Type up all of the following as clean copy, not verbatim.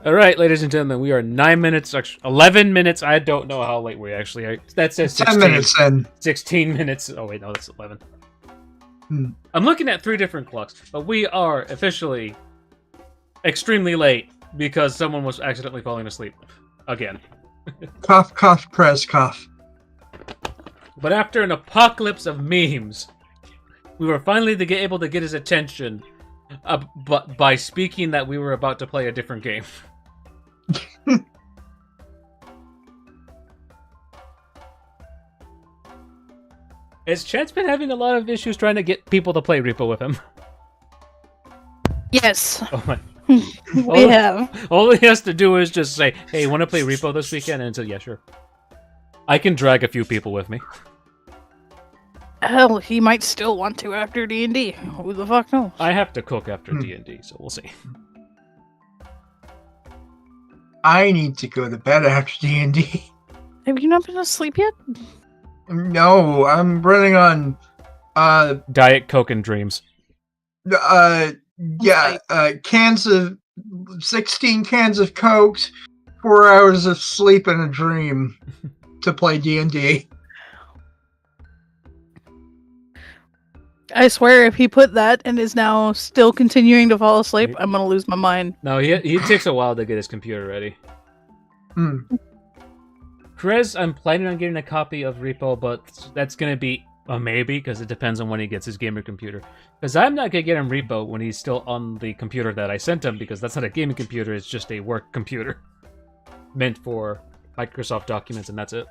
All right, ladies and gentlemen, we are 9 minutes, 11 minutes. I don't know how late we actually are. That says 10 16. minutes in. 16 minutes. Oh, wait, no, that's 11. Hmm. I'm looking at 3 different clocks, but we are officially extremely late because someone was accidentally falling asleep. Again. Cough, cough, press, cough. But after an apocalypse of memes, we were finally able to get his attention by speaking that we were about to play a different game. Has Chance been having a lot of issues trying to get people to play Repo with him? Yes. Oh my. We have. All he has to do is just say, hey, want to play Repo this weekend? And say, yeah, sure. I can drag a few people with me. Hell, he might still want to after D&D. Who the fuck knows? I have to cook after D&D, so we'll see. I need to go to bed after D&D. Have you not been asleep yet? No, I'm running on Diet Coke and dreams. cans of 16 cans of Coke, 4 hours of sleep and a dream to play D&D. I swear, if he put that and is now still continuing to fall asleep, I'm gonna lose my mind. No, he takes a while to get his computer ready. Chris, I'm planning on getting a copy of Repo, but that's gonna be a maybe, because it depends on when he gets his gamer computer. Because I'm not gonna get him Repo when he's still on the computer that I sent him, because that's not a gaming computer, it's just a work computer. Meant for Microsoft documents, and that's it.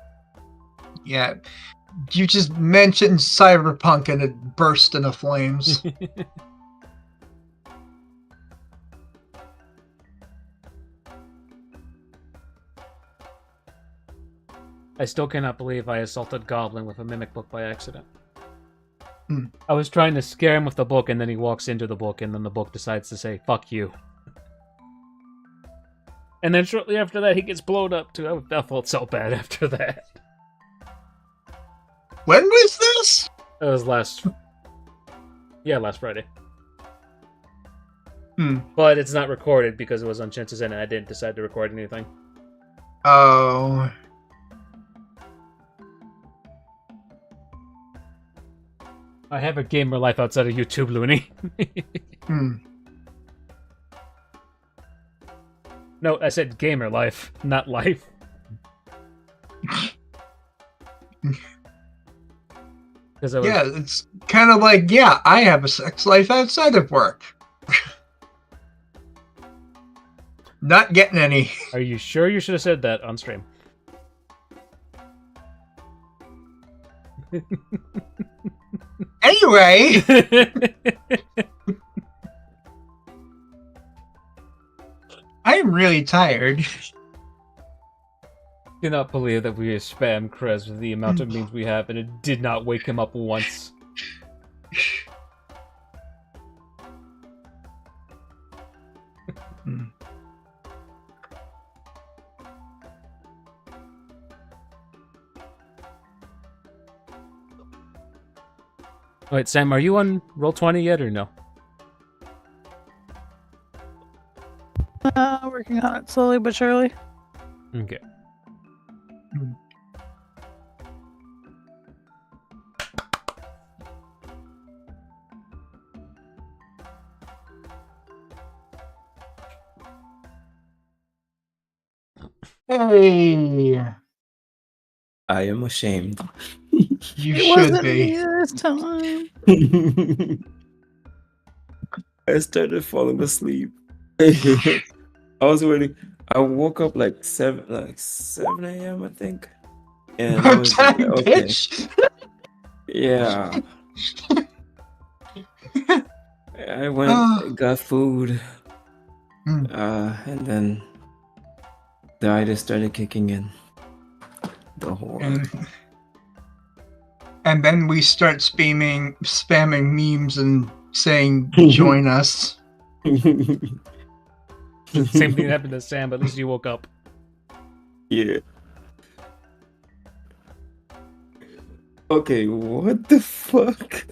Yeah. You just mentioned Cyberpunk and it burst into flames. I still cannot believe I assaulted Goblin with a Mimic book by accident. I was trying to scare him with the book, and then he walks into the book, and then the book decides to say, fuck you. And then shortly after that, he gets blown up, too. I felt so bad after that. When was this? It was last Friday. But it's not recorded because it was on Chance's end and I didn't decide to record anything. Oh. I have a gamer life outside of YouTube, Looney. No, I said gamer life, not life. It's kind of like, I have a sex life outside of work. Not getting any. Are you sure you should have said that on stream? Anyway. I am really tired. I cannot believe that we spam Krez with the amount of memes we have, and it did not wake him up once. Wait, Sam, are you on Roll20 yet, or no? Working on it slowly but surely. Okay. Hey. I am ashamed. You It should wasn't be. me this time. I started falling asleep. I was waiting. I woke up like 7 a.m. I think. And I was like, okay. Bitch. Yeah. I went, got food. And then the itis started kicking in. The horror. And then we start spamming memes and saying, join us. Same thing happened to Sam, but at least you woke up. Yeah. Okay, what the fuck?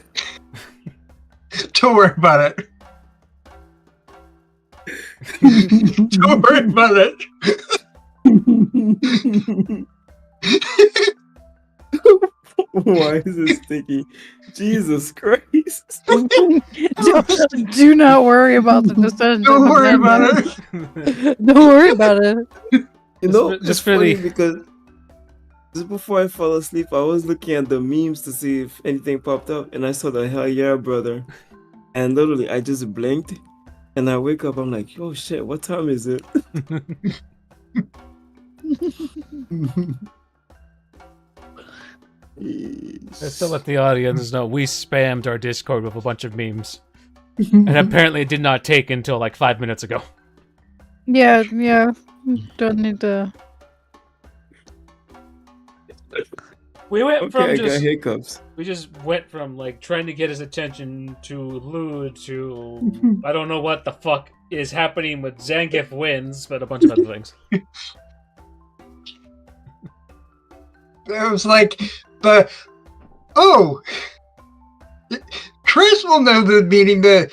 Don't worry about it. Don't worry about it. Why is it sticky? Jesus Christ. Do not worry about the decision. Don't worry about it. Don't worry about it. You know, Just it's for funny the- because just before I fell asleep, I was looking at the memes to see if anything popped up, and I saw the Hell Yeah Brother. And literally, I just blinked, and I wake up, I'm like, oh shit, what time is it? Just to let the audience know, we spammed our Discord with a bunch of memes. And apparently it did not take until like 5 minutes ago. Yeah. Don't need to. We went Okay, from I got just hiccups. we just went from like trying to get his attention to lewd to I don't know what the fuck is happening with Zangief wins, but a bunch of other things. It was like Chris will know the meaning that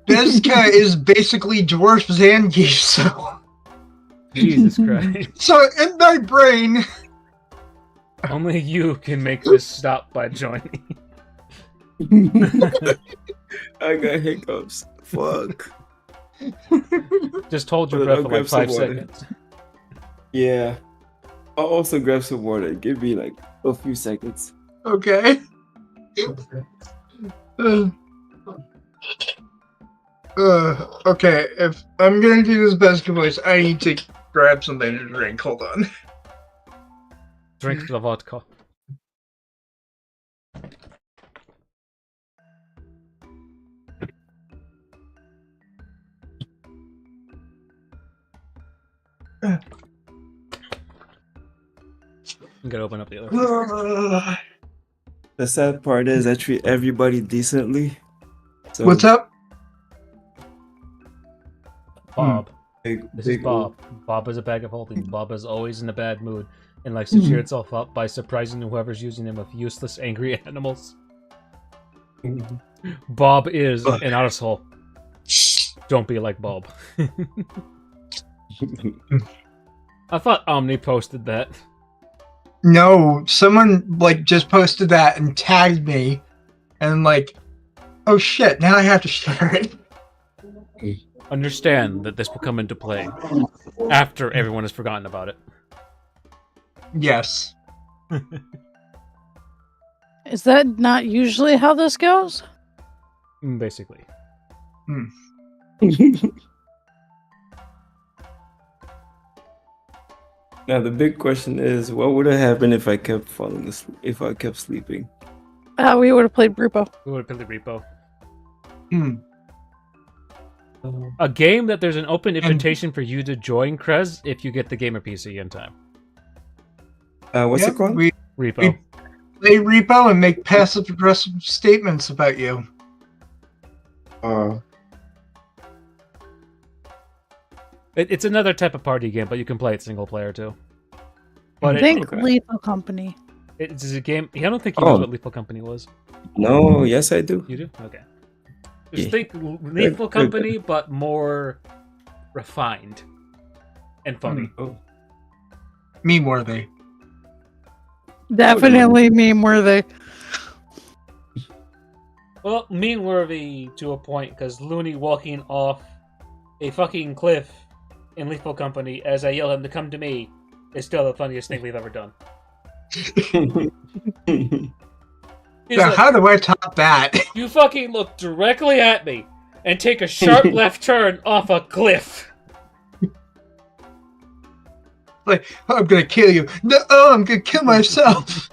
Bezka is basically Dwarf Zangief, so Jesus Christ. so in my brain Only you can make this stop by joining. I got hiccups. Fuck. Just hold your Well, breath for I'll like grab 5 some water. seconds. Yeah. I'll also grab some water. Give me like a few seconds. okay. Okay, if I'm gonna do this Bezka voice, I need to grab something to drink. Hold on. Drink the vodka. I'm gonna open up the other. The sad part is I treat everybody decently. So What's up? Bob. Big, This is big Bob. Bob is a bag of holding. Bob is always in a bad mood and likes to cheer itself up by surprising whoever's using him with useless, angry animals. Bob is an asshole. Don't be like Bob. I thought Omni posted that. No, someone like just posted that and tagged me, and like, oh shit! Now I have to share it. Understand that this will come into play after everyone has forgotten about it. Yes. Is that not usually how this goes? Basically. Now the big question is, what would have happened if I kept falling asleep? If I kept sleeping? We would have played Brupo. We would have played Repo. Hmm. A game that there's an open invitation for you to join, Krez, if you get the gamer PC in time. What's Yep, it called? We Repo. play Repo and make passive aggressive statements about you. It's another type of party game, but you can play it single player too. But Think okay. Lethal Company. it's a game. I don't think he knows Oh. what Lethal Company was. No, yes I do. You do? Okay. Just Yeah. think Lethal Good. Company, but more refined and funny. Oh. Meme worthy. Definitely meme worthy. Well, meme worthy to a point, because Looney walking off a fucking cliff in Lethal Company as I yell him to come to me is still the funniest thing we've ever done. He's Now, like, how do I top that? you fucking look directly at me and take a sharp left turn off a cliff. Like, I'm gonna kill you. No, I'm gonna kill myself.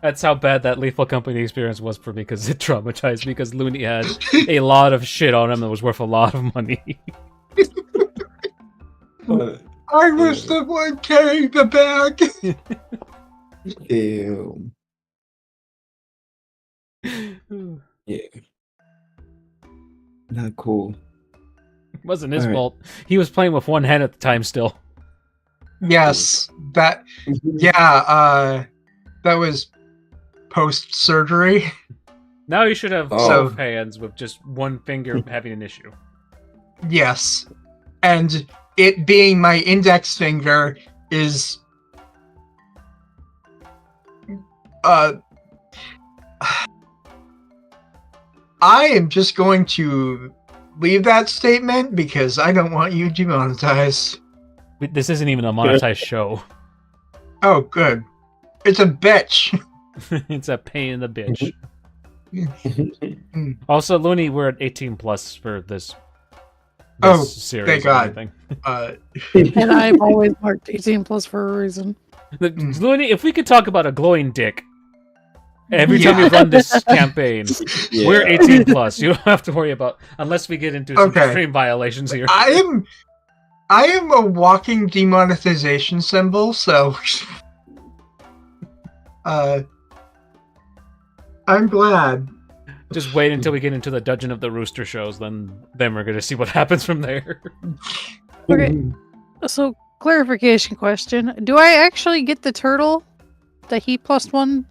That's how bad that Lethal Company experience was for me, because it traumatized me, because Looney had a lot of shit on him that was worth a lot of money. I was the one carrying the bag. Damn. Yeah. Not cool. It wasn't his All right. fault. He was playing with one hand at the time still. Yes, that. Yeah, that was post surgery. Now you should have Oh. both hands with just one finger having an issue. Yes. And it being my index finger is I am just going to leave that statement because I don't want you demonetized. This isn't even a monetized show. Oh, good. It's a bitch. It's a pain in the bitch. Also, Looney, we're at 18 plus for this series. Thank God. And I've always marked 18 plus for a reason. Looney, if we could talk about a glowing dick every time we run this campaign, we're 18 plus. You don't have to worry about, unless we get into some extreme violations here. I am a walking demonetization symbol, so I'm glad. Just wait until we get into the Dungeon of the Rooster shows, then we're gonna see what happens from there. Okay, so clarification question: do I actually get the turtle, the heat plus one,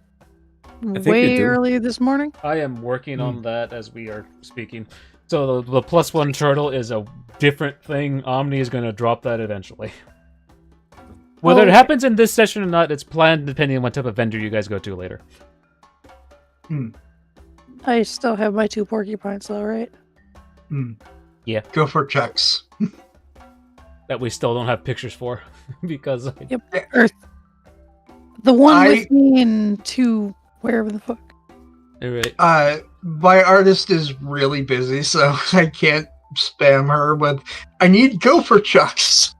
way earlier this morning? I am working on that as we are speaking. So the plus one turtle is a different thing. Omni is going to drop that eventually. Whether it happens in this session or not, it's planned depending on what type of vendor you guys go to later. I still have my 2 porcupines though, right? Yeah. Go for checks. That we still don't have pictures for. Because... Yep. The one with me and 2, wherever the fuck. Alright. My artist is really busy, so I can't spam her with, I need gopher chucks.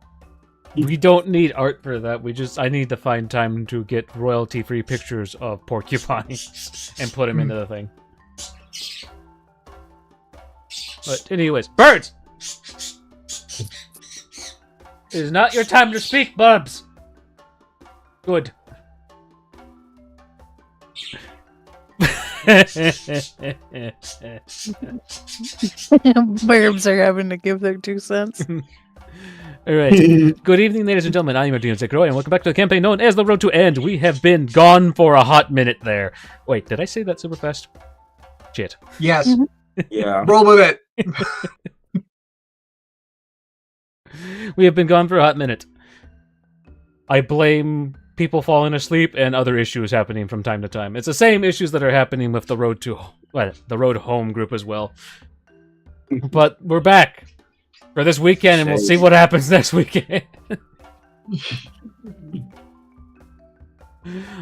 We don't need art for that. I need to find time to get royalty-free pictures of porcupines and put them into the thing. But anyways, birds! It is not your time to speak, Bubs! Good. Barbs are having to give their 2 cents. Alright. Good evening, ladies and gentlemen. I am your DM Zekroy, and welcome back to the campaign known as The Road to End. We have been gone for a hot minute there. Wait, did I say that super fast? Shit. Yes. Yeah. Roll with it. We have been gone for a hot minute. I blame people falling asleep and other issues happening from time to time. It's the same issues that are happening with the Road Home group as well. But we're back for this weekend, and we'll see what happens next weekend.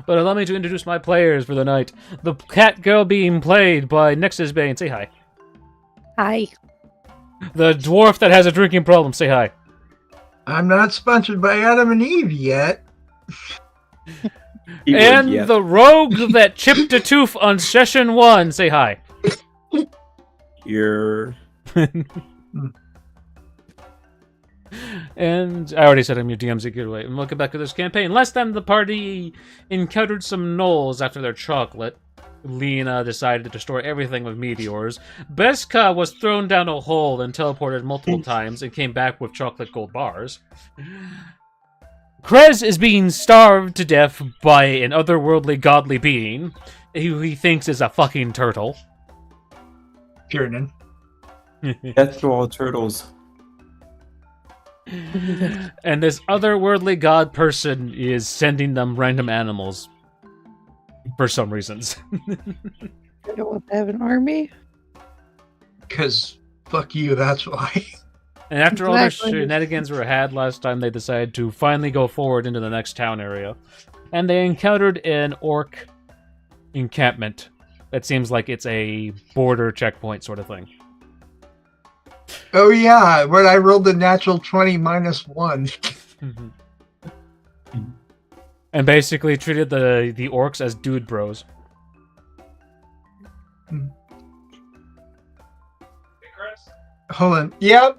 But allow me to introduce my players for the night. The cat girl being played by Nexus Bane. Say hi. Hi. The dwarf that has a drinking problem. Say hi. I'm not sponsored by Adam and Eve yet. And the rogue that chipped a tooth on session 1. Say hi. You're... And I already said I'm your DM Zekroy, and welcome back to this campaign. Last time the party encountered some gnolls after their chocolate. Lena decided to destroy everything with meteors. Beska was thrown down a hole and teleported multiple times and came back with chocolate gold bars. Krez is being starved to death by an otherworldly godly being who he thinks is a fucking turtle. Kiernan. That's all turtles. And this otherworldly god person is sending them random animals. For some reasons. I don't want to have an army. Because fuck you, that's why. And after all their shenanigans were had last time, they decided to finally go forward into the next town area. And they encountered an orc encampment. That seems like it's a border checkpoint sort of thing. Oh yeah, when I rolled the natural 20 -1. And basically treated the orcs as dude bros. Hold on. Yep.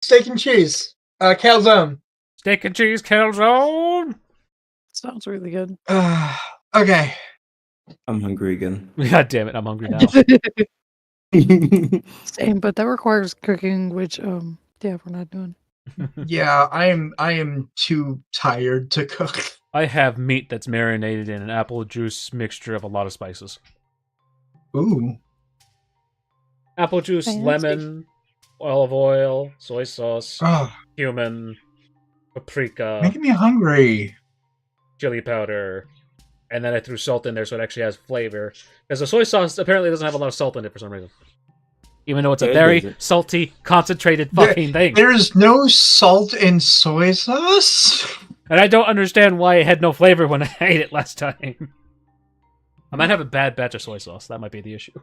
Steak and cheese. Calzone. Steak and cheese calzone. Sounds really good. Okay. I'm hungry again. God damn it, I'm hungry now. Same, but that requires cooking, which yeah, we're not doing. Yeah, I am too tired to cook. I have meat that's marinated in an apple juice mixture of a lot of spices. Ooh. Apple juice, Fancy. lemon, olive oil, soy sauce, Oh, cumin, paprika, making me hungry. chili powder, and then I threw salt in there so it actually has flavor. Because the soy sauce apparently doesn't have a lot of salt in it for some reason. Even though it's a Yeah, it very doesn't. salty, concentrated There- fucking thing. There's no salt in soy sauce? And I don't understand why it had no flavor when I ate it last time. I might have a bad batch of soy sauce. That might be the issue.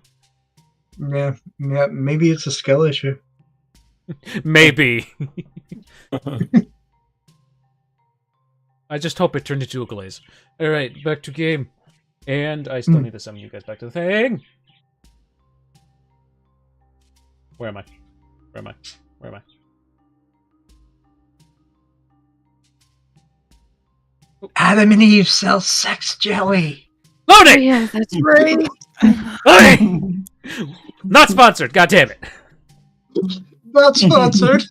Yeah, maybe it's a skill issue. Maybe. I just hope it turned into a glaze. Alright, back to game. And I still need to summon you guys back to the thing. Where am I? Where am I? Where am I? Adam and Eve sell sex jelly. Oh, Loading! yeah, that's right. Loading! Not sponsored, god damn it. Not sponsored.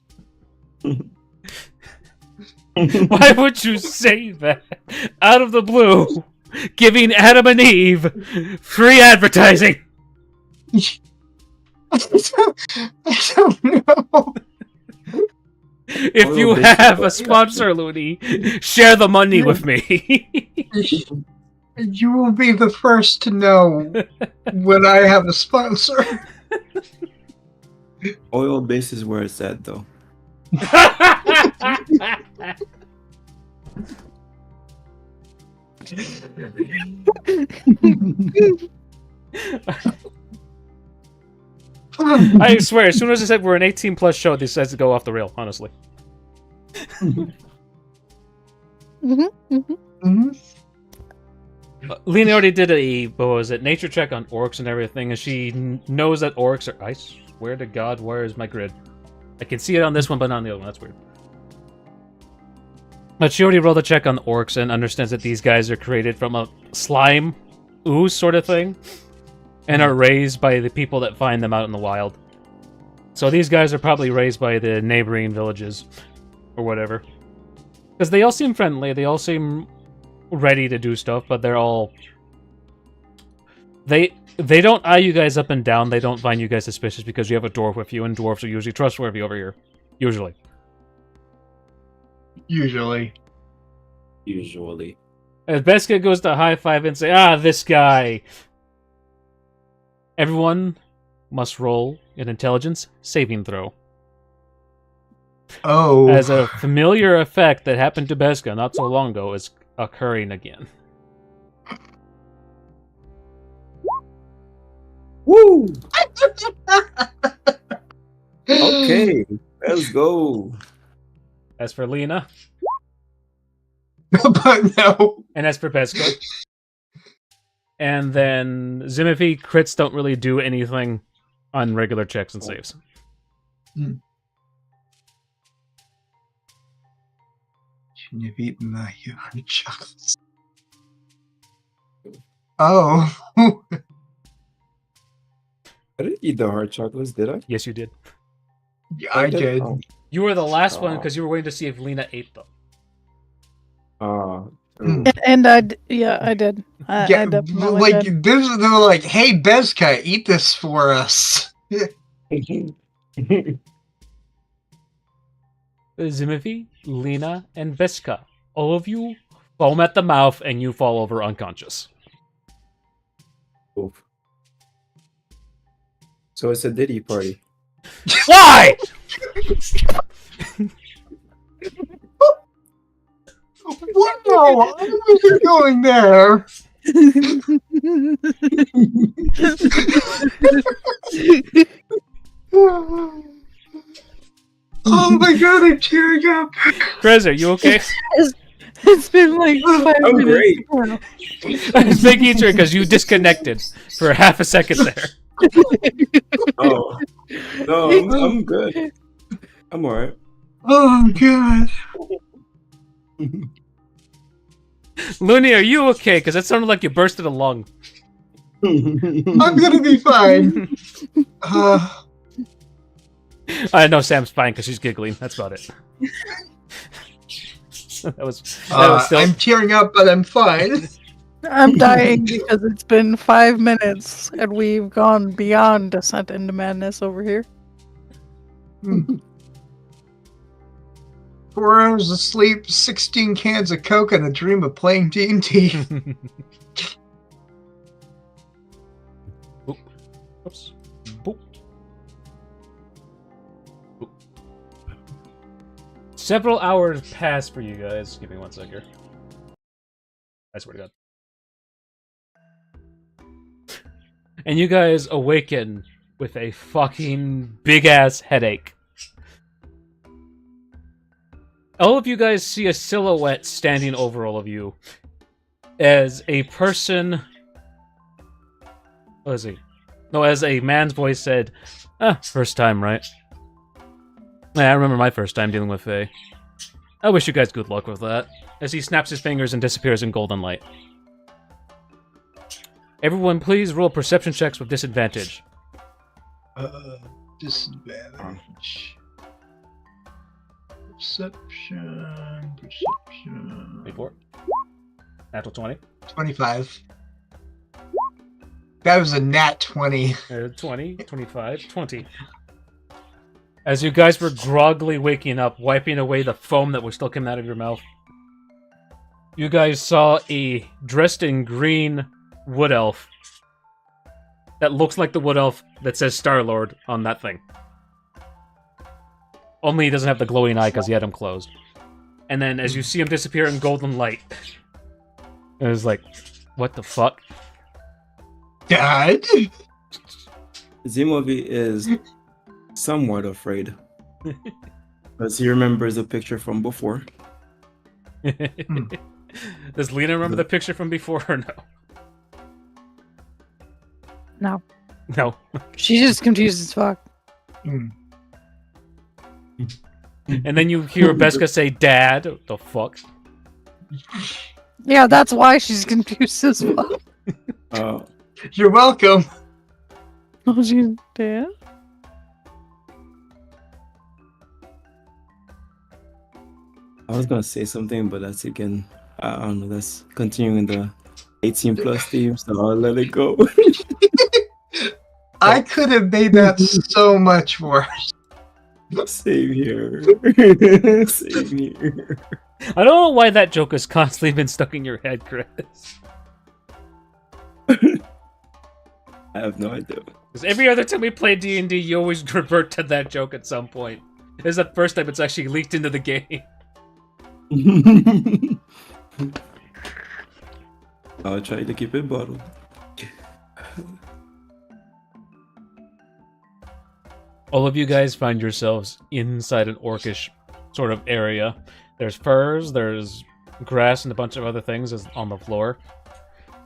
Why would you say that out of the blue, giving Adam and Eve free advertising? I don't know. If Oil you based have a advertising. sponsor, Looney, share the money with me. You will be the first to know when I have a sponsor. Oil base is where it's at, though. I swear, as soon as I said we're an 18 plus show, this has to go off the rail, honestly. Mhm. Lena already did what was it, nature check on orcs and everything, and she knows that orcs are... I swear to God, where is my grid? I can see it on this one, but not on the other one. That's weird. But she already rolled a check on the orcs and understands that these guys are created from a slime ooze sort of thing, and are raised by the people that find them out in the wild. So these guys are probably raised by the neighboring villages, or whatever. Because they all seem friendly, they all seem ready to do stuff, but they're all... They don't eye you guys up and down, they don't find you guys suspicious because you have a dwarf with you, and dwarves are usually trustworthy over here. Usually. Usually. Usually. As Beska goes to high five and say, "Ah, this guy." Everyone must roll an intelligence saving throw. Oh. As a familiar effect that happened to Beska not so long ago is occurring again. Woo! Okay, let's go. As for Lena, But no. and as for Beska. And then Zimifi crits don't really do anything on regular checks and saves. Shouldn't have eaten the human chocolates. Oh. I didn't eat the hard chocolates, did I? Yes, you did. Yeah, I did. Oh. You were the last one Oh. because you were waiting to see if Lena ate them. And I did. I Yeah, definitely like did. they were like, "Hey, Bezka, eat this for us." Zimifi, Lena, and Beska. All of you foam at the mouth and you fall over unconscious. Oof. So it's a Diddy party. Why? Wow, I wasn't going there. Oh my god, I'm tearing up. Krez, are you okay? It's been like 5 I'm minutes. great. I was making sure because you disconnected for half a second there. Oh. No, I'm good. I'm alright. Oh god. Looney, are you okay? Because that sounded like you bursted a lung. I'm gonna be fine. I know Sam's fine because she's giggling. That's about it. that was still... I'm tearing up, but I'm fine. I'm dying because it's been 5 minutes and we've gone beyond Descent into Madness over here. 4 hours of sleep, 16 cans of Coke, and a dream of playing D&D. Boop. Oops. Boop. Boop. Several hours pass for you guys. Give me 1 sec here. I swear to God. And you guys awaken with a fucking big-ass headache. All of you guys see a silhouette standing over all of you. As a person... What is he? No, as a man's voice said, first time, right? Yeah, I remember my first time dealing with Faye. I wish you guys good luck with that. As he snaps his fingers and disappears in golden light. Everyone, please roll perception checks with disadvantage. Disadvantage. Perception. 24. Natural 20. 25. That was a nat 20. 20, 25, 20. As you guys were groggily waking up, wiping away the foam that was still coming out of your mouth, you guys saw a dressed in green wood elf that looks like the wood elf that says Star-Lord on that thing. Only he doesn't have the glowing eye because he had him closed. And then as you see him disappear in golden light, it was like, what the fuck? Dad? Zimovie is somewhat afraid. Because he remembers the picture from before. Does Lena remember the picture from before or no? No. No. She's just confused as fuck. And then you hear Beska say, Dad. What the fuck? Yeah, that's why she's confused as fuck. You're welcome. Oh, she's dead? I was gonna say something, but that's again, I don't know, that's continuing the 18 plus theme, so I'll let it go. I could have made that so much worse. Same here. Same here. I don't know why that joke has constantly been stuck in your head, Chris. I have no idea. Because every other time we play D&D, you always revert to that joke at some point. This is the first time it's actually leaked into the game. I'll try to keep it bottled. All of you guys find yourselves inside an orcish sort of area. There's furs, there's grass, and a bunch of other things on the floor.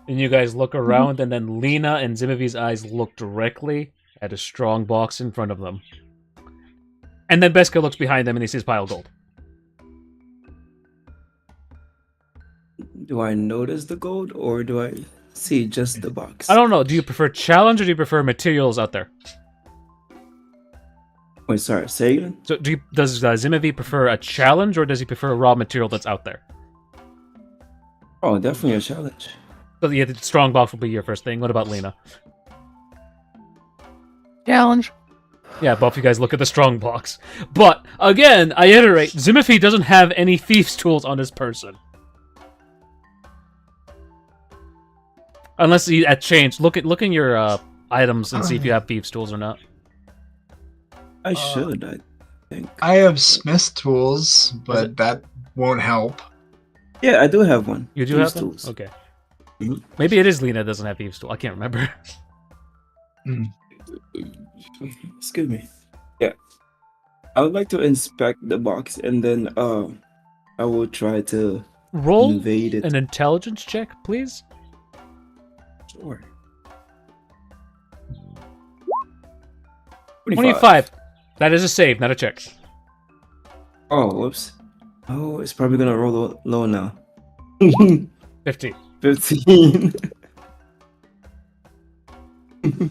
And you guys look around, and then Lena and Zimovi's eyes look directly at a strong box in front of them. And then Beska looks behind them, and he sees pile of gold. Do I notice the gold, or do I see just the box? I don't know. Do you prefer challenge, or do you prefer materials out there? Wait, sorry, say again? So does Zimovi prefer a challenge, or does he prefer a raw material that's out there? Oh, definitely a challenge. So yeah, the strong box will be your first thing. What about Lena? Challenge. Yeah, both of you guys look at the strong box. But, again, I iterate, Zimovi doesn't have any thieves' tools on his person. Unless he at change. Look in your items and see if you have thieves' tools or not. I should, I think. I have Smith tools, but that won't help. Yeah, I do have one. You do Thieves' have them? tools. Okay. Mhm. Maybe it is Lena that doesn't have thieves' tools. I can't remember. Excuse me. Yeah. I would like to inspect the box and then I will try to Roll invade it. an intelligence check, please. Sure. 25. That is a save, not a check. Oh, whoops. Oh, it's probably gonna roll low now. 15. 15.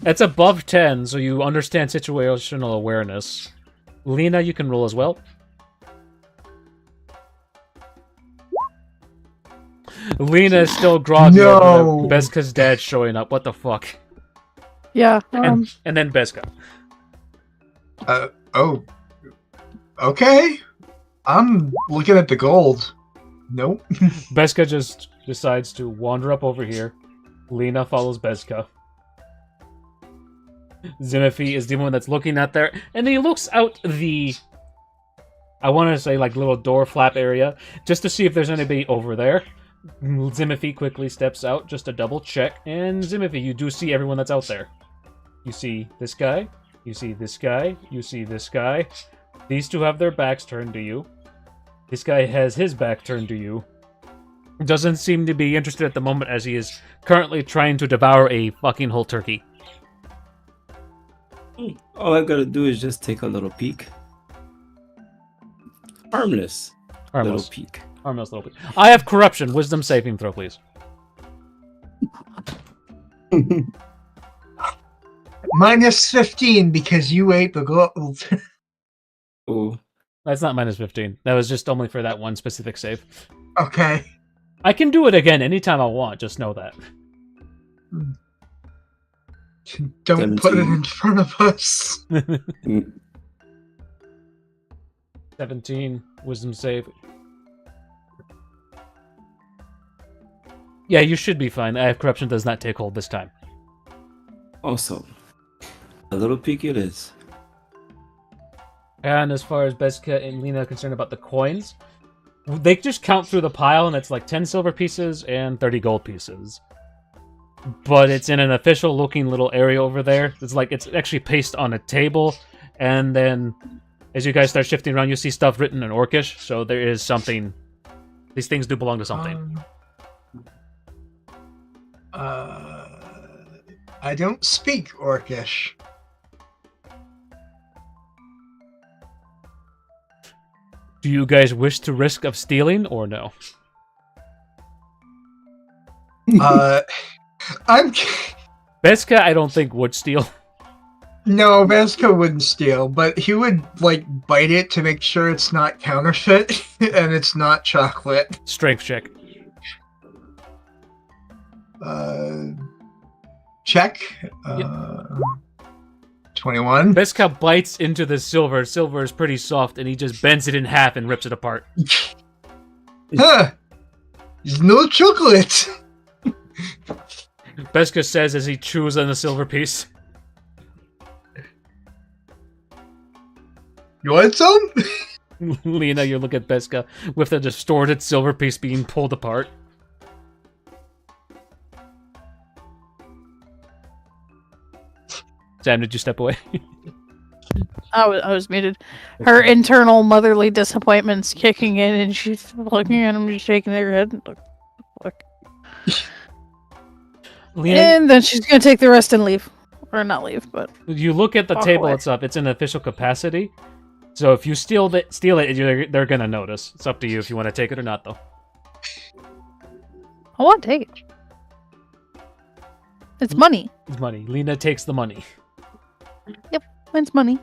That's above 10, so you understand situational awareness. Lena, you can roll as well. Lena is still groggy over No. there. Beska's dad showing up. What the fuck? Yeah. And then Beska. Oh. Okay. I'm looking at the gold. Nope. Beska just decides to wander up over here. Lena follows Beska. Zimothy is the one that's looking out there, and he looks out the, I want to say, like, little door flap area, just to see if there's anybody over there. Zimothy quickly steps out just to double check, and Zimothy, you do see everyone that's out there. You see this guy, you see this guy, you see this guy. These two have their backs turned to you. This guy has his back turned to you. Doesn't seem to be interested at the moment, as he is currently trying to devour a fucking whole turkey. All I gotta do is just take a little peek. Harmless. Little peek. Harmless little peek. I have corruption. Wisdom saving throw, please. Minus 15 because you ate the gold. Oh. That's not minus 15. That was just only for that one specific save. Okay. I can do it again anytime I want, just know that. Don't put it in front of us. 17. Wisdom save. Yeah, you should be fine. I have corruption does not take hold this time. Awesome. A little peek it is. And as far as Beska and Lena are concerned about the coins, they just count through the pile, and it's like 10 silver pieces and 30 gold pieces. But it's in an official-looking little area over there. It's like it's actually pasted on a table, and then as you guys start shifting around, you see stuff written in Orcish, so there is something... These things do belong to something. I don't speak Orcish. Do you guys wish to risk of stealing, or no? I'm... Beska, I don't think, would steal. No, Vasco wouldn't steal, but he would, like, bite it to make sure it's not counterfeit and it's not chocolate. Strength check. Check. 21. Beska bites into the silver. Silver is pretty soft, and he just bends it in half and rips it apart. Huh! There's no chocolate! Beska says as he chews on the silver piece. You want some? Lena, you look at Beska with the distorted silver piece being pulled apart. Sam, did you step away? I was muted. Her internal motherly disappointment's kicking in, and she's looking at him, just shaking her head. Look. Lena, And then she's gonna take the rest and leave. Or not leave, but... you look at the walk table away. itself. It's in official capacity. So if you steal it, they're gonna notice. It's up to you if you want to take it or not, though. I want to take it. It's money. It's money. Lena takes the money. Mine's money.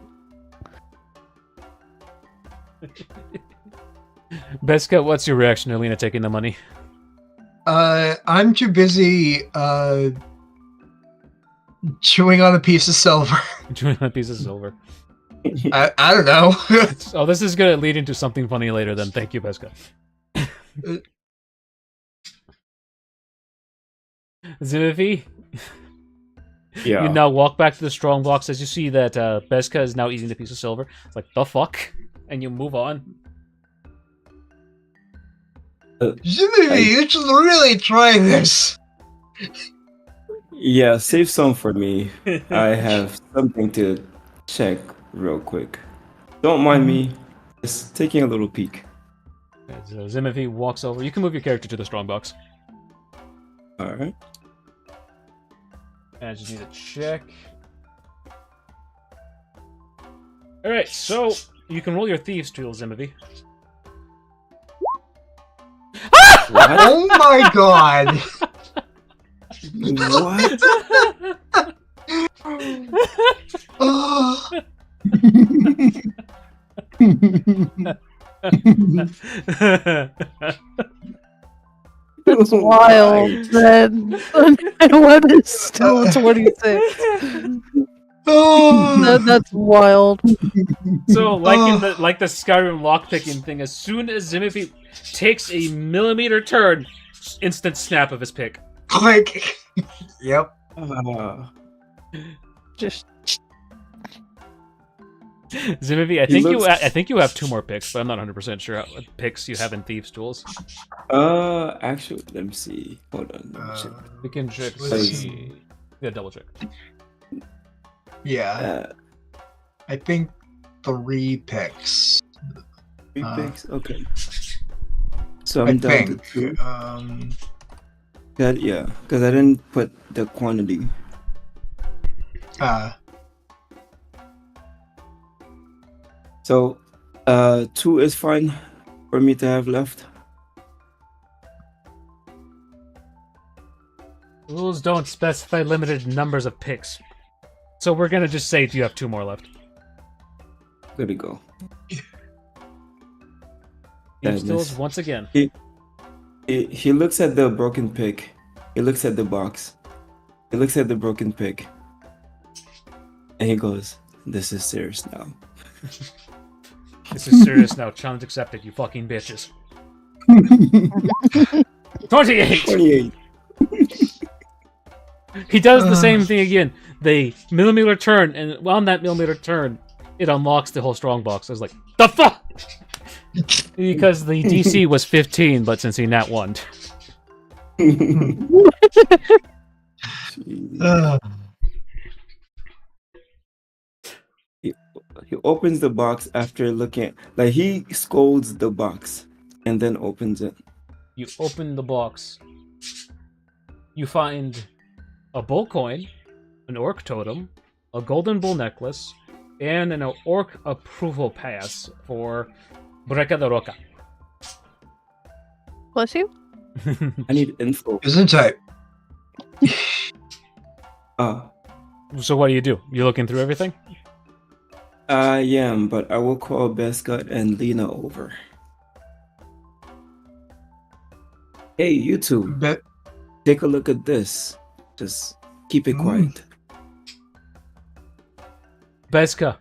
Beska, what's your reaction to Lena taking the money? I'm too busy, chewing on a piece of silver. Chewing on a piece of silver. I don't know. Oh, this is gonna lead into something funny later then. Thank you, Beska. Zimothy? Yeah. You now walk back to the strong box as you see that Beska is now eating the piece of silver. It's like, the fuck? And you move on. Jimmy, you should really try this. Yeah, save some for me. I have something to check real quick. Don't mind me. Just taking a little peek. Okay, so Zimothy walks over. You can move your character to the strong box. Alright. And I just need to check. Alright, so you can roll your thieves tool, Zimothy. What? Oh my god. What? Oh. That's wild. Then what is still 26? Oh, That's wild. So, like the Skyrim lockpicking thing, as soon as Zimothy takes a millimeter turn, instant snap of his pick. click. Yep. Just Zimothy, I He looks- think you have 2 more picks, but I'm not 100% sure what picks you have in Thieves' Tools. Actually, let me see. Hold on. Let me check. We can check. Let's See. Yeah, double check. Yeah, I think 3 picks. 3 picks. Okay. So I I'm down think. to 2. Yeah, because I didn't put the quantity. So, 2 is fine for me to have left. Rules don't specify limited numbers of picks. So we're gonna just say you have 2 more left. There we go. Thieves' Sadness. Tools once again. He looks at the broken pick. He looks at the box. He looks at the broken pick. And he goes, "This is serious now." This is serious now. Challenge accepted, you fucking bitches. 28! 28. He does the same thing again. They millimeter turn, and on that millimeter turn, it unlocks the whole strongbox. I was like, the fuck? Because the DC was 15, but since he nat won. He opens the box after looking at, like, he scolds the box and then opens it. You open the box. You find a bull coin, an orc totem, a golden bull necklace, and an orc approval pass for Breca de Roca. bless you. I need info. Isn't type. So what do? You looking through everything? I am, but I will call Beska and Lena over. Hey, you two, Bet. take a look at this. Just keep it quiet. Beska.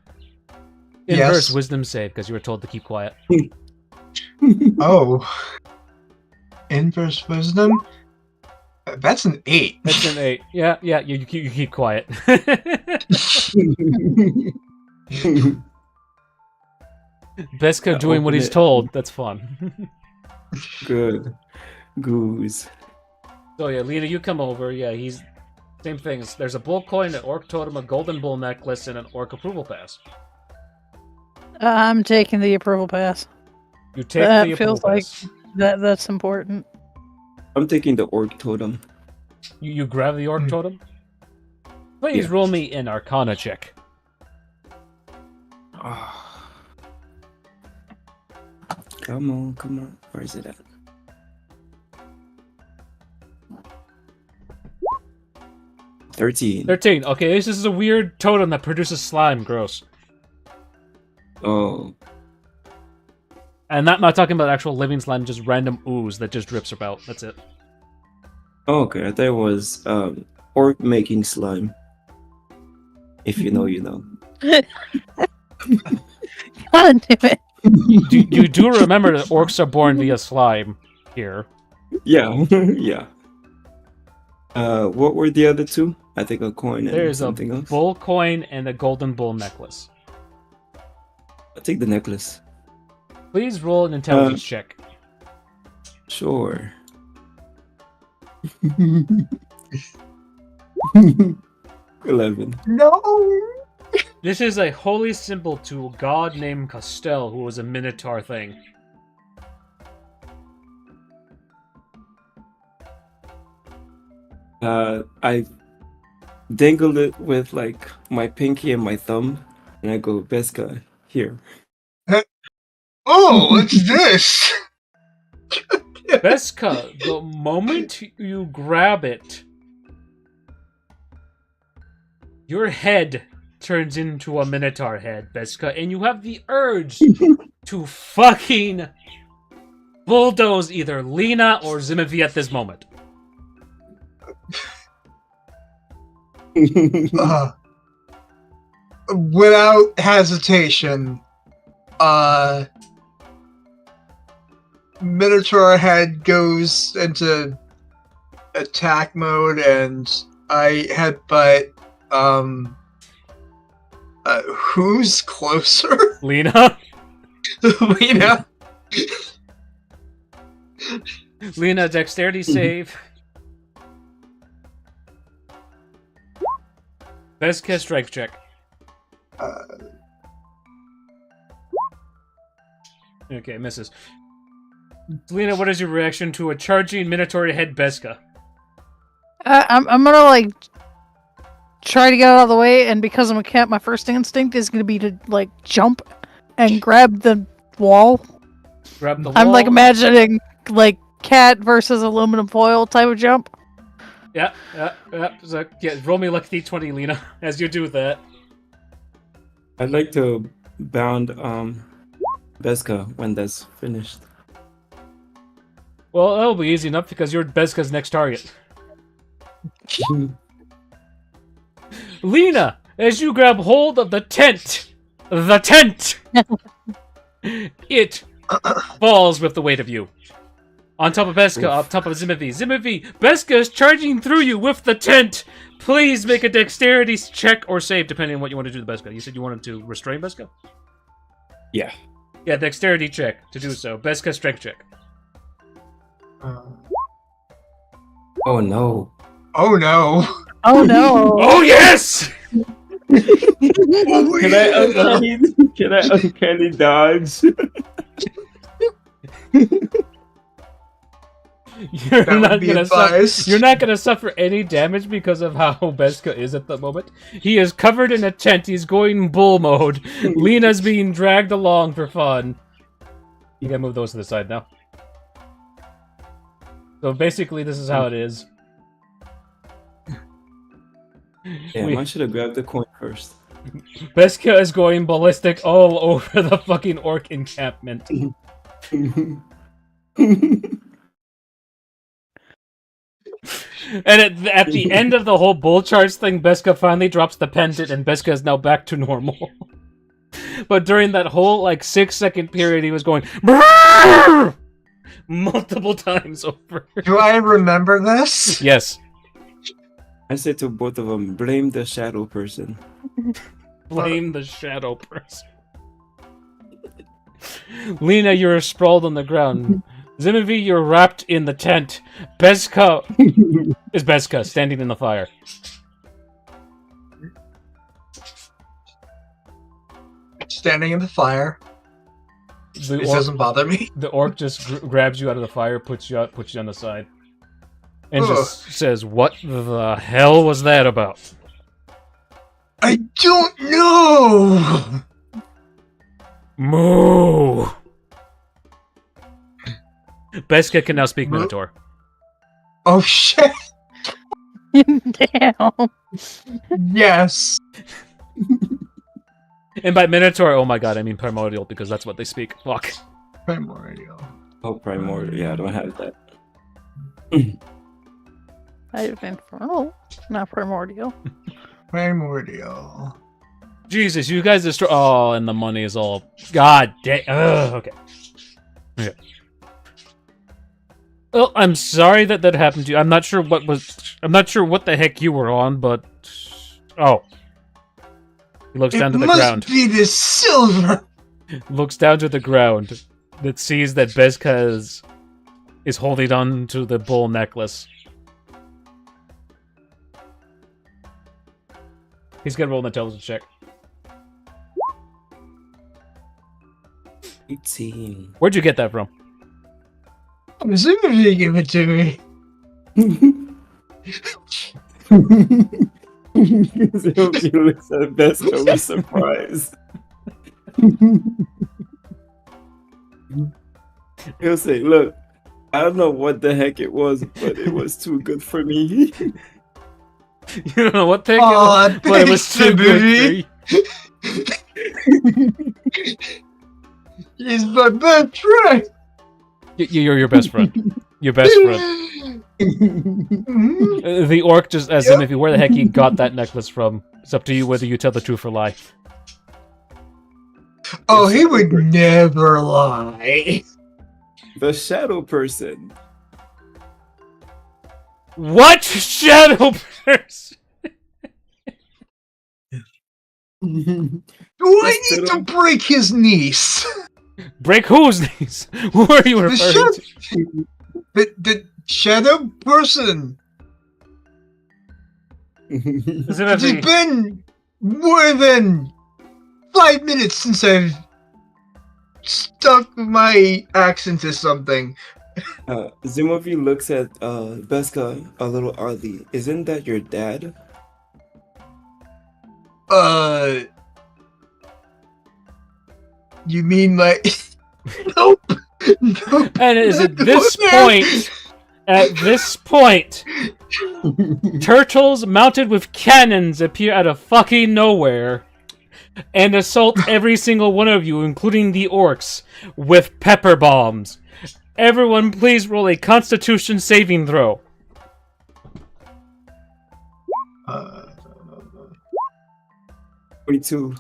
Inverse Yes. wisdom save, because you were told to keep quiet. Oh. Inverse wisdom? That's an 8. That's an 8. Yeah, you keep quiet. Beska doing what open he's it. told. That's fun. Good. Goose. So yeah, Lena, you come over. Yeah, he's same thing. There's a bull coin, an orc totem, a golden bull necklace, and an orc approval pass. I'm taking the approval pass. You take That the feels approval like pass. that's important. I'm taking the orc totem. You grab the orc totem. Please Yeah. roll me an Arcana check. Come on. Where is it at? 13. 13. Okay, this is a weird totem that produces slime. Gross. Oh, And not talking about actual living slime, just random ooze that just drips about. That's it. okay. I thought it was orc making slime. If you know, you know. God damn it. You do remember that orcs are born via slime here. Yeah, yeah. What were the other 2? I think a coin and There's a something else. bull coin and a golden bull necklace. I'll take the necklace. Please roll an intelligence check. Sure. 11. No! This is a holy symbol to a god named Castell, who was a minotaur thing. I dangled it with like my pinky and my thumb, and I go, Beska, here. Oh, it's this! Beska, the moment you grab it, your head turns into a minotaur head, Beska, and you have the urge to fucking bulldoze either Lena or Zimovy at this moment. Without hesitation, Minotaur head goes into attack mode, and I headbutt. Who's closer? Lena? Lena. Lena, dexterity save. Beska, strength check. Okay, misses. Lena, what is your reaction to a charging Minotaur head Beska? I'm gonna like try to get out of the way, and because I'm a cat, my first instinct is gonna be to like jump and grab the wall. Grab the wall. I'm like imagining like cat versus aluminum foil type of jump. Yeah. So, yeah, roll me luck d20, Lena, as you do that. I'd like to bound Beska when that's finished. Well, that'll be easy enough because you're Beska's next target. Lena, as you grab hold of the tent, it falls with the weight of you. On top of Beska, on top of Zimovy. Zimovy, Beska is charging through you with the tent. Please make a dexterity check or save, depending on what you want to do to Beska. You said you wanted to restrain Beska? Yeah. Yeah, dexterity check to do so. Beska, strength check. Oh no. Oh no. Oh no! Oh yes! Can I uncanny dodge? You're not gonna suffer any damage because of how Beska is at the moment. He is covered in a tent. He's going bull mode. Lena's being dragged along for fun. You gotta move those to the side now. So basically, this is how it is. Damn, I should have grabbed the coin first. Beska is going ballistic all over the fucking orc encampment. And at the end of the whole bull charge thing, Beska finally drops the pendant, and Beska is now back to normal. But during that whole, 6-second period, he was going "Brrr!" multiple times over. Do I remember this? Yes. I said to both of them, blame the shadow person. Blame the shadow person. Lena, you're sprawled on the ground. Zimovy, you're wrapped in the tent. Beska is Beska, standing in the fire. Standing in the fire. It doesn't bother me. The orc just grabs you out of the fire, puts you on the side, and just says, "What the hell was that about?" I don't know. Moo. Beska can now speak Minotaur. Oh shit! Damn. Yes. And by Minotaur, oh my god, I mean Primordial, because that's what they speak. Fuck. Primordial. Oh, Primordial. Yeah, I don't have that. I have Infernal, not Primordial. Primordial. Jesus, you guys destroy. Oh, and the money is all. God damn. Okay. Well, I'm sorry that happened to you. I'm not sure what the heck you were on, but oh, he looks down to the ground. It must be the silver. Looks down to the ground. That sees that Beska is holding on to the bull necklace. He's gonna roll an intelligence check. 18. Where'd you get that from? I'm assuming you give it to me. He looks at Beska with surprise. He'll say, "Look, I don't know what the heck it was, but it was too good for me." You don't know what the heck it was, but it was too good for you. He's my best friend. You're your best friend. Your best friend. The orc just asks him if where the heck he got that necklace from. It's up to you whether you tell the truth or lie. Oh, he would never lie. The shadow person. What shadow person? Do I need to break his niece? Break whose knees? Who are you referring to? The shadow person. Is it It's a been more than 5 minutes since I've stuck my axe into something. Zimovi looks at Beska a little oddly. Isn't that your dad? You mean my... Nope. Nope. And it is at this point, turtles mounted with cannons appear out of fucking nowhere and assault every single one of you, including the orcs, with pepper bombs. Everyone, please roll a Constitution saving throw. 22.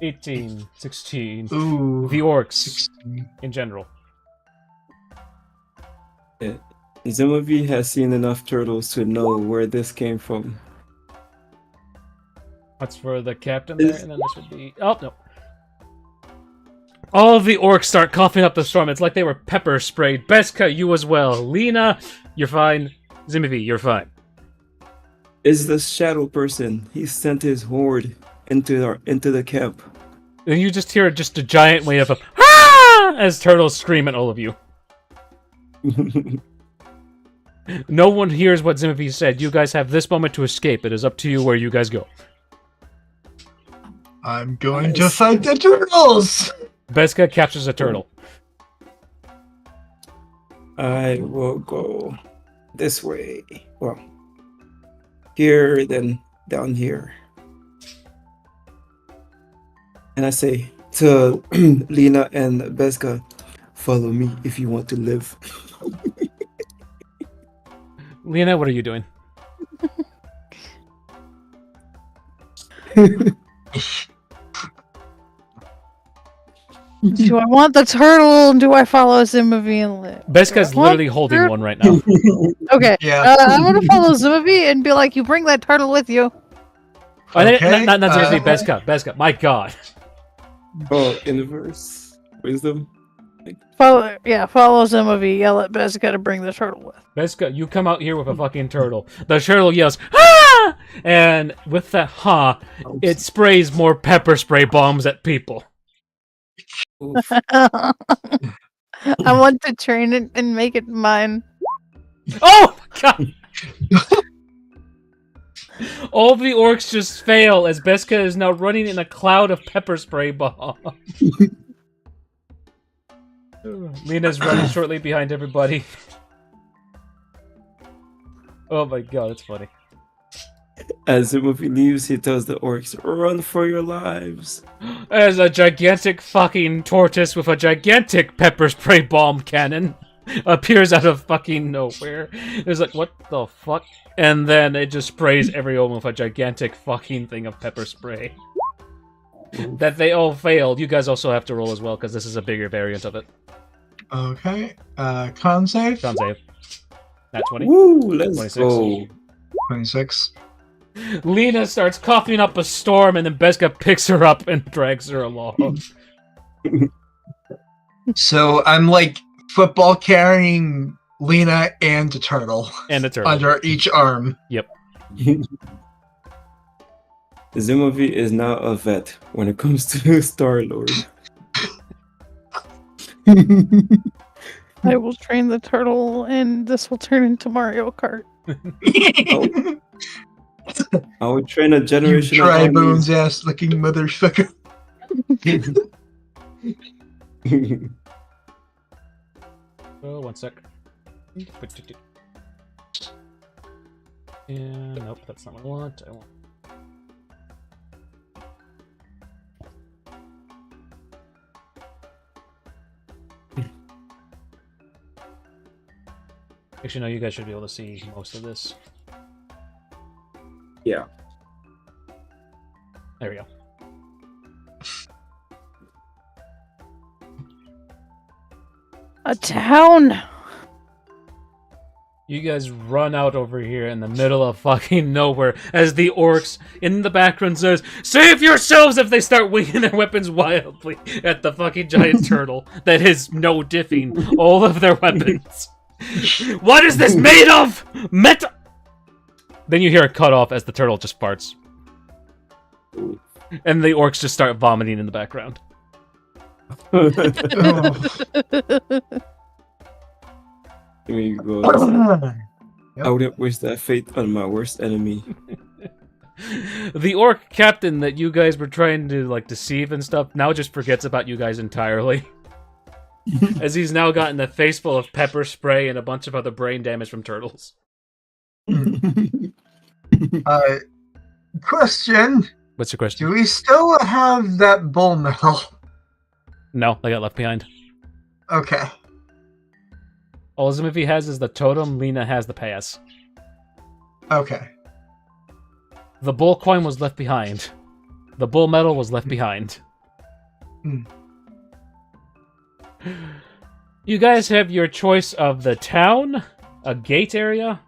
18, 16. Ooh. The orcs, 16. in general. Yeah. Zimovi has seen enough turtles to know where this came from. That's for the captain there, and then this would be... Oh, no. All of the orcs start coughing up the storm. It's like they were pepper sprayed. Beska, you as well. Lena, you're fine. Zimivi, you're fine. Is the shadow person. He sent his horde into the camp. And you just hear just a giant wave of ah! As turtles scream at all of you. No one hears what Zimivi said. You guys have this moment to escape. It is up to you where you guys go. I'm going to fight the turtles! Beska captures a turtle. I will go this way. Well, here, then down here. And I say to Lena and Beska, follow me if you want to live. Lena, what are you doing? Do I want the turtle? Do I follow Zimovi and live? Beska's literally holding one right now. Okay. Yeah. I'm gonna follow Zimovi and be like, you bring that turtle with you. Okay, Not Zimivi, Beska. Beska, my god. Oh, inverse wisdom. Follow Zimovi. Yell at Beska to bring the turtle with. Beska, you come out here with a fucking turtle. The turtle yells, ah! And with that it sprays more pepper spray bombs at people. Oof. I want to train it and make it mine. Oh my god! All the orcs just fail as Beska is now running in a cloud of pepper spray bombs. Lena's running shortly behind everybody. Oh my god, it's funny. As Zimovi leaves, he tells the orcs, run for your lives. As a gigantic fucking tortoise with a gigantic pepper spray bomb cannon appears out of fucking nowhere. It's like, what the fuck? And then it just sprays everyone with a gigantic fucking thing of pepper spray. That they all failed. You guys also have to roll as well, because this is a bigger variant of it. Okay. Con save? Con save. Nat 20. Woo, let's 26. go. 26. Lena starts coughing up a storm, and then Beska picks her up and drags her along. So I'm like football carrying Lena and the turtle And the turtle. under each arm. Yep. Zimovi is now a vet when it comes to Star-Lord. I will train the turtle, and this will turn into Mario Kart. I would train a You generation dry of bones ass looking motherfucker. Oh, one sec. And nope, that's not what I want. I want. Actually, no, you guys should be able to see most of this. Yeah. There we go. A town. You guys run out over here in the middle of fucking nowhere as the orcs in the background says, "Save yourselves!" if they start winging their weapons wildly at the fucking giant turtle that is no diffing all of their weapons. What is this made of? Metal! Then you hear it cut off as the turtle just farts. And the orcs just start vomiting in the background. Oh. There you go. Yep. I wouldn't wish that fate on my worst enemy. The orc captain that you guys were trying to like deceive and stuff now just forgets about you guys entirely. As he's now gotten a face full of pepper spray and a bunch of other brain damage from turtles. Question. What's your question? Do we still have that bull medal? No, they got left behind. Okay. All Zimifi has is the totem, Lena has the pass. Okay. The bull coin was left behind. The bull medal was left behind. Hmm. You guys have your choice of the town, a gate area,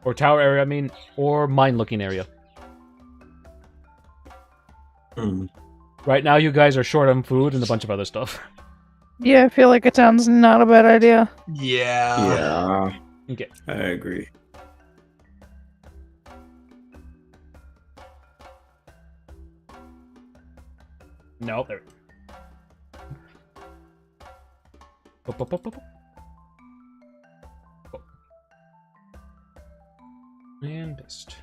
or tower area, I mean, or mine-looking area. Right now, you guys are short on food and a bunch of other stuff. Yeah, I feel like a town's not a bad idea. Yeah. Yeah. Okay. I agree. No, there. Up, up, up, up, up. Oh. And best.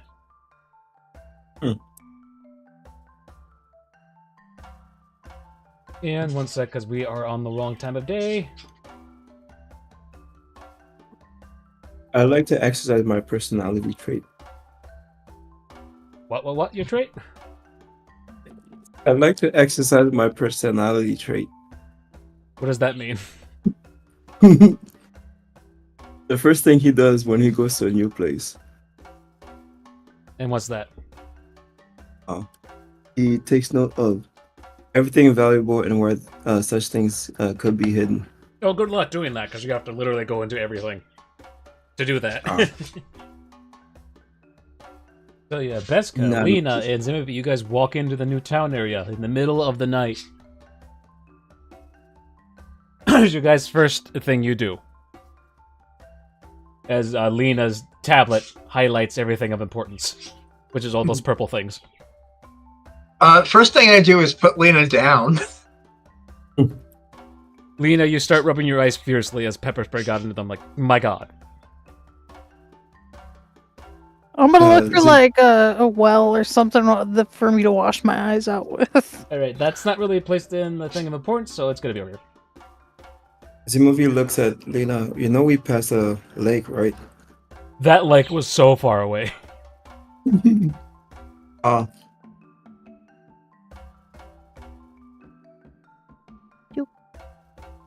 And one sec, because we are on the wrong time of day. I like to exercise my personality trait. What? Your trait? I like to exercise my personality trait. What does that mean? The first thing he does when he goes to a new place, And what's that? he takes note of everything valuable and where such things could be hidden. Oh, good luck doing that, because you have to literally go into everything to do that. So yeah, Beska, No. Lena, and Zimifi, you guys walk into the new town area in the middle of the night. Here's your guys' first thing you do. As Lena's tablet highlights everything of importance, which is all those purple things. First thing I do is put Lena down. Lena, you start rubbing your eyes fiercely as pepper spray got into them, like, my god. I'm gonna look for is it- like a well or something for me to wash my eyes out with. Alright, that's not really placed in the thing of importance, so it's gonna be over here. Zimovie looks at Lena. You know we passed a lake, right? That lake was so far away.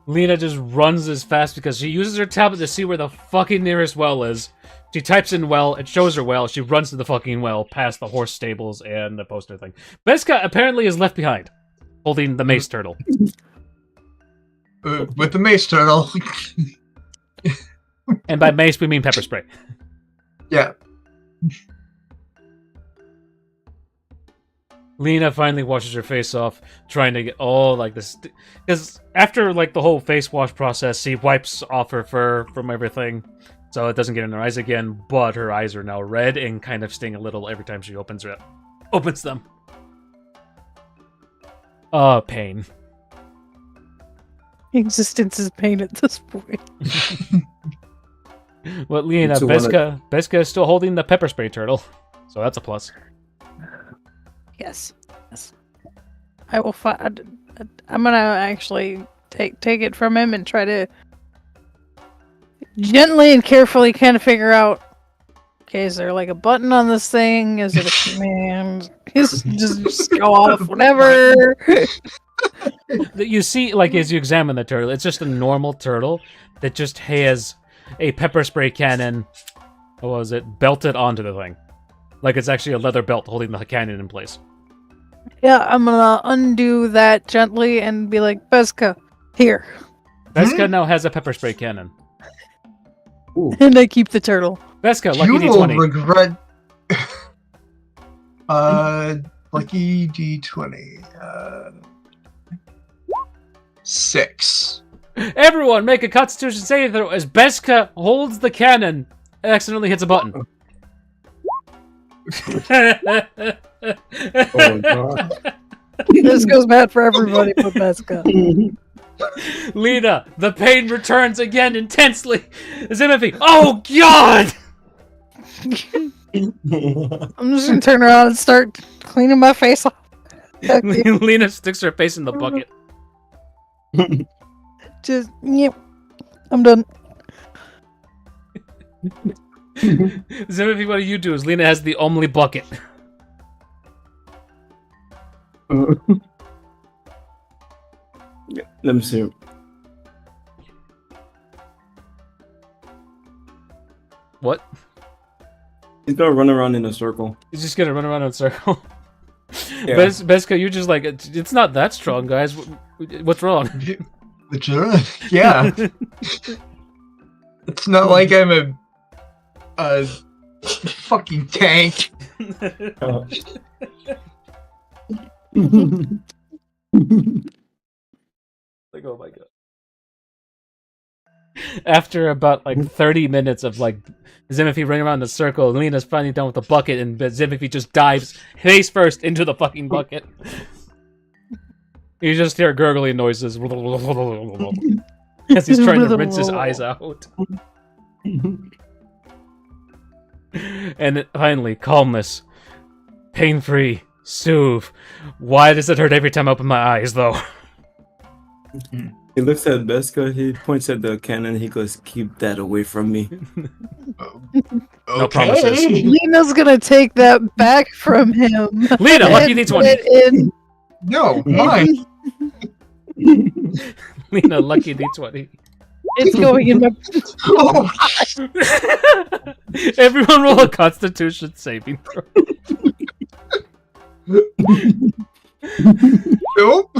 Lena just runs as fast because she uses her tablet to see where the fucking nearest well is. She types in well, it shows her well, she runs to the fucking well, past the horse stables and the poster thing. Beska apparently is left behind, holding the mace turtle. With the mace turtle. And by mace, we mean pepper spray. Yeah. Lena finally washes her face off, trying to get all like this. Because after like the whole face wash process, she wipes off her fur from everything, so it doesn't get in her eyes again. But her eyes are now red and kind of sting a little every time she opens them. Pain. Existence is pain at this point. Well, Lena, So Beska is still holding the pepper spray turtle, so that's a plus. Yes. I will find. I'm gonna actually take it from him and try to gently and carefully kind of figure out. Okay, is there like a button on this thing? Is it a command? just go off, whatever. You see, like as you examine the turtle, it's just a normal turtle that just has a pepper spray cannon, what was it, belted onto the thing. Like it's actually a leather belt holding the cannon in place. Yeah, I'm gonna undo that gently and be like, Beska, here. Beska now has a pepper spray cannon. Ooh. And I keep the turtle. Beska, lucky You will D20. regret. Lucky D20. 6. Everyone, make a Constitution saving throw as Beska holds the cannon and accidentally hits a button. Oh god. This goes bad for everybody but Beska. Lena, the pain returns again intensely. Zimothy, oh god! I'm just gonna turn around and start cleaning my face off. Lena sticks her face in the bucket. Just, yep. I'm done. Zimothy, what do you do? As Lena has the only bucket. Let me see. What? He's gonna run around in a circle. He's just gonna run around in a circle. Yeah. Beska, you're just like, it's not that strong, guys. What's wrong? Yeah. It's not like I'm a fucking tank. Like, oh my god. After about like 30 minutes of like Zimothy running around in a circle, Lena's finally done with the bucket, and Zimothy just dives face first into the fucking bucket. You just hear gurgling noises as he's trying to rinse his eyes out. And finally, calmness. Pain-free. Soothe. Why does it hurt every time I open my eyes, though? He looks at Beska, he points at the cannon, he goes, keep that away from me. No promises. Lena's gonna take that back from him. Lena, lucky and D20. put it in- No, mine. Lena, lucky D20. It's going in my. Oh, Everyone roll a Constitution saving throw. nope.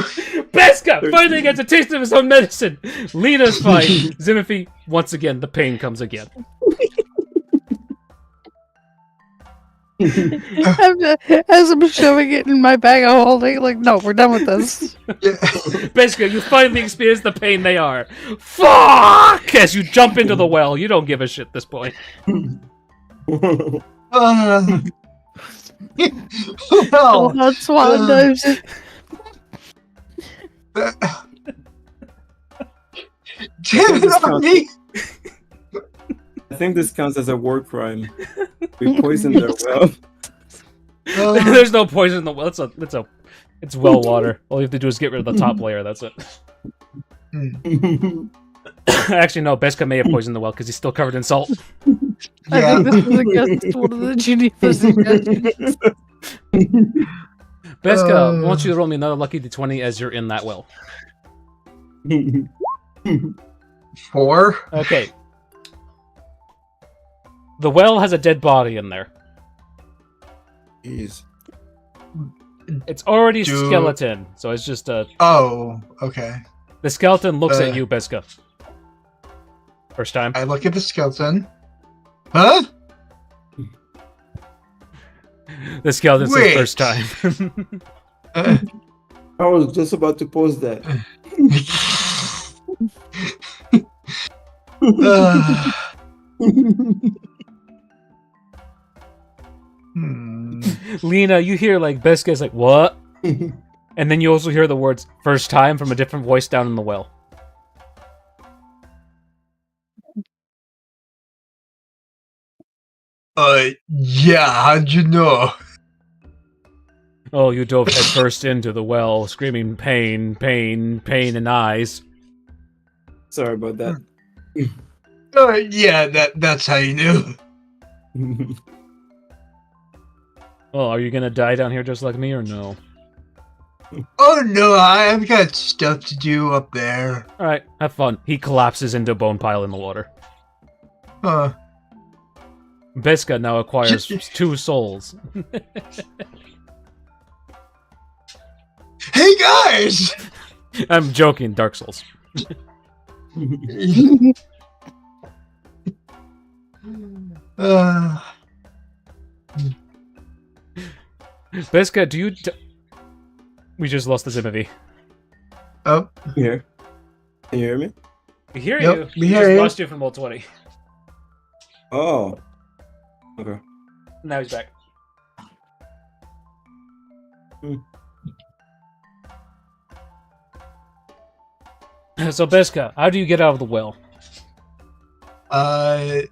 Beska finally gets a taste of his own medicine. Lena's fine. Zimothy, once again, the pain comes again. As I'm shoving it in my bag, I'm holding like, no, we're done with this. Beska, you finally experience the pain they are. Fuck! As you jump into the well, you don't give a shit at this point. Oh, Well, that's why I'm just. damn it on me. I think this counts as a war crime. We poisoned their well. There's no poison in the well. It's well water. All you have to do is get rid of the top layer. That's it. Actually, no. Beska may have poisoned the well because he's still covered in salt. I think this is against one of the Geneva suggestions. Beska, I want you to roll me another lucky d20 as you're in that well. 4. Okay. The well has a dead body in there. Jeez. It's already Do- skeleton, so it's just a. Oh, okay. The skeleton looks at Uh. you, Beska. First time. I look at the skeleton. Huh? The skeleton says Wait. first time. I was just about to post that. Lena, you hear like Beska's like, what? And then you also hear the words first time from a different voice down in the well. Yeah, how'd you know? Oh, you dove headfirst into the well, screaming pain, pain, pain in eyes. Sorry about that. Yeah, that's how you knew. Oh, are you gonna die down here just like me or no? Oh no, I've got stuff to do up there. Alright, have fun. He collapses into a bone pile in the water. Beska now acquires 2 souls. Hey guys! I'm joking, Dark Souls. Beska, do you... We just lost the Zimmerby. Oh, Here. Can you hear me? We hear Yep, you. we We hear just you. lost you from Roll 20. Oh. Okay. Now he's back. So, Beska, how do you get out of the well? I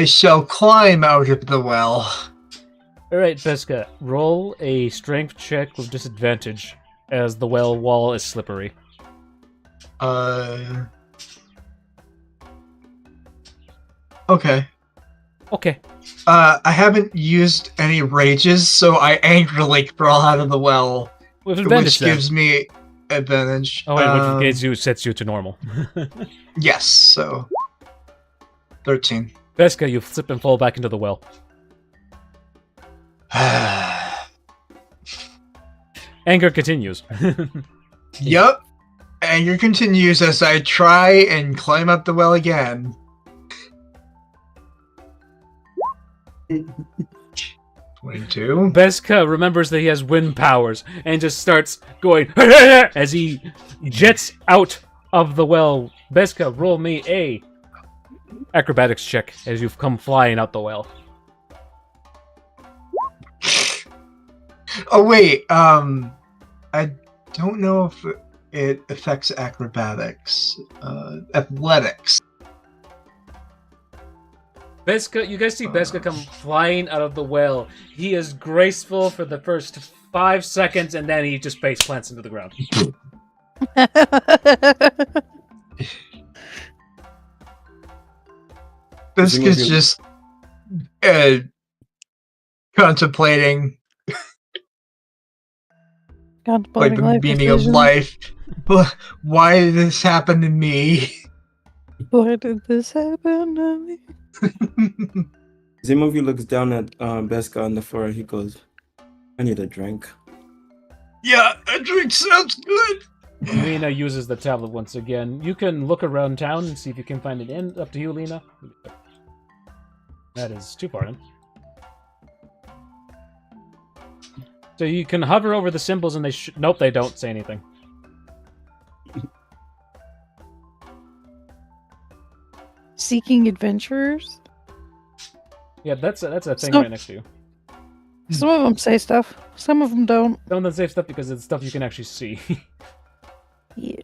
shall climb out of the well. Alright, Beska, roll a strength check with disadvantage, as the well wall is slippery. Okay. Okay. I haven't used any rages, so I angrily crawl out of the well, With advantage, which then. gives me advantage. Oh, wait, which gets you, sets you to normal. Yes, so 13. Beska, you slip and fall back into the well. Anger continues. Yup. Anger continues as I try and climb up the well again. 22. Beska remembers that he has wind powers and just starts going as he jets out of the well. Beska, roll me a acrobatics check as you've come flying out the well. Oh wait, I don't know if it affects acrobatics. Athletics. Beska, you guys see Beska come flying out of the well. He is graceful for the first 5 seconds, and then he just face plants into the ground. This is just contemplating like Contemplating the life meaning of decisions. life. Why did this happen to me? Why did this happen to me? Zimovie looks down at Beska on the floor. He goes, I need a drink. Yeah, a drink sounds good. Lena uses the tablet once again. You can look around town and see if you can find an inn. Up to you, Lena. That is too far in. So you can hover over the symbols and they nope, they don't say anything. Seeking adventurers? Yeah, that's a thing So- right next to you. Some of them say stuff, some of them don't. Some of them say stuff because it's stuff you can actually see. Yeah.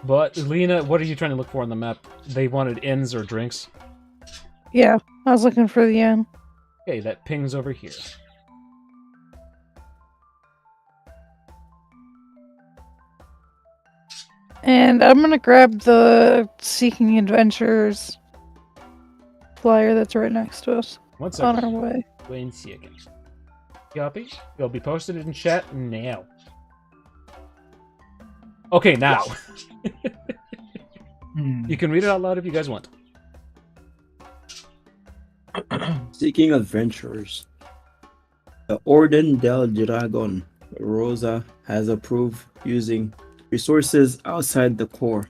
But, Lena, what are you trying to look for on the map? They wanted inns or drinks. Yeah, I was looking for the inn. Okay, that pings over here. And I'm gonna grab the Seeking Adventures flyer that's right next to us One on our second. way. 1 second. Copy. It'll be posted in chat now. Okay, now. You can read it out loud if you guys want. Seeking adventurers. The Orden del Dragon Rosa has approved using resources outside the core.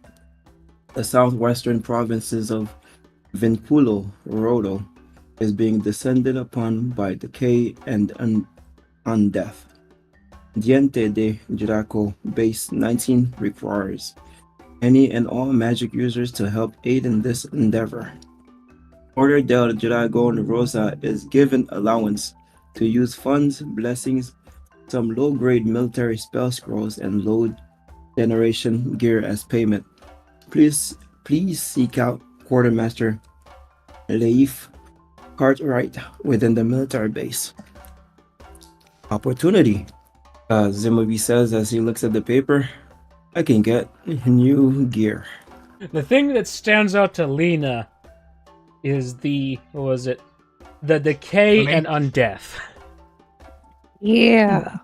The southwestern provinces of Vinculo Rodo is being descended upon by decay and undeath. Diente de Draco Base 19 requires any and all magic users to help aid in this endeavor. Order del Dragon Rosa is given allowance to use funds, blessings, some low-grade military spell scrolls, and load generation gear as payment. Please seek out Quartermaster Leif Cartwright within the military base. Opportunity. Zimovie says as he looks at the paper, I can get new gear. The thing that stands out to Lena is the, what was it? The decay and undeath. Yeah.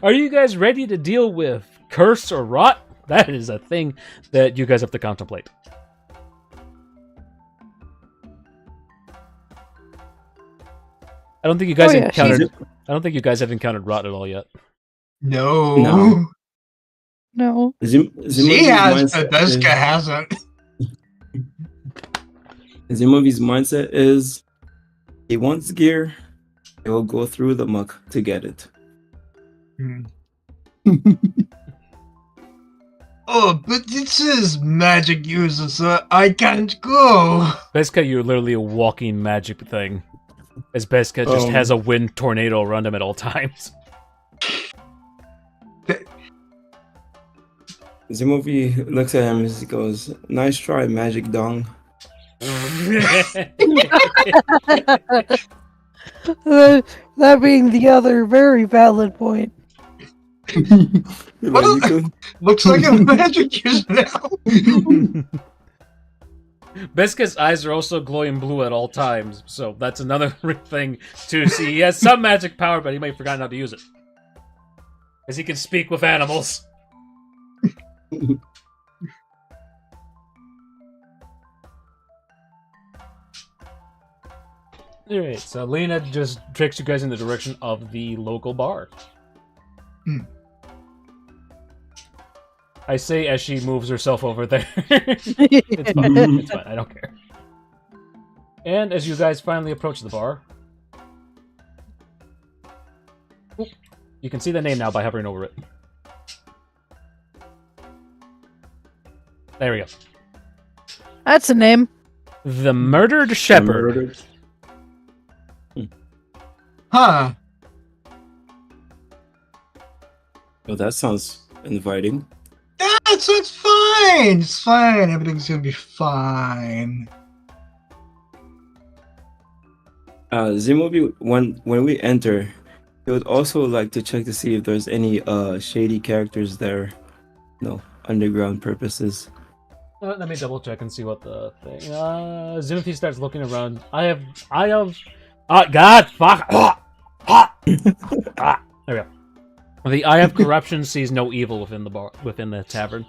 Are you guys ready to deal with curse or rot? that is a thing that you guys have to contemplate. I don't think you guys Oh, yeah, encountered. I don't think you guys have encountered rot at all yet. No. No. No. Z has, but Beska hasn't. Zimovi's mindset is he wants gear, he will go through the muck to get it. Oh, but this is magic user, so I can't go. Beska, you're literally a walking magic thing. As Beska just has a wind tornado around him at all times. Zimovi looks at him and he goes, "Nice try, magic dong." That being the other very valid point. Looks like a magic user now. Beska's eyes are also glowing blue at all times, so that's another thing to see. He has some magic power, but he might have forgotten how to use it. Because he can speak with animals. Alright, so Lena just tricks you guys in the direction of the local bar. I say as she moves herself over there. It's fine. It's fine. I don't care. And as you guys finally approach the bar, you can see the name now by hovering over it. There we go. That's a name. The Murdered Shepherd. Huh. Oh, that sounds inviting. So it's fine. It's fine. Everything's gonna be fine. Zimovi, when we enter, he would also like to check to see if there's any shady characters there. No, underground purposes. Let me double check and see what the thing. Zimothy starts looking around. I have. God, fuck. There we go. The Eye of Corruption sees no evil within the bar, within the tavern.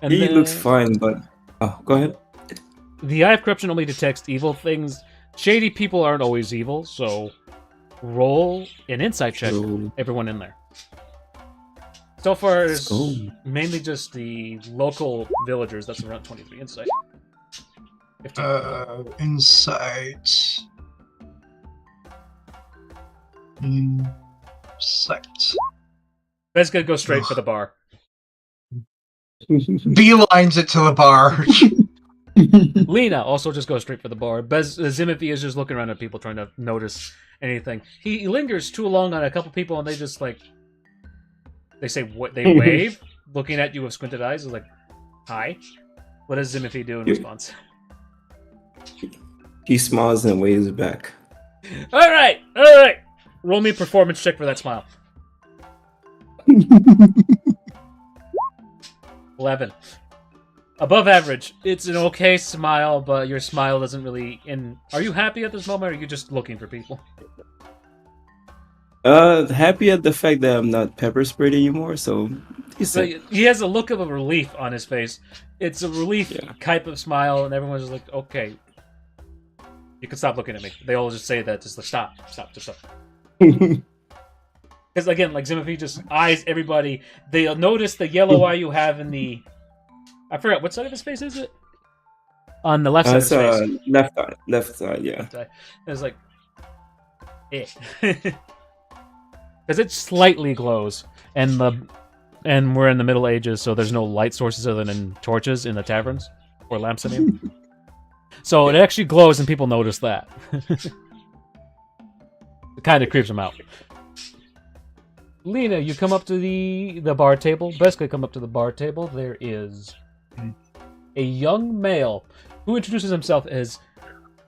And He looks fine, but go ahead. The Eye of Corruption only detects evil things. Shady people aren't always evil, so roll an insight check. Everyone in there. So far, it's mainly just the local villagers. That's around 23 insight. 15. Insight. Insight. Let's go straight for the bar. Beelines it to the bar. Lena also just goes straight for the bar. Zimothy is just looking around at people trying to notice anything. He lingers too long on a couple people, and they just like they say what they wave, looking at you with squinted eyes. Is like, "Hi." What does Zimothy do in response? He smiles and waves back. All right. Roll me a performance check for that smile. 11. Above average. It's an okay smile, but your smile doesn't really... Are you happy at this moment, or are you just looking for people? Happy at the fact that I'm not pepper sprayed anymore, so... He has a look of a relief on his face. It's a relief type of smile, and everyone's just like, okay. You can stop looking at me. They all just say that, just like, stop. Because again, like Zimothy just eyes everybody. They'll notice the yellow eye you have in the... I forgot, what side of his face is it? On the left side of his face. Left side, yeah. It's like... Because it slightly glows. And we're in the Middle Ages, so there's no light sources other than torches in the taverns. Or lamps, I mean. So it actually glows and people notice that. It kind of creeps them out. Lena, you come up to the bar table. Beska, come up to the bar table. There is a young male who introduces himself as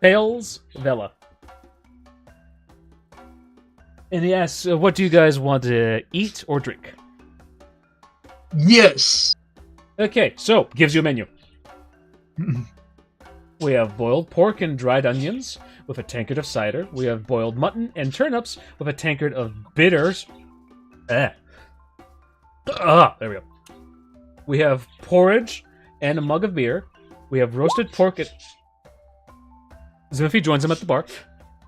Fails Vela. And he asks, what do you guys want to eat or drink? Yes. Okay, so, gives you a menu. We have boiled pork and dried onions with a tankard of cider. We have boiled mutton and turnips with a tankard of bitters. There we go. We have porridge and a mug of beer. We have roasted pork. Zimothy joins him at the bar.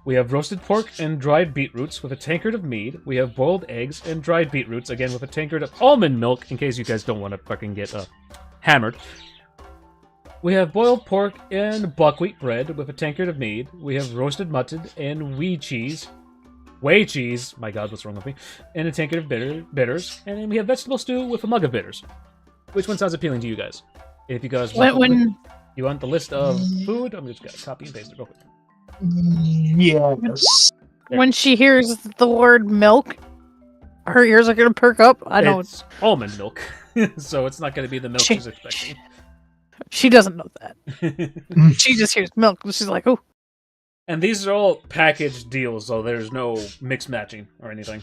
We have roasted pork and dried beetroots with a tankard of mead. We have boiled eggs and dried beetroots, again with a tankard of almond milk, in case you guys don't want to fucking get hammered. We have boiled pork and buckwheat bread with a tankard of mead. We have roasted mutton and whey cheese. My god, what's wrong with me? And a tankard of bitters. And then we have vegetable stew with a mug of bitters. Which one sounds appealing to you guys? If you guys want, you want the list of food, I'm just gonna copy and paste it real quick. Yes. When she hears the word milk, her ears are gonna perk up. I know It's almond milk, so it's not gonna be the milk she's expecting. She doesn't know that. She just hears milk, and she's like, "Oh." And these are all packaged deals, so there's no mix matching or anything.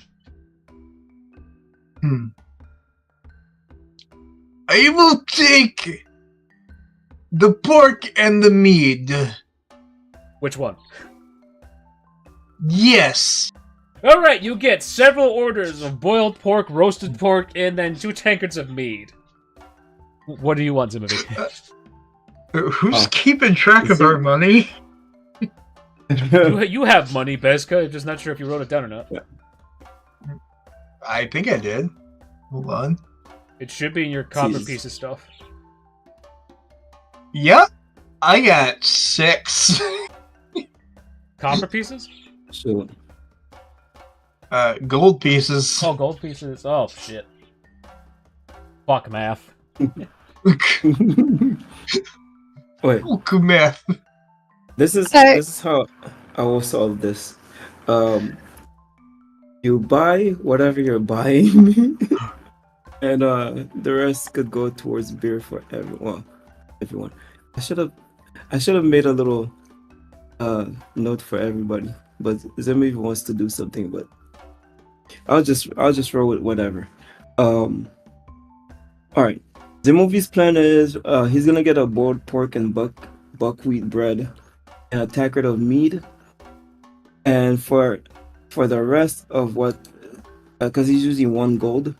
I will take the pork and the mead. Which one? Yes. Alright, you get several orders of boiled pork, roasted pork, and then 2 tankards of mead. What do you want, Timothy? Who's keeping track of our money? You have money, Bezka. I'm just not sure if you wrote it down or not. I think I did. Hold on. It should be in your copper Jeez. piece of stuff. Yep. I got 6. Copper pieces? Sure. Gold pieces. Oh, gold pieces. Oh, shit. Fuck math. Wait, Fuck math. this is how I will solve this. You buy whatever you're buying, and the rest could go towards beer for everyone. I should have made a little note for everybody, but Zimmy wants to do something, but I'll just roll with whatever. All right. The movie's plan is he's gonna get a boiled pork and buckwheat bread and a tankard of mead, and for the rest of what, because he's using 1 gold,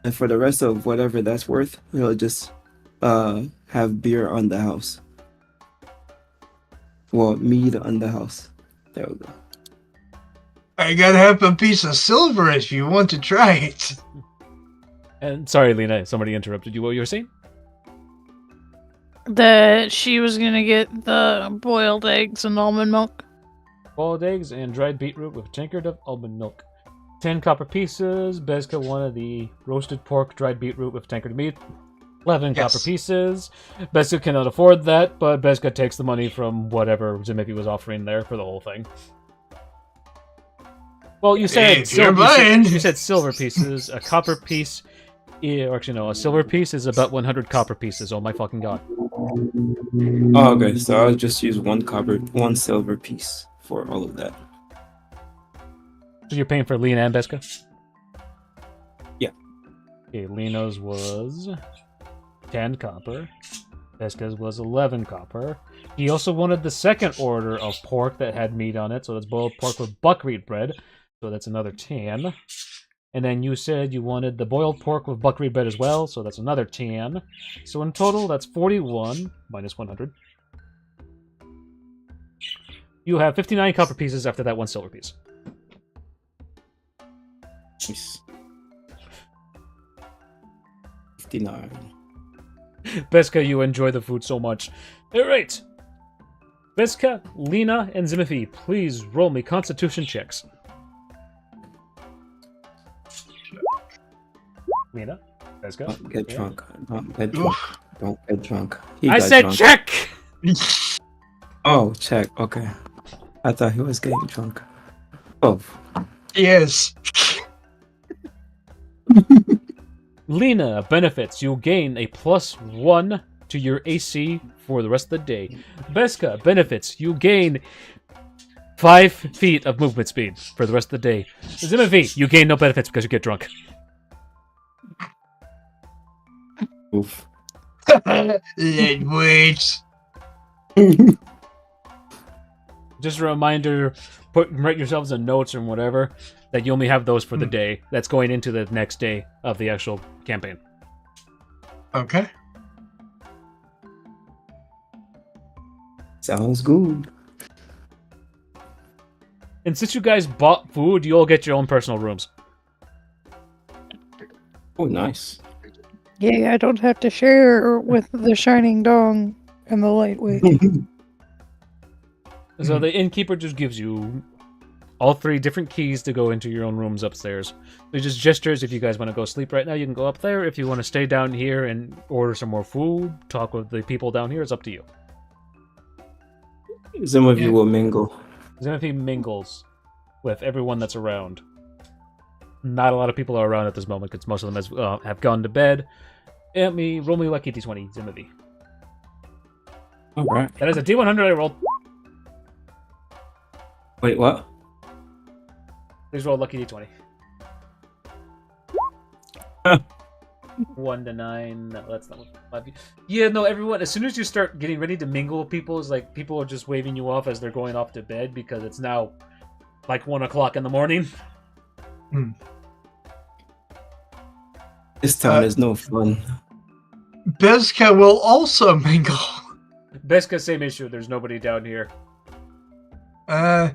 and for the rest of whatever that's worth, he'll just have beer on the house. Well, mead on the house. There we go. I gotta have a piece of silver if you want to try it. And sorry, Lena, somebody interrupted you. What you were saying? That she was gonna get the boiled eggs and almond milk. Boiled eggs and dried beetroot with a tankard of almond milk. 10 copper pieces. Bezka wanted the roasted pork, dried beetroot with a tankard of meat. 11 Yes. copper pieces. Bezka cannot afford that, but Bezka takes the money from whatever Zimipi was offering there for the whole thing. Well, you said If you're buying. you said silver pieces. A copper piece, or actually no, a silver piece is about 100 copper pieces. Oh my fucking god! Oh, okay, so I'll just use 1 silver piece for all of that. So you're paying for Lena and Bezka? Yeah. Okay, Lena's was 10 copper. Bezka's was 11 copper. He also wanted the second order of pork that had meat on it, so that's boiled pork with buckwheat bread. So that's another 10. And then you said you wanted the boiled pork with buckwheat bread as well, so that's another 10. So in total, that's 41 minus 100. You have 59 copper pieces after that 1 silver piece. Nice. 59. Bezka, you enjoy the food so much. Alright. Bezka, Lena, and Zimothy, please roll me constitution checks. Lena, Bezka. Don't get Yeah. drunk. Don't get drunk. Don't get drunk. He I got said drunk. check! Oh, check. Okay. I thought he was getting drunk. Oh. Yes. Lena, benefits. You gain a +1 to your AC for the rest of the day. Bezka, benefits. You gain 5 feet of movement speed for the rest of the day. Zimothy, you gain no benefits because you get drunk. Oof. Wait. Just a reminder, write yourselves in notes or whatever, that you only have those for the day. That's going into the next day of the actual campaign. Okay. Sounds good. And since you guys bought food, you all get your own personal rooms. Oh, nice. Yeah, I don't have to share with the shining dong and the lightweight. So the innkeeper just gives you all 3 different keys to go into your own rooms upstairs. So just gestures. If you guys want to go sleep right now, you can go up there. If you want to stay down here and order some more food, talk with the people down here, it's up to you. Some of you will mingle. Ximothy mingles with everyone that's around. Not a lot of people are around at this moment because most of them have gone to bed. Roll me lucky d20, Ximothy. Alright. That is a d100 I rolled. Wait, what? Please roll lucky d20. 1 to 9. No, that's not what 5. Yeah, no, everyone, as soon as you start getting ready to mingle with people, it's like people are just waving you off as they're going off to bed because it's now like 1 o'clock in the morning. This town is no fun. Bezka will also mingle. Beska, same issue. There's nobody down here. Fuck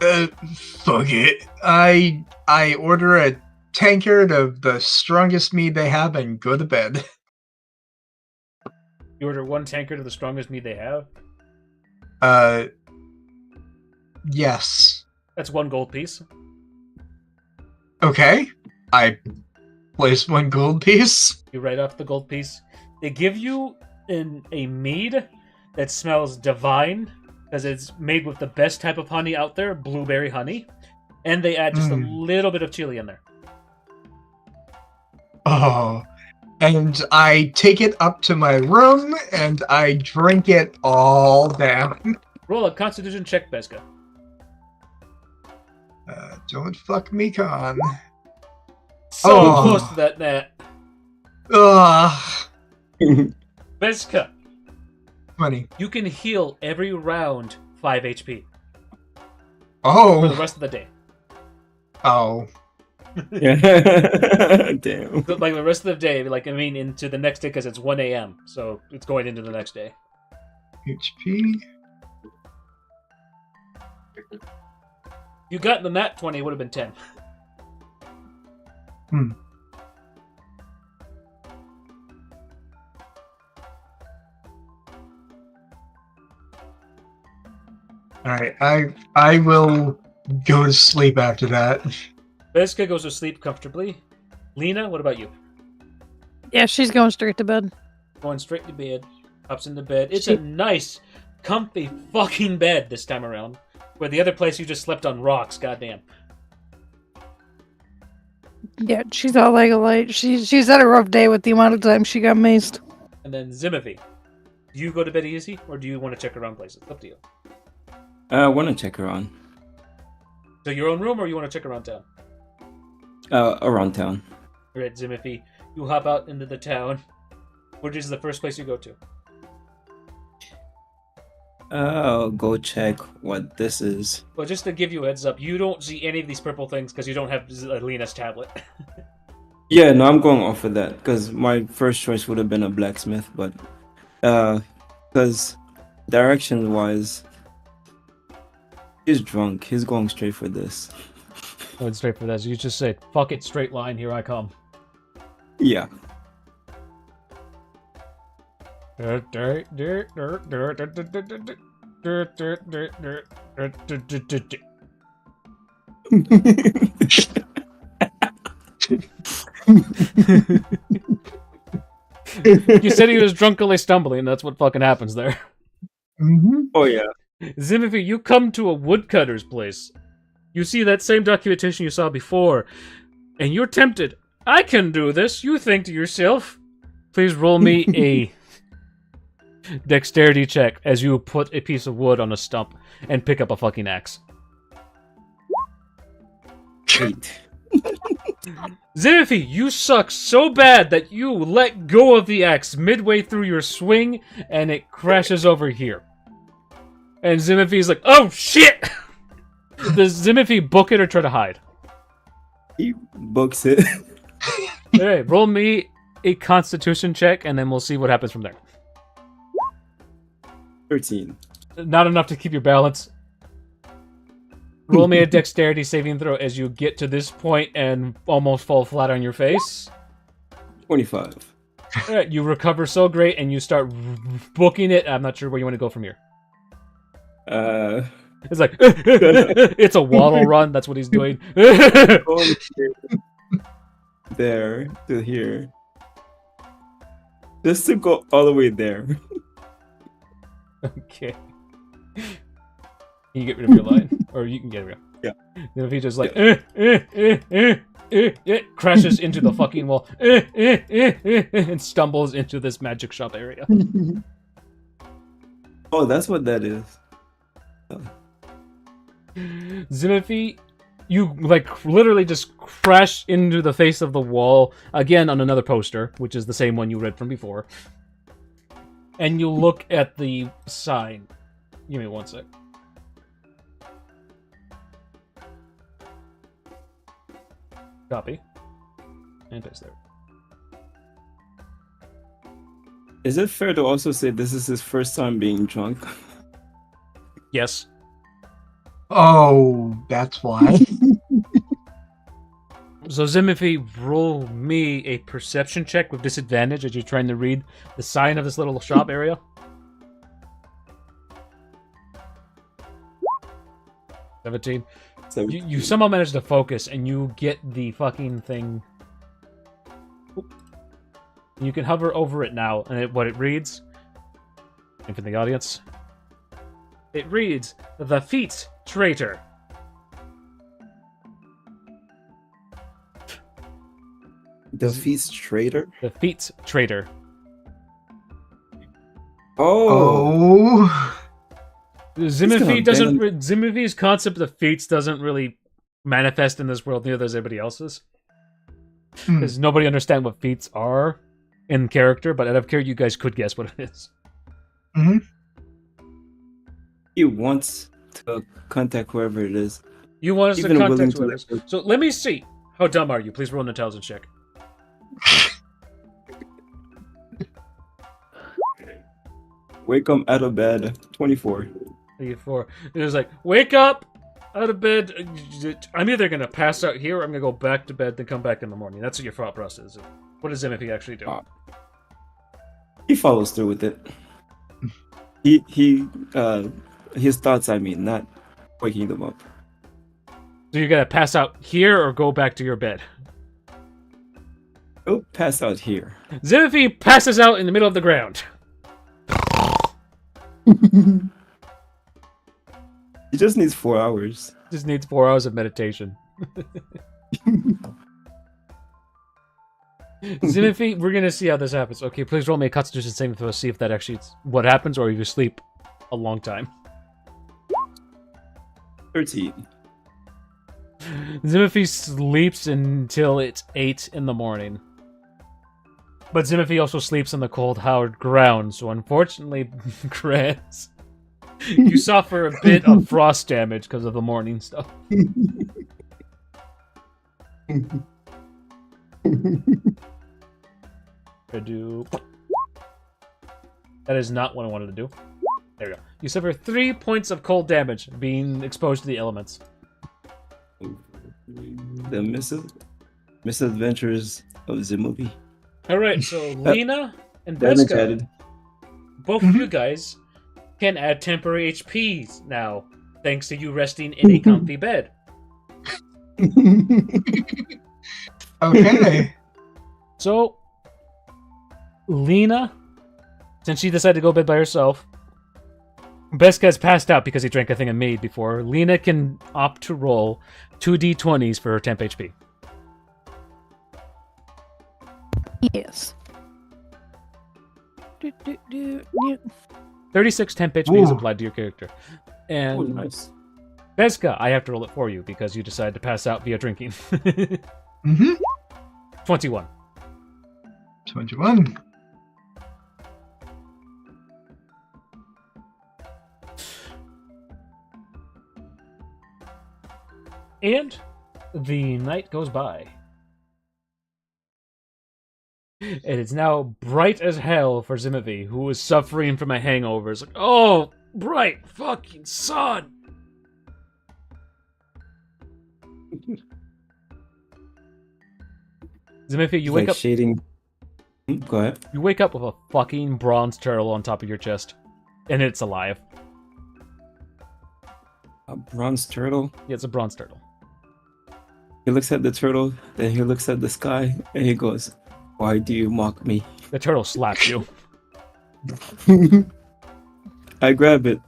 it. I order a tankard of the strongest mead they have and go to bed. You order 1 tankard of the strongest mead they have? Yes. That's 1 gold piece. Okay. I place 1 gold piece. You write off the gold piece. They give you a mead that smells divine because it's made with the best type of honey out there, blueberry honey. And they add just a little bit of chili in there. Oh. And I take it up to my room and I drink it all down. Roll a constitution check, Beska. Don't fuck me, con. So close to that net. Ugh. Beska, Funny. you can heal every round 5 HP for the Oh. rest of the day. Oh. Damn. So, like the rest of the day, into the next day because it's 1 a.m. So it's going into the next day. HP. You got the nat 20, it would have been 10. Alright, I will go to sleep after that. Beska goes to sleep comfortably. Lena, what about you? Yeah, she's going straight to bed. Going straight to bed. Hops into bed. It's a nice, comfy fucking bed this time around. Where the other place you just slept on rocks, goddamn. Yeah, she's all like a light. She's had a rough day with the amount of time she got maced. And then Zimothy. Do you go to bed easy, or do you want to check around places? Up to you. I want to check around. So your own room, or you want to check around town? Around town. Alright, Zimothy. You hop out into the town. Which is the first place you go to? I'll go check what this is. Well, just to give you a heads up, you don't see any of these purple things because you don't have Lena's tablet. Yeah, no, I'm going off of that because my first choice would have been a blacksmith, but because direction-wise, he's drunk. He's going straight for this. Going straight for this. You just say, "Fuck it, straight line. Here I come." Yeah. You said he was drunkenly stumbling. That's what fucking happens there. Oh yeah. Zimothy, you come to a woodcutter's place. You see that same documentation you saw before, and you're tempted. I can do this. You think to yourself. Please roll me a dexterity check as you put a piece of wood on a stump and pick up a fucking axe. 8. Zimothy, you suck so bad that you let go of the axe midway through your swing and it crashes over here. And Zimothy's like, "Oh shit!" Does Zimothy book it or try to hide? He books it. All right, roll me a Constitution check, and then we'll see what happens from there. 13. Not enough to keep your balance. Roll me a Dexterity saving throw as you get to this point and almost fall flat on your face. 25. All right, you recover so great, and you start booking it. I'm not sure where you want to go from here. It's like it's a waddle run. That's what he's doing. Going there to here. Just to go all the way there. Okay. Can you get rid of your line? Or you can get rid of it. Yeah. Then if he just like crashes into the fucking wall and stumbles into this magic shop area. Oh, that's what that is. Zimothy, you like literally just crash into the face of the wall again on another poster, which is the same one you read from before. And you look at the sign. Give me one sec. Copy. And paste there. Is it fair to also say this is his first time being drunk? Yes. Oh, that's why. So Zimothy, roll me a perception check with disadvantage as you're trying to read the sign of this little shop area. 17. You somehow manage to focus and you get the fucking thing. Oop. You can hover over it now, and what it reads, and for the audience, it reads, "The Feet Traitor." The Feast Trader? The Feet Traitor. Oh! Oh. Zimothy doesn't. abandon- Zimothy's concept of feats doesn't really manifest in this world neither does everybody else's. Because nobody understands what feats are in character, but out of character, you guys could guess what it is. Mm-hmm. He wants to contact whoever it is. You want us to Even willing contact to whoever. let- So let me see. How dumb are you? Please roll an intelligence check. Wake him out of bed. 24. 34. It was like, wake up out of bed. I'm either going to pass out here or I'm going to go back to bed then come back in the morning. That's what your thought process is. What does Zimothy actually do? He follows through with it. His thoughts, I mean, not waking them up. So you're going to pass out here or go back to your bed? He'll pass out here. Zimothy passes out in the middle of the ground. He just needs 4 hours. Just needs 4 hours of meditation. Zimothy, we're going to see how this happens. Okay, please roll me a Constitution saving throw to see if that actually is what happens or if you sleep a long time. 13. Zimothy sleeps until it's 8 in the morning. But Zimothy also sleeps on the cold, hard ground, so unfortunately, Grants, you suffer a bit of frost damage because of the morning stuff. That is not what I wanted to do. There we go. You suffer 3 points of cold damage being exposed to the elements. The misadventures of Zimothy. Alright, so Lena and Damage Beska, added. both of you guys can add temporary HPs now, thanks to you resting in a comfy bed. Okay. So, Lena, since she decided to go to bed by herself, Beska's passed out because he drank a thing of mead before. Lena can opt to roll 2d20s for her temp HP. Yes. 36 temp HP is Ooh. applied to your character. Oh, And nice. Beska, I have to roll it for you because you decided to pass out via drinking. Mm-hmm. 21. 21. And the night goes by. And it's now bright as hell for Zimothy, who is suffering from a hangover. It's like, oh, bright fucking sun! Zimothy, you It's wake like up. shading. Go ahead. You wake up with a fucking bronze turtle on top of your chest, and it's alive. A bronze turtle. Yeah, it's a bronze turtle. He looks at the turtle, then he looks at the sky, and he goes, "Why do you mock me?" The turtle slaps you. I grab it.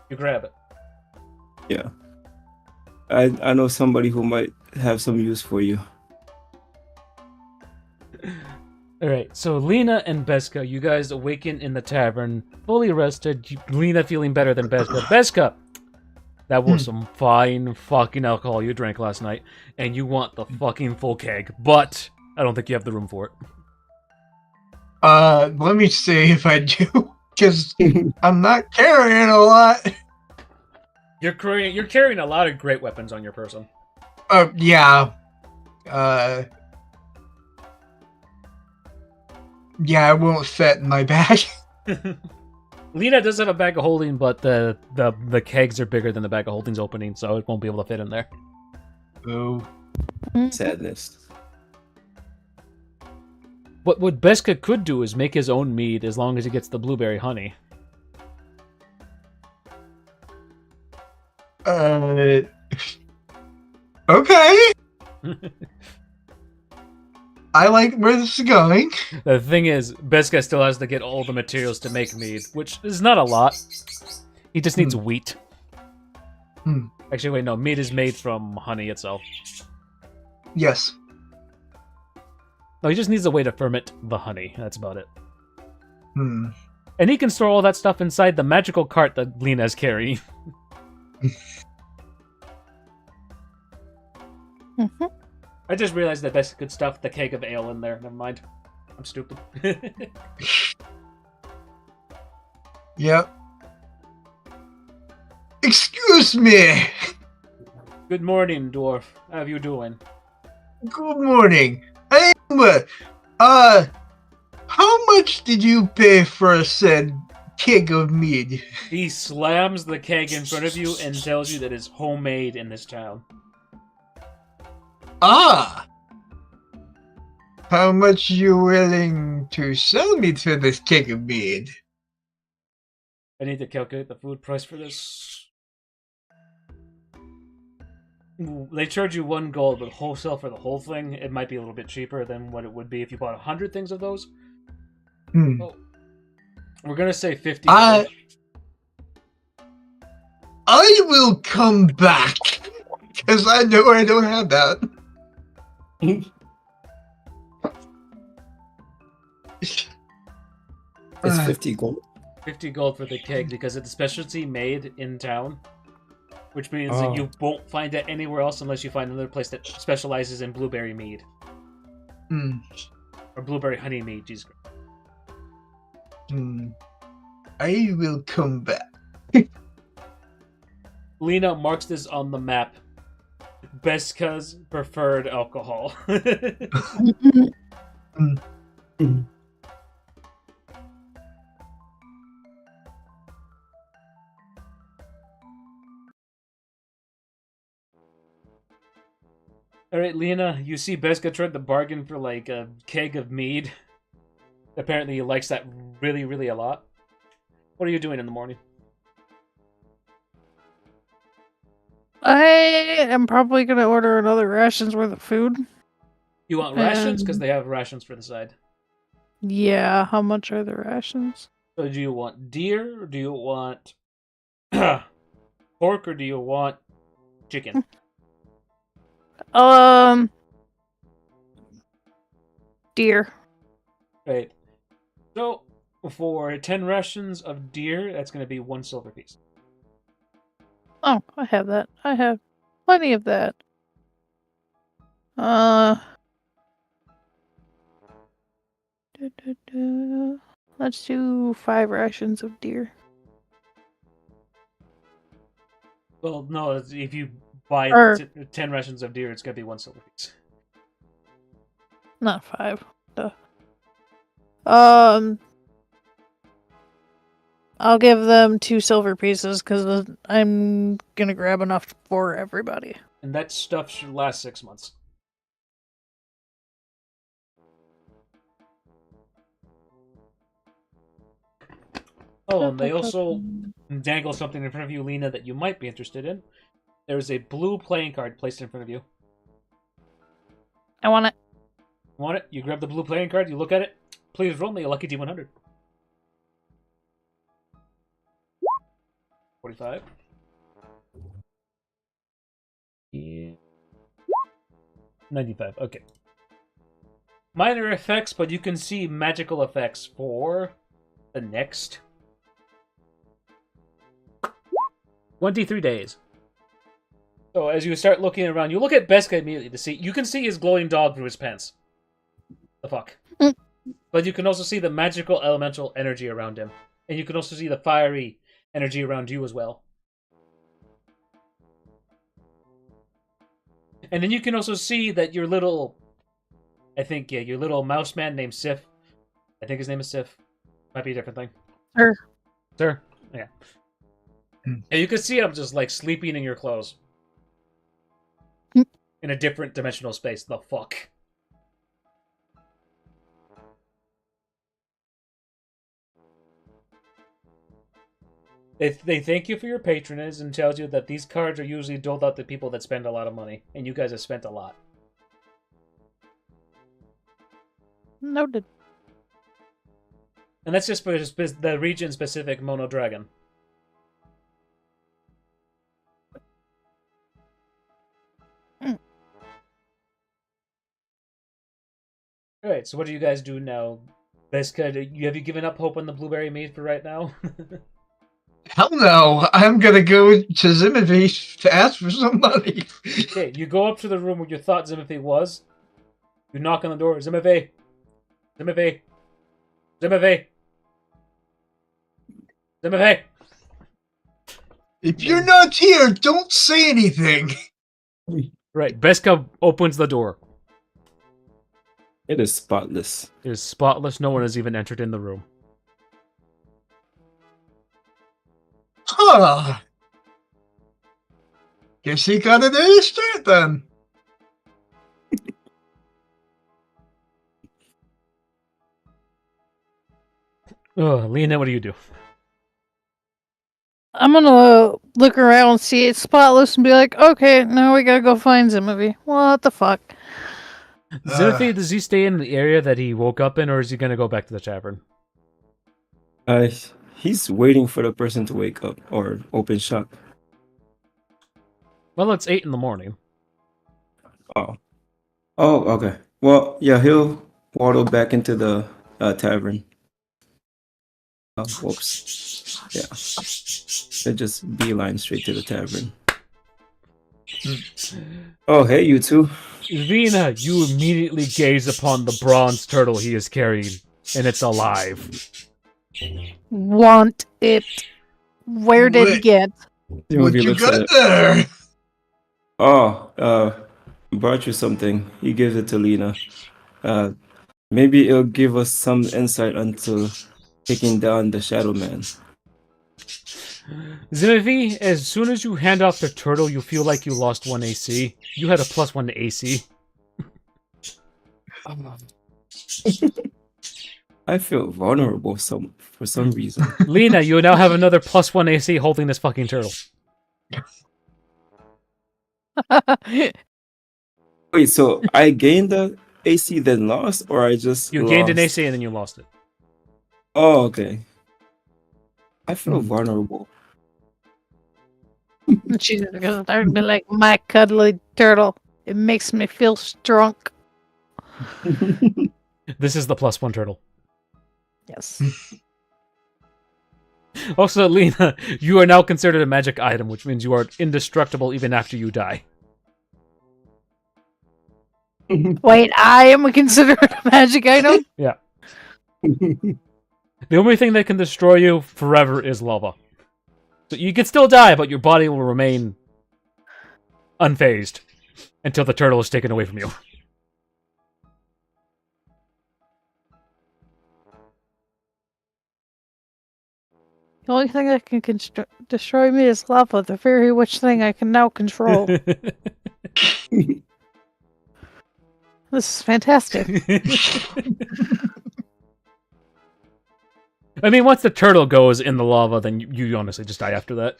You grab it. Yeah. I know somebody who might have some use for you. Alright, so Lena and Beska, you guys awaken in the tavern, fully rested. Lena feeling better than Beska. Beska! That was some fine fucking alcohol you drank last night, and you want the fucking full keg, but I don't think you have the room for it. Let me see if I do, because I'm not carrying a lot. You're carrying a lot of great weapons on your person. Yeah. Yeah, it won't fit in my bag. Lena does have a bag of holding, but the kegs are bigger than the bag of holding's opening, so it won't be able to fit in there. Oh. Sadness. What Beska could do is make his own mead as long as he gets the blueberry honey. Okay. I like where this is going. The thing is, Beska still has to get all the materials to make mead, which is not a lot. He just needs wheat. Actually, wait, no. Mead is made from honey itself. Yes. No, he just needs a way to ferment the honey. That's about it. Hmm. And he can store all that stuff inside the magical cart that Lena's carrying. I just realized that Beska could stuff the keg of ale in there. Never mind. I'm stupid. Yep. Excuse me. Good morning, dwarf. How are you doing? Good morning. How much did you pay for said keg of mead? He slams the keg in front of you and tells you that it's homemade in this town. Ah. How much you willing to sell me for this keg of mead? I need to calculate the food price for this. They charge you 1 gold, but wholesale for the whole thing, it might be a little bit cheaper than what it would be if you bought 100 things of those. Oh, we're gonna say 50 gold. I will come back, because I know I don't have that. It's 50 gold. 50 gold for the keg, because it's a specialty made in town. Which means that you won't find it anywhere else unless you find another place that specializes in blueberry mead. Or blueberry honey mead, Jesus Christ. I will come back. Lena marks this on the map. Beska's preferred alcohol. Alright, Lena, you see Beska tried to bargain for like a keg of mead. Apparently he likes that really, really a lot. What are you doing in the morning? I am probably going to order another rations worth of food. You want rations? Because they have rations for the side. Yeah, how much are the rations? So do you want deer, or do you want pork, or do you want chicken? Deer. Right. So, for 10 rations of deer, that's going to be 1 silver piece. Oh, I have that. I have plenty of that. Let's do 5 rations of deer. Well, no, if you buy Or- 10 rations of deer, it's gonna be 1 silver piece. Not 5. Duh. I'll give them 2 silver pieces because I'm gonna grab enough for everybody. And that stuff should last 6 months. Oh, and they also dangle something in front of you, Lena, that you might be interested in. There's a blue playing card placed in front of you. I want it. You want it? You grab the blue playing card, you look at it. Please roll me a lucky D100. 45. Yeah. 95. Okay. Minor effects, but you can see magical effects for the next 23 days. So as you start looking around, you look at Beska immediately to see. You can see his glowing dog through his pants. The fuck. But you can also see the magical elemental energy around him. And you can also see the fiery energy around you as well. And then you can also see that your little... your little mouse man named Sif. I think his name is Sif. Might be a different thing. Sir. Yeah. And you can see him just, like, sleeping in your clothes. In a different dimensional space. The fuck? They thank you for your patronage and tells you that these cards are usually doled out to people that spend a lot of money. And you guys have spent a lot. Noted. And that's just for the region-specific Mono Dragon. Alright, so what do you guys do now? Have you given up hope on the blueberry meat for right now? Hell no. I'm going to go to Zimmerby to ask for some money. Okay, you go up to the room where you thought Zimothy was. You knock on the door. Zimothy! Zimothy! Zimothy! Zimothy! If you're not here, don't say anything. Right, Beska opens the door. It is spotless. It is spotless. No one has even entered in the room. Huh. Guess he got an A start then. Oh, Lena, what do you do? I'm gonna look around and see it's spotless and be like, okay, now we gotta go find Zimmerby. What the fuck? Zimothy, does he stay in the area that he woke up in, or is he gonna go back to the tavern? He's waiting for the person to wake up or open shop. Well, it's 8 in the morning. Oh, okay. Well, yeah, he'll waddle back into the tavern. Oh, whoops. Yeah. They just beeline straight to the tavern. Oh, hey, you two. Lena, you immediately gaze upon the bronze turtle he is carrying, and it's alive. Want it. Where did he get? What you got there? Oh, brought you something. He gives it to Lena. Maybe it'll give us some insight into taking down the Shadow Man. Zimothy, as soon as you hand off the turtle, you feel like you lost 1 AC. You had a +1 to AC. I feel vulnerable for some reason. Lena, you now have another +1 AC holding this fucking turtle. Wait, so I gained the AC then lost, or I just You gained an AC and then you lost it. Oh, okay. I feel vulnerable. She's gonna start to be like my cuddly turtle. It makes me feel strong. This is the +1 turtle. Yes. Also, Lena, you are now considered a magic item, which means you are indestructible even after you die. Wait, I am considered a magic item? Yeah. The only thing that can destroy you forever is lava. So you can still die, but your body will remain unfazed until the turtle is taken away from you. The only thing that can destroy me is lava, the very which thing I can now control. This is fantastic. I mean, once the turtle goes in the lava, then you honestly just die after that.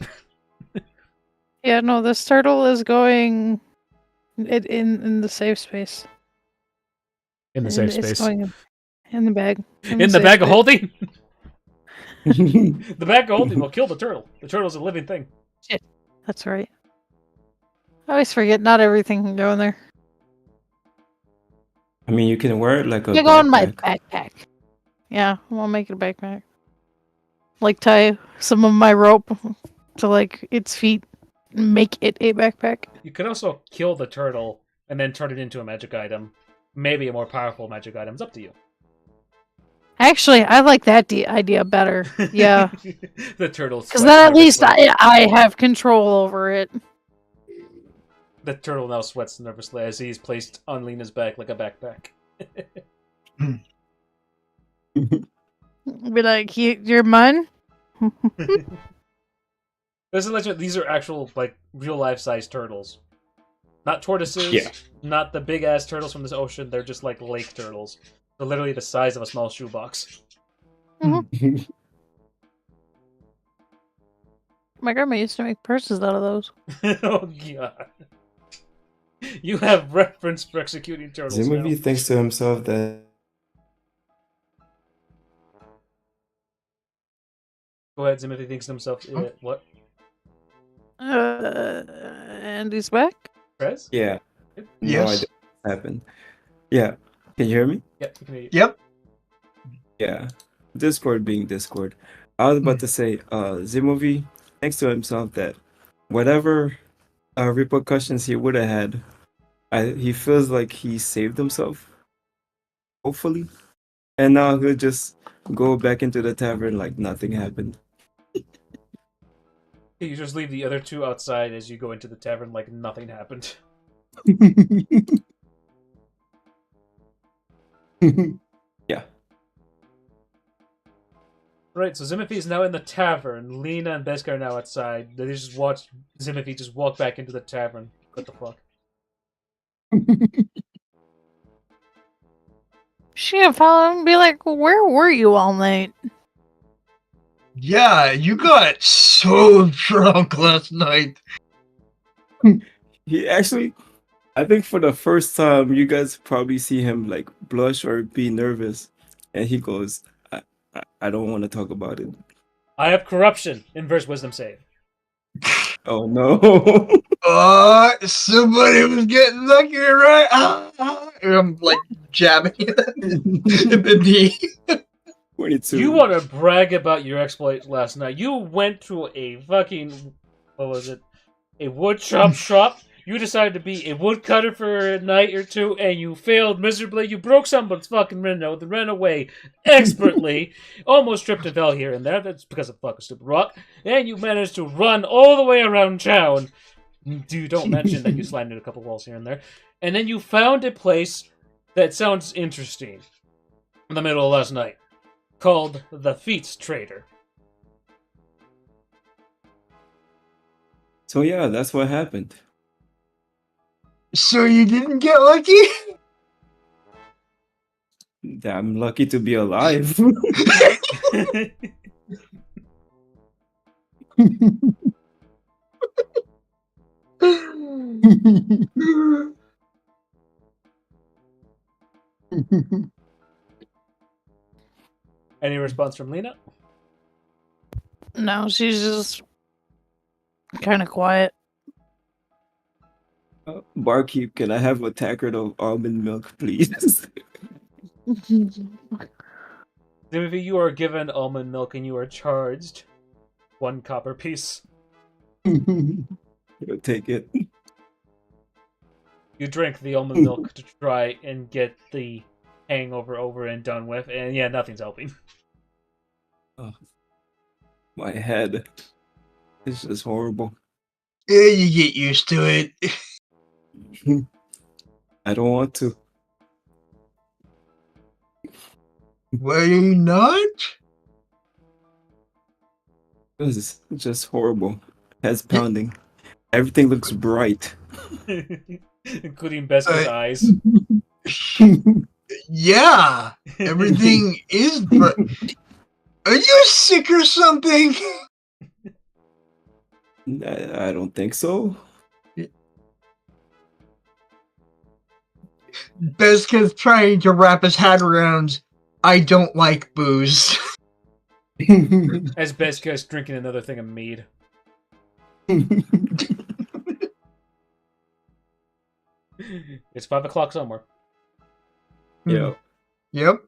Yeah, no, this turtle is going in the safe space. In the safe It's space. going in the bag. In the safe bag of space. holding? The bag of holding will kill the turtle. The turtle's a living thing. That's right. I always forget not everything can go in there. I mean, you can wear it like a You go in my backpack. backpack. Yeah, I'm gonna make it a backpack. Like tie some of my rope to like its feet. Make it a backpack. You could also kill the turtle and then turn it into a magic item. Maybe a more powerful magic item. It's up to you. Actually, I like that idea better. Yeah. The turtle. Because then at least I have control over it. The turtle now sweats nervously as he's placed on Lena's back like a backpack. Be like, you're mine? This is legend. These are actual, like, real life size turtles. Not tortoises. Yeah. Not the big ass turtles from this ocean. They're just like lake turtles. They're literally the size of a small shoebox. My grandma used to make purses out of those. Oh god. You have reference for executing turtles. Zimovie Now. thinks to himself that Go ahead, Zim, if he thinks to himself. What? And he's back? Prez? yeah, no Yes. idea what happened. Yeah, can you hear me? Yep, we can hear you. Yep. Yeah, Discord being Discord. I was about to say, Zimovie thinks to himself that whatever repercussions he would have had, he feels like he saved himself, hopefully, and now he'll just go back into the tavern like nothing happened. You just leave the other two outside as you go into the tavern like nothing happened. Yeah. Right, so Zimothy is now in the tavern. Lena and Beskar are now outside. They just watch Zimothy just walk back into the tavern. What the fuck? She gonna follow him and be like, where were you all night? Yeah, you got so drunk last night. He actually, I think for the first time, you guys probably see him like blush or be nervous, and he goes, I don't want to talk about it. I have corruption. Inverse wisdom save. Oh no. Somebody was getting lucky, right? And I'm like jabbing it in the knee. 22. You want to brag about your exploits last night. You went to a fucking... What was it? A wood shop. You decided to be a woodcutter for a night or two, and you failed miserably. You broke someone's fucking window, then ran away expertly, almost tripped and fell here and there. That's because of fucking stupid rock. And you managed to run all the way around town. Don't mention that you slammed in a couple walls here and there. And then you found a place that sounds interesting in the middle of last night, called the Feats Trader. So yeah, that's what happened. So you didn't get lucky? I'm lucky to be alive. Any response from Lena? No, she's just kind of quiet. Barkeep, can I have a tankard of almond milk, please? Timothy, you are given almond milk and you are charged 1 copper piece. You'll take it. You drink the almond milk to try and get the hangover over and done with, and yeah, nothing's helping. Oh, my head. It's just horrible. You get used to it. I don't want to. Were you not? This is just horrible. Head's pounding. Everything looks bright. Including Besk's Uh, eyes. Yeah, everything is. But are you sick or something? I don't think so. Besk's trying to wrap his head around. I don't like booze. As Besk's drinking another thing of mead. It's 5 o'clock somewhere. Yeah. Yep.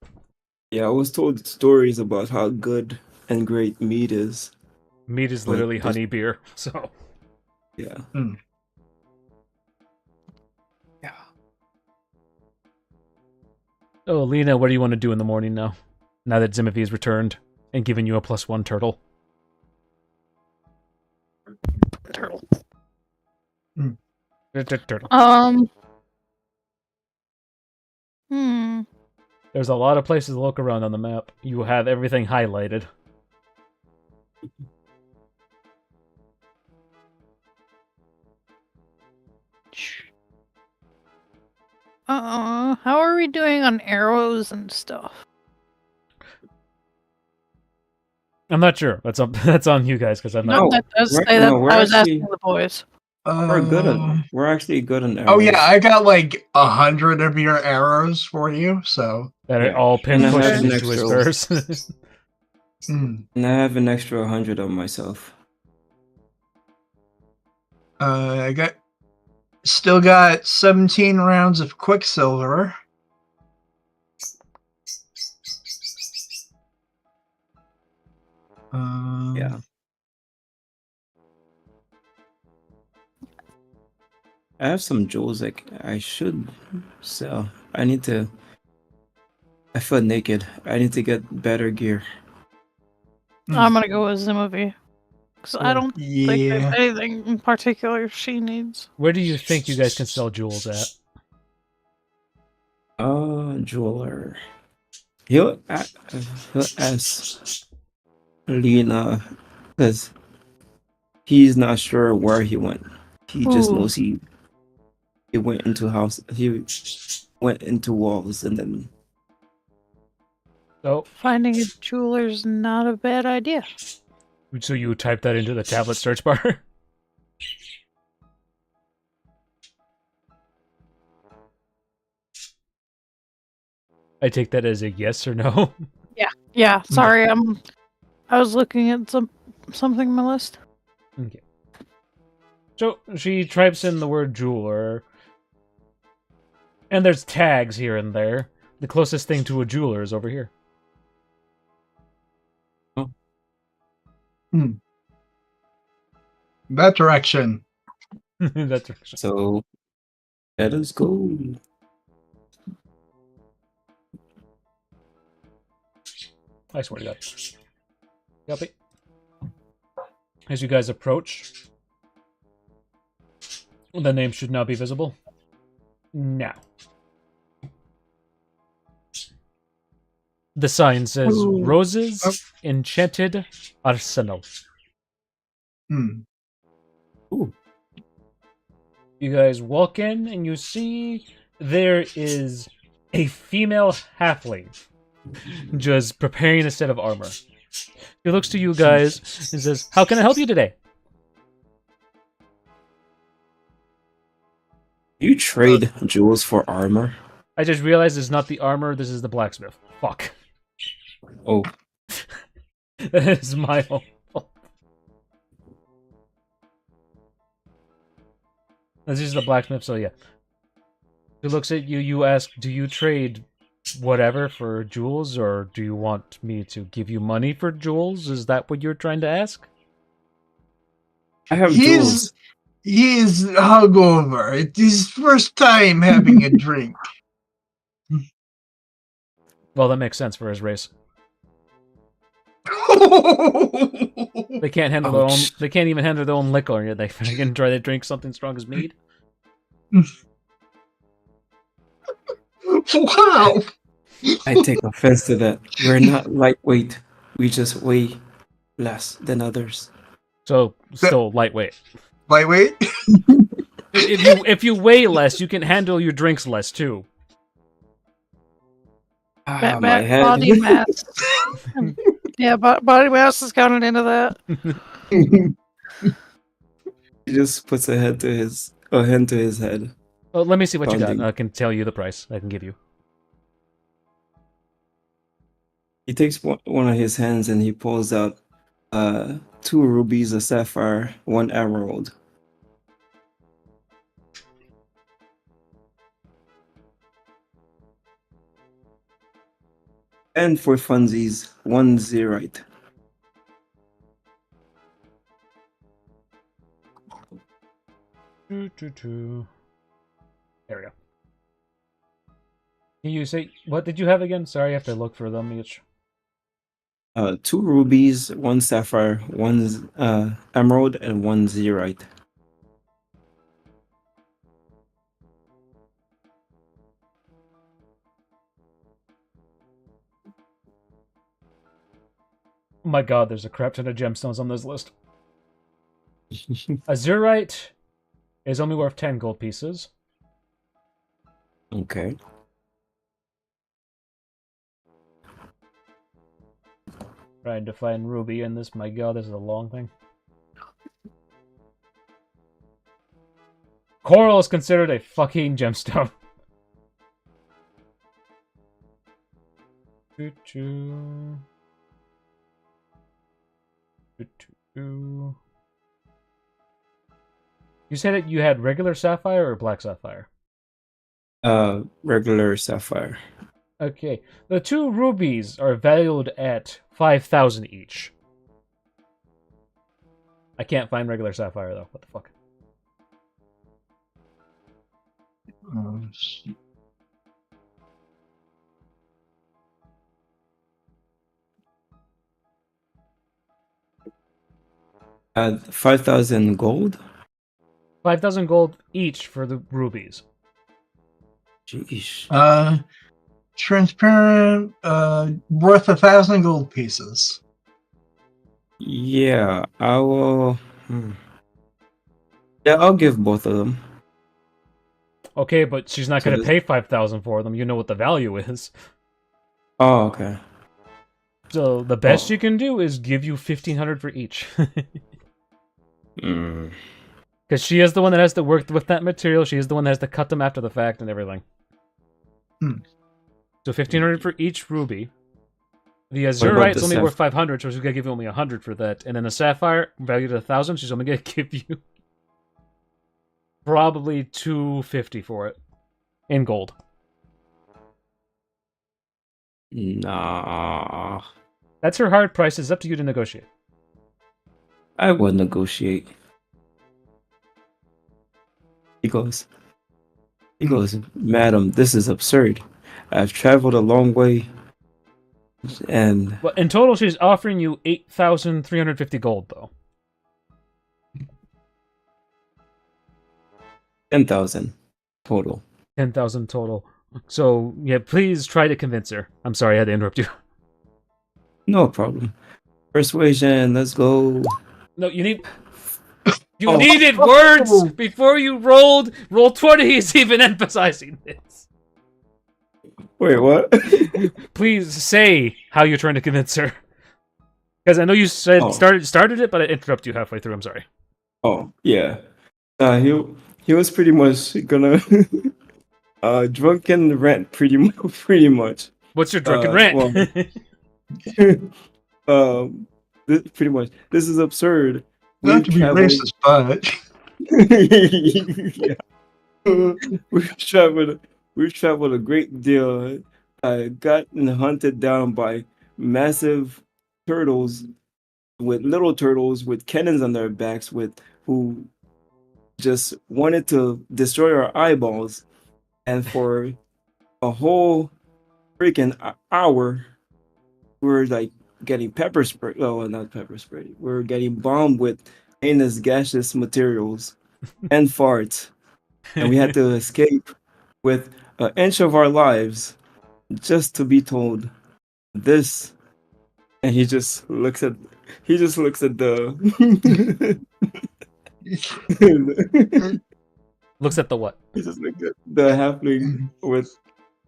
Yeah, I was told stories about how good and great meat is. Mead is But literally there's- honey beer, so... Yeah. Yeah. Oh, Lena, what do you want to do in the morning now? Now that Zimothy's returned and given you a +1 turtle. Turtle. Turtle. Hmm. There's a lot of places to look around on the map. You have everything highlighted. How are we doing on arrows and stuff? I'm not sure. That's on you guys because I'm not. No, Oh, that does right say that. now, we're I was actually- asking the boys. We're good on. We're actually good on arrows. Oh yeah, I got like 100 of your arrows for you. So. That are Yeah. all And I have pinpushed an into his extra- purse. Mm. And I have an extra 100 on myself. I still got 17 rounds of Quicksilver. Yeah. I have some jewels I should sell. I feel naked. I need to get better gear. I'm gonna go with Zimovie. Because I don't think there's Yeah. anything in particular she needs. Where do you think you guys can sell jewels at? Jeweler. He'll ask Lena because he's not sure where he went. He just Ooh. knows he went into house. He went into walls and then. So, Finding a jeweler's not a bad idea. so you type that into the tablet search bar? I take that as a yes or no. Yeah, sorry, I was looking at something on my list. Okay. So she types in the word jeweler, and there's tags here and there. The closest thing to a jeweler is over here. That direction. That's right. So let us go. I swear to God. Copy. As you guys approach, the name should now be visible. Now. The sign says Ooh. Roses Enchanted Arsenal. Hmm. You guys walk in and you see there is a female halfling just preparing a set of armor. She looks to you guys and says, "How can I help you today?" You trade jewels for armor? I just realized it's not the armor, this is the blacksmith. Fuck. Oh, That is my own fault. This is the blacksmith, so yeah. He looks at you, you ask, do you trade whatever for jewels, or do you want me to give you money for jewels? Is that what you're trying to ask? I have jewels. He is hungover. It is his first time having a drink. Well, that makes sense for his race. They can't handle their own. Ouch. They can't even handle their own liquor. Yet they can try to drink something strong as mead. Wow. I take offense to that. We're not lightweight. We just weigh less than others. So still lightweight. Lightweight? If you weigh less, you can handle your drinks less too. Ah, my head. Body mass. Yeah, body mass is counted into that. He just puts a hand to his head. Well, let me see what you got. Pounding. I can tell you the price I can give you. He takes one of his hands and he pulls out 2 rubies, a sapphire, 1 emerald. And for funsies, 1 zeolite. There we go. Can you say what did you have again? Sorry, I have to look for them each. 2 rubies, 1 sapphire, 1 emerald, and 1 zeolite. Oh my god, there's a crap ton of gemstones on this list. A zeolite is only worth 10 gold pieces. Okay. Trying to find ruby in this. My god, this is a long thing. Coral is considered a fucking gemstone. Choo-choo. Choo-choo. You said that you had regular sapphire or black sapphire? Regular sapphire. Okay. The 2 rubies are valued at 5,000 each. I can't find regular sapphire though. What the fuck? Shit. At 5,000 gold? 5,000 gold each for the rubies. Jeez. Transparent, worth 1,000 gold pieces. Yeah, I will. Yeah, I'll give both of them. Okay, but she's not So going to this- pay 5,000 for them. You know what the value is. Oh, okay. So the best you can do is give you 1,500 for each. Mm. Because she is the one that has to work with that material. She is the one that has to cut them after the fact and everything. So 1,500 for each ruby. The azurite's only worth 500, so she's gonna give you only 100 for that. And then the sapphire, valued at 1,000, she's only gonna give you probably 250 for it in gold. Nah. That's her hard price. It's up to you to negotiate. I would negotiate. He goes, Madam, this is absurd. I've traveled a long way. And Well, in total, she's offering you 8,350 gold, though. 10,000 total. 10,000 total. So, yeah, please try to convince her. I'm sorry, I had to interrupt you. No problem. Persuasion, let's go. No, you need... You needed words before you rolled. Roll 20 is even emphasizing this. Wait, what? Please say how you're trying to convince her. Because I know you said started it, but I interrupted you halfway through. I'm sorry. Oh, yeah. He was pretty much gonna drunken rant pretty much. What's your drunken rant? Pretty much. This is absurd. Not to be racist, but yeah. We've traveled a great deal. I got hunted down by massive turtles with little turtles with cannons on their backs who just wanted to destroy our eyeballs. And for a whole freaking hour, we were like getting pepper spray. Oh, well, not pepper spray. We were getting bombed with heinous gaseous materials and farts, and we had to escape with an inch of our lives just to be told this. And he just looks at the Looks at the what? he just looked at the halfling with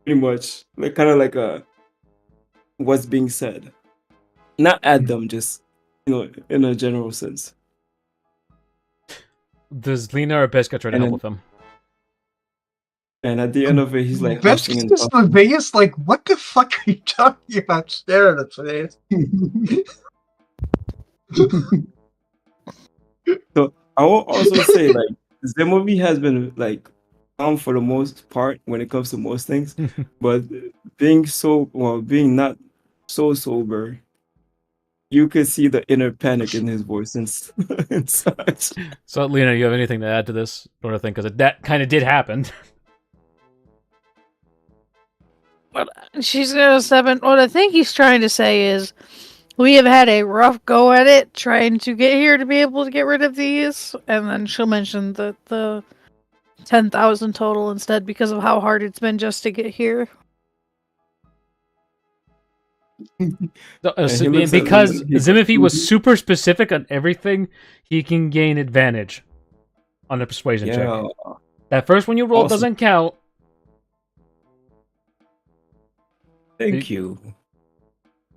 pretty much like kind of like a what's being said, not at them, just in a general sense. Does Lena or Beska try to And help then- with him? And at the end of it, he's like Best huffing and is the biggest. Like, what the fuck are you talking about? Staring at face. So I will also say, like, the movie has been like calm for the most part when it comes to most things, but being not so sober, you could see the inner panic in his voice and such. So, Lena, you have anything to add to this sort of thing? Because that kind of did happen. She's gonna step in. What I think he's trying to say is, we have had a rough go at it trying to get here to be able to get rid of these, and then she'll mention the 10,000 total instead because of how hard it's been just to get here. So, And he looks at because Lena, Zimifi was super specific on everything, he can gain advantage on the persuasion check. Yeah. That first one you roll Awesome. doesn't count. Thank you.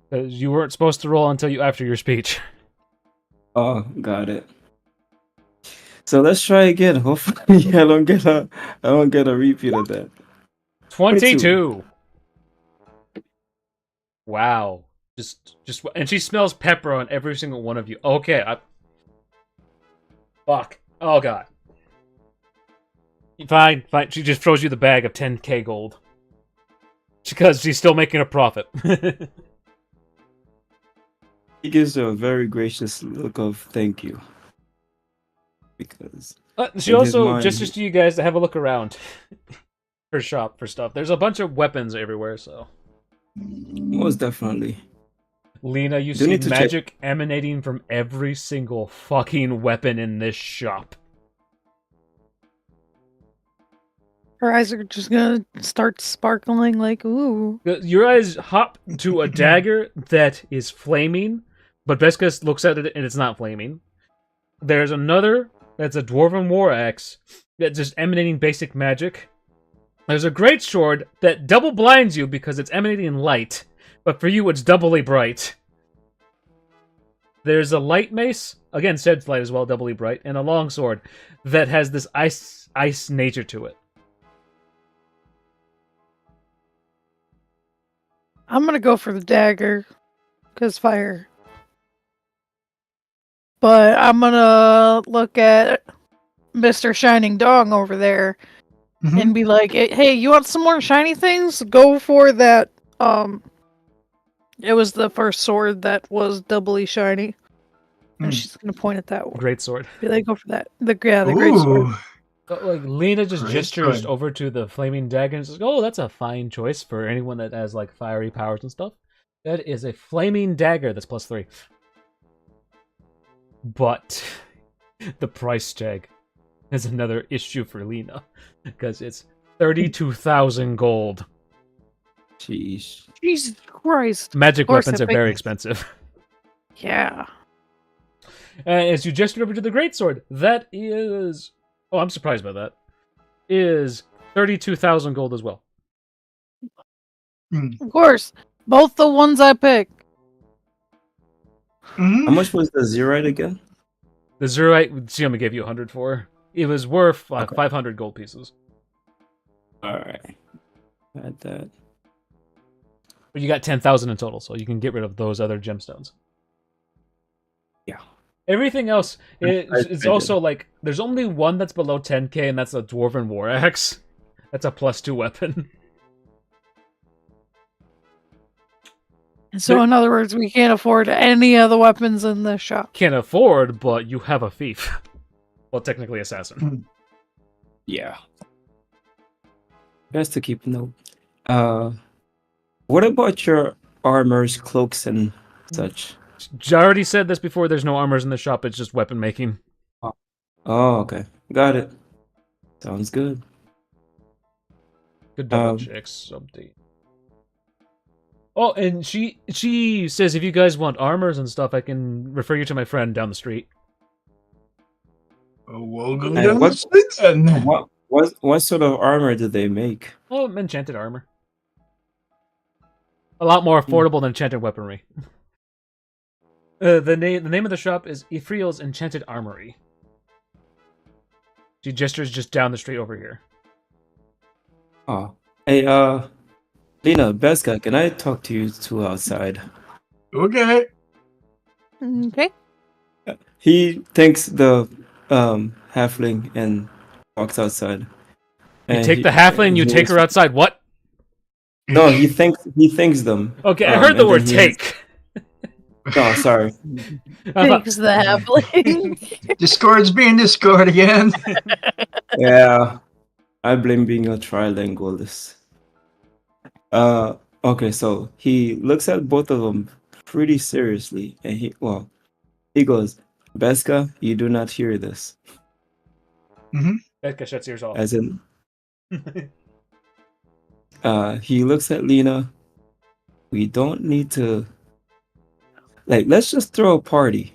Because you weren't supposed to roll until after your speech. Oh, got it. So let's try again. Hopefully, I don't get a repeat of that. 22. Wow. Just, and she smells pepper on every single one of you. Okay, fuck. Oh god. Fine. She just throws you the bag of 10k gold. Because she's still making a profit. He gives her a very gracious look of thank you. Because She in also his mind, gestures to you guys to have a look around her shop for stuff. There's a bunch of weapons everywhere, so. most definitely. Lena, you Do see need to check- magic emanating from every single fucking weapon in this shop. Her eyes are just gonna start sparkling like, ooh. Your eyes hop to a dagger that is flaming, but Beska looks at it and it's not flaming. There's another that's a dwarven war axe that's just emanating basic magic. There's a great sword that double blinds you because it's emanating light, but for you it's doubly bright. There's a light mace, again said light as well, doubly bright, and a long sword that has this ice nature to it. I'm gonna go for the dagger, cause fire. But I'm gonna look at Mr. Shining Dong over there and be like, "Hey, you want some more shiny things? Go for that." It was the first sword that was doubly shiny, and she's gonna point at that one. Great sword. Be like, "Go for that." The great sword. Ooh. But, like, Lena just Great gestures sword. over to the flaming dagger and says, "Oh, that's a fine choice for anyone that has like fiery powers and stuff. That is a flaming dagger that's +3." But the price tag is another issue for Lena because it's 32,000 gold. Sheesh. Jesus Christ! Magic course weapons it are very makes- expensive. Yeah. As you gesture over to the greatsword, that is... Oh, I'm surprised by that. Is 32,000 gold as well. Of course, both the ones I picked. Mhm. How much was the Zerite again? The Zerite, she only gave you 100 for. It was worth Okay. 500 gold pieces. Alright. Had that. But you got 10,000 in total, so you can get rid of those other gemstones. Yeah. Everything else is I also like, there's only one that's below 10k, and that's a Dwarven War Axe. That's a +2 weapon. So, in other words, we can't afford any of the weapons in the shop. Can't afford, but you have a thief. Well, technically assassin. Yeah. Best to keep note. What about your armors, cloaks, and such. I already said this before. There's no armors in the shop. It's just weapon making. Oh, okay. Got it. Sounds good. Good double Um, check update. Oh, and she says if you guys want armors and stuff, I can refer you to my friend down the street. Oh, we'll go And down what- the street then. What sort of armor do they make? Oh, enchanted armor. A lot more affordable than enchanted weaponry. The name of the shop is Ifriel's Enchanted Armory. She gestures just down the street over here. Oh, hey, Lena, Beska, can I talk to you two outside? Okay. Okay. He thanks the halfling and walks outside. You And take the halfling, you take her outside. What? No, he thanks them. Okay, I heard the and word then he has- take. No, sorry. Thanks, the halfling. Discord's being Discord again. Yeah, I blame being a trilingualist. Okay, so he looks at both of them pretty seriously, and he goes, "Beska, you do not hear this." Becca shuts ears off. As in, he looks at Lena. We don't need to. Let's just throw a party.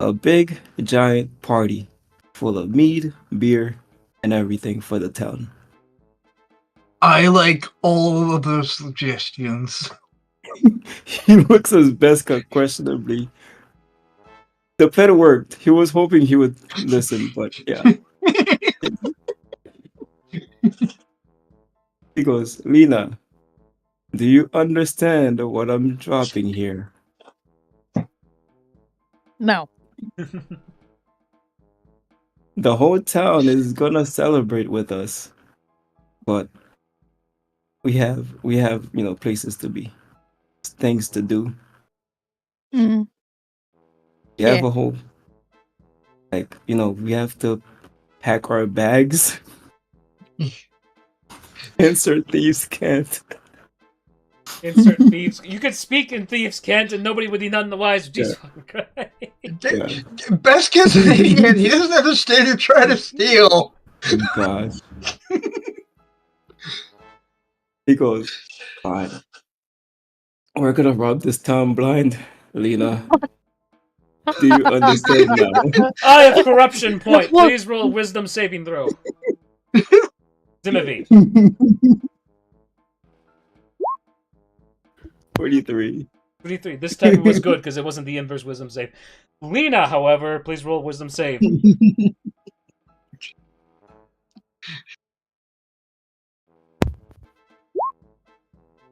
A big, giant party full of mead, beer, and everything for the town. I like all of those suggestions. He looks at Beska questionably. The pen worked. He was hoping he would listen, but yeah. He goes, Lena, do you understand what I'm dropping here? No. The whole town is gonna celebrate with us, but we have places to be, things to do. Mm. We have Yeah. a whole we have to pack our bags. Insert thieves can't. Insert thieves. You could speak in thieves can't, and nobody would be none the wiser. Jesus fucking Christ. Yeah. Best kid's an idiot. He doesn't understand you're trying to steal. Oh, God. He goes, fine. We're gonna rob this town blind, Lena. Do you understand now? I have corruption point. Please roll a wisdom saving throw. Zimovi. 43. 33. This time it was good because it wasn't the inverse wisdom save. Lena, however, please roll wisdom save.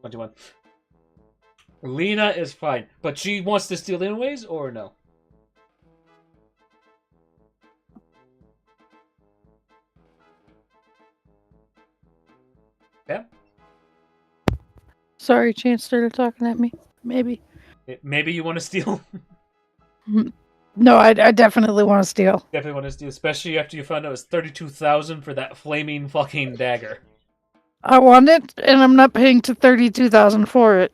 21. Lena is fine, but she wants to steal anyways, or no? Yeah. Sorry, Chance started talking at me. Maybe. Maybe you want to steal. No, I definitely want to steal. Definitely want to steal, especially after you found out it's 32,000 for that flaming fucking dagger. I want it, and I'm not paying to 32,000 for it.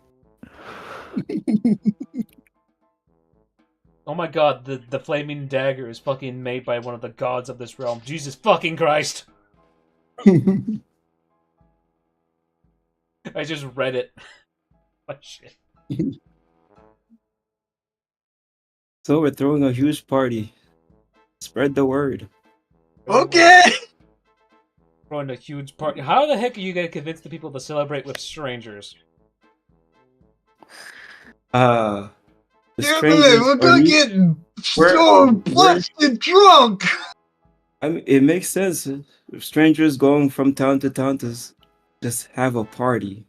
Oh my god, the flaming dagger is fucking made by one of the gods of this realm. Jesus fucking Christ. I just read it. Oh shit. So we're throwing a huge party. Spread the word. Okay. Throwing a huge party. How the heck are you gonna convince the people to celebrate with strangers? The Yeah, strangers we're are gonna you- get We're- so blasted drunk. I mean, it makes sense. Strangers going from town to town to just have a party.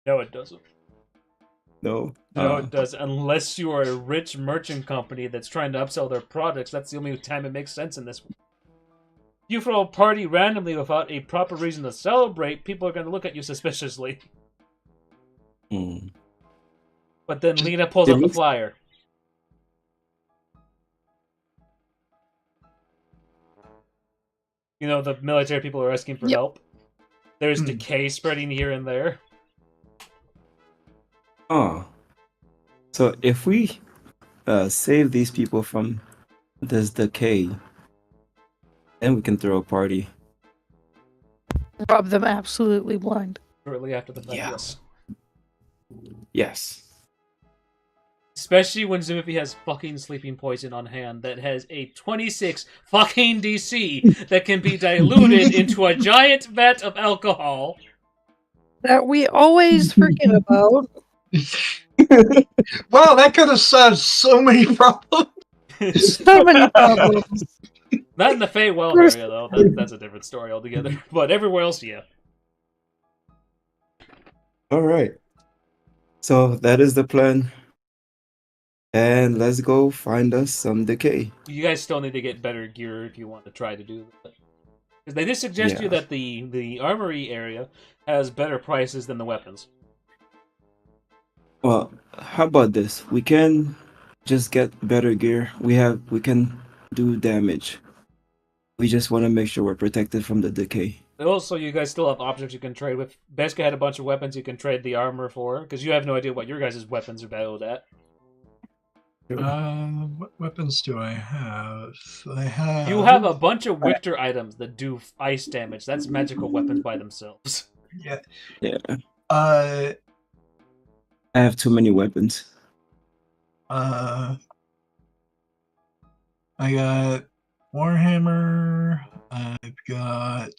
No, it doesn't. No. No, it does. Unless you are a rich merchant company that's trying to upsell their products, that's the only time it makes sense in this. You throw a party randomly without a proper reason to celebrate, people are going to look at you suspiciously. Hmm. But then Lena pulls It out the looks- flyer. You know, the military people are asking for Yep. help. There's Hmm. decay spreading here and there. Oh, so if we save these people from this decay, then we can throw a party. Rub them absolutely blind. Shortly after the fact, Yeah. yes. Yes. Especially when Zimifi has fucking sleeping poison on hand that has a 26 fucking DC that can be diluted into a giant vat of alcohol. That we always forget about. Wow, that could have solved so many problems. So many problems. Not in the Feywild area, though. That's a different story altogether. But everywhere else, yeah. All right. So that is the plan. And let's go find us some decay. You guys still need to get better gear if you want to try to do that. Because they did suggest to you Yeah. that the armory area has better prices than the weapons. Well, how about this? We can just get better gear. We can do damage. We just want to make sure we're protected from the decay. Also, you guys still have options you can trade with. Beska had a bunch of weapons you can trade the armor for, because you have no idea what your guys' weapons are valued at. What weapons do I have? I have. You have a bunch of Victor items that do ice damage. That's magical weapons by themselves. Yeah. Yeah. I I have too many weapons. got Warhammer. I've got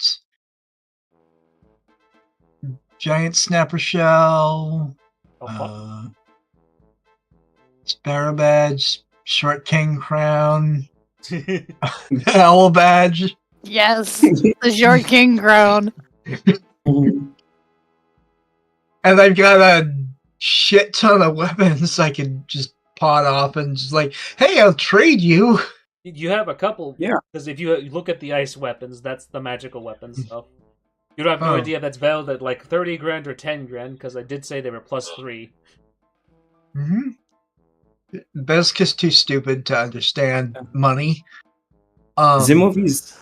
Giant Snapper Shell. Oh, fuck. Sparrow Badge. Short King Crown. Owl Badge. Yes, the Short King crown. And I've got a shit ton of weapons I can just pot off and just like, hey, I'll trade you. You have a couple. Yeah. Because if you look at the ice weapons, that's the magical weapons stuff. You don't have no Oh. idea if that's valued at like 30 grand or 10 grand, because I did say they were +3. Mm-hmm. Beska's too stupid to understand money. Zimovi's.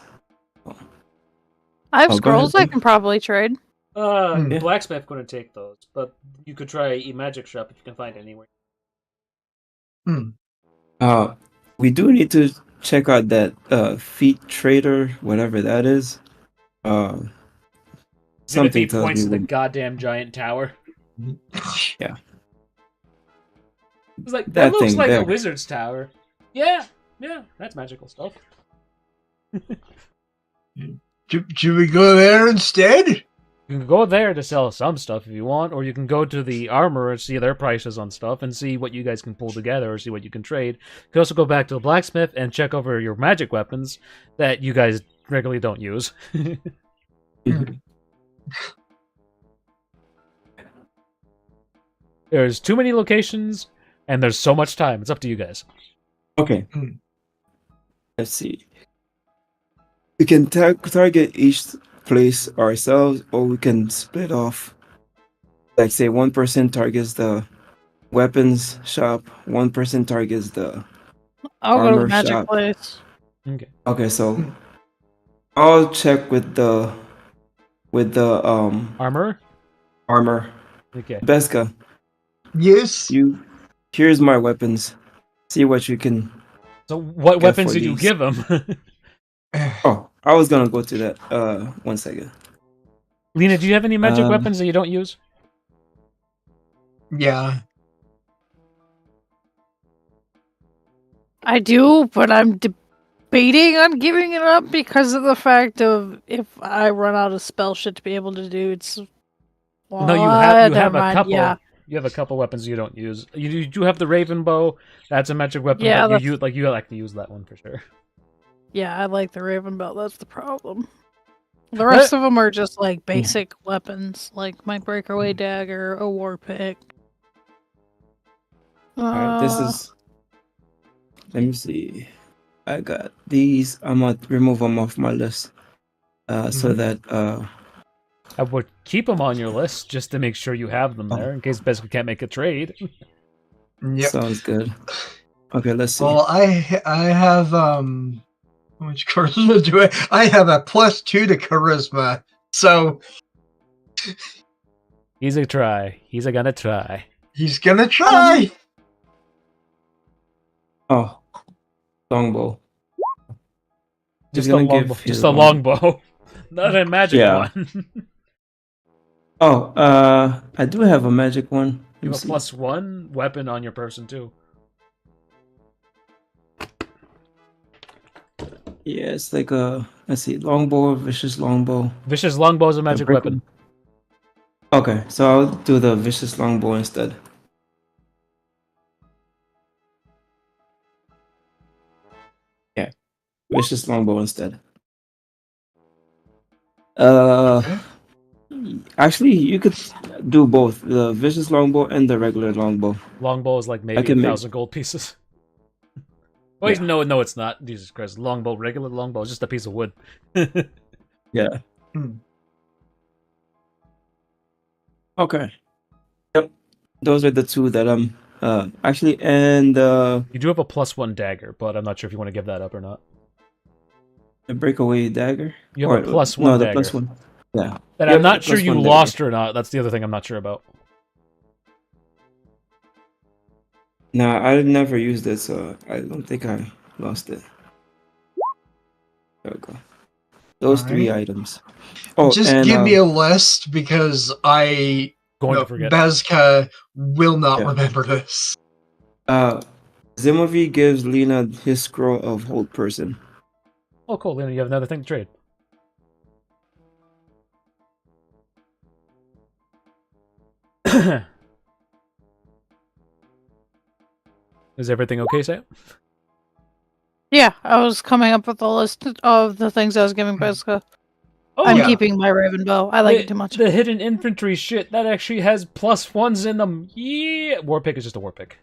I have Oh, go scrolls ahead. I can probably trade. Yeah. Blacksmith couldn't take those, but you could try e-magic shop if you can find it anywhere. We do need to check out that feat trader, whatever that is. Something Timothy tells points me to the we- goddamn giant tower. Yeah. It's like, that That looks thing like there. a wizard's tower. Yeah, that's magical stuff. Should we go there instead? You can go there to sell some stuff if you want, or you can go to the armor and see their prices on stuff and see what you guys can pull together or see what you can trade. You can also go back to the blacksmith and check over your magic weapons that you guys regularly don't use. There's too many locations, and there's so much time. It's up to you guys. Okay. Hmm. Let's see. We can target each place ourselves, or we can split off. Like, say, one person targets the weapons shop, one person targets the. I'll go to the Armor magic shop. place. Okay. Okay, so I'll check with the Armor? armor. Okay. Beska, Yes. here's my weapons. See what you can. So what Good weapons for did you these. give him? Oh, I was gonna go to that. 1 second. Lena, do you have any magic Um, weapons that you don't use? Yeah. I do, but I'm debating on giving it up because of the fact of if I run out of spell shit to be able to do, it's. Well, No, you have never a mind, couple. Yeah, You have a couple weapons you don't use. You do have the Raven Bow. That's a magic weapon. Yeah, but you like to use that one for sure. yeah, I like the Raven Belt. That's the problem. The rest of them are just like basic weapons, like my breakaway dagger, a war pick. Alright, this is. Let me see. I got these. I'm gonna remove them off my list. So that I would keep them on your list just to make sure you have them there in case Beska can't make a trade. Yep. sounds good. Okay, let's see. Well, I have how much charisma do I have a +2 to charisma. So He's a try. He's a gonna try. He's gonna try. Oh, longbow. Just He's the gonna give longbow. his Just the long- longbow. Not a magic Yeah. one. Oh, I do have a magic one. Let You me have a see. +1 weapon on your person too. Yeah, it's like a, let's see, longbow, vicious longbow. Vicious longbow is a magic break- weapon. Okay, so I'll do the vicious longbow instead. Yeah, vicious longbow instead. Actually, you could do both the vicious longbow and the regular longbow. Longbow is like maybe can make- 1,000 gold pieces. Wait, Yeah. no, it's not. Jesus Christ. Longbow, regular longbow is just a piece of wood. Yeah. Hmm. Okay. Yep. Those are the two that I'm actually, and You do have a +1 dagger, but I'm not sure if you want to give that up or not. the breakaway dagger. You have a +1 no, dagger. the +1. Yeah. That Yep, I'm not the sure you +1 lost or not. That's the other thing I'm not sure about. No, I never used it, so I don't think I lost it. There we go. Those three items. Oh, Just and, give me a list because I Going no, to forget. Bezka will not Yeah. remember this. Zimovi gives Lena his scroll of hold person. Oh, cool. Lena, you have another thing to trade. Is everything okay, Sam? Yeah, I was coming up with a list of the things I was giving Bezka. Oh, I'm yeah. keeping my Raven bow. I like it too much. The hidden infantry shit, that actually has +1s in them. Yeah! War pick is just a war pick.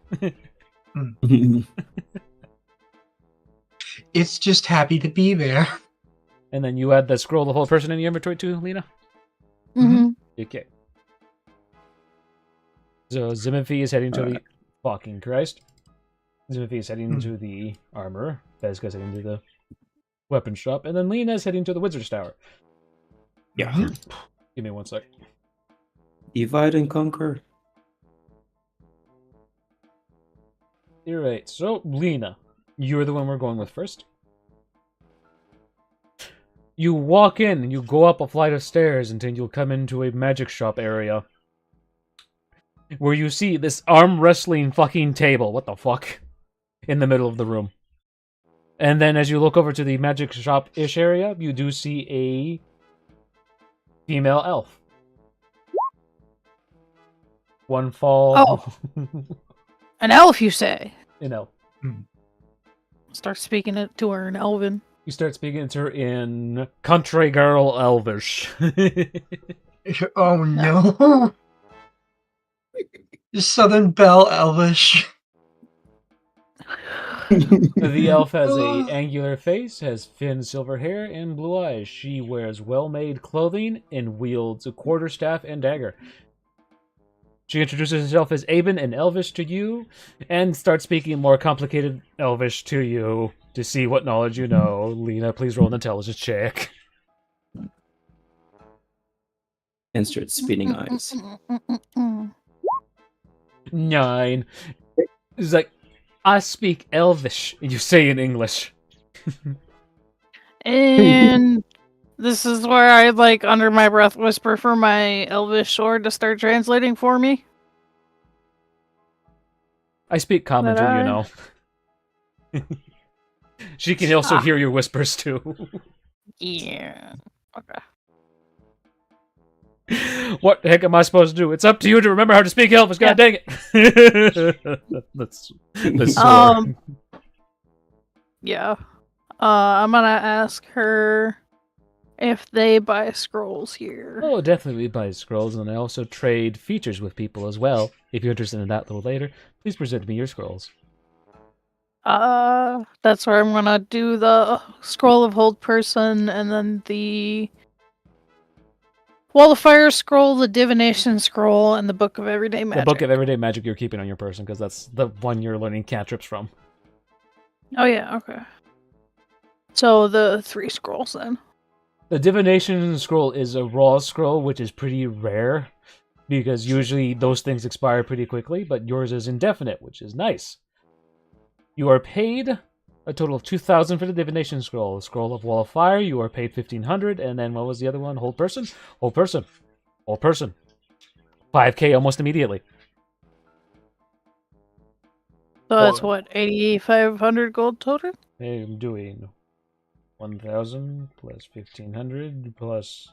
It's just happy to be there. And then you add the scroll of the whole person in your inventory too, Lena? hmm Okay. So Zimothy is heading to the... Fucking Christ. Zimothy is heading to the armor. Bezka's heading to the weapon shop. And then Lena's heading to the Wizard's Tower. Yeah. Give me one sec. Divide and conquer. You're right. So, Lena, you're the one we're going with first. You walk in and you go up a flight of stairs until you'll come into a magic shop area. Where you see this arm wrestling fucking table. What the fuck? In the middle of the room. And then as you look over to the magic shop-ish area, you do see a female elf. One fall. Oh. An elf, you say? An elf. Start speaking it to her in Elven. You start speaking to her in country girl elvish. Oh no. Southern Belle Elvish. The elf has a angular face, has thin silver hair, and blue eyes. She wears well-made clothing and wields a quarterstaff and dagger. She introduces herself as Aben in Elvish to you, and starts speaking more complicated Elvish to you to see what knowledge you know. Lena, please roll an intelligence check. Insert spinning eyes. 9. It's like, I speak Elvish, and you say in English. And this is where I, like, under my breath whisper for my Elvish sword to start translating for me. I speak common But too, you know. She can also hear your whispers too. Yeah. Okay. What the heck am I supposed to do? It's up to you to remember how to speak Elvish. God dang it! That's sword. Yeah. I'm gonna ask her if they buy scrolls here. Oh, definitely we buy scrolls, and I also trade features with people as well. If you're interested in that a little later, please present me your scrolls. That's where I'm gonna do the scroll of hold person, and then the Wall of Fire scroll, the divination scroll, and the Book of Everyday Magic. The Book of Everyday Magic you're keeping on your person, because that's the one you're learning cantrips from. Oh yeah, okay. So the 3 scrolls then. The divination scroll is a raw scroll, which is pretty rare. because usually those things expire pretty quickly, but yours is indefinite, which is nice. You are paid a total of 2,000 for the divination scroll. The scroll of Wall of Fire, you are paid 1,500, and then what was the other one? Hold person? Hold person. Hold person. 5k almost immediately. So that's what, 8,500 gold total? I'm doing 1,000 plus 1,500 plus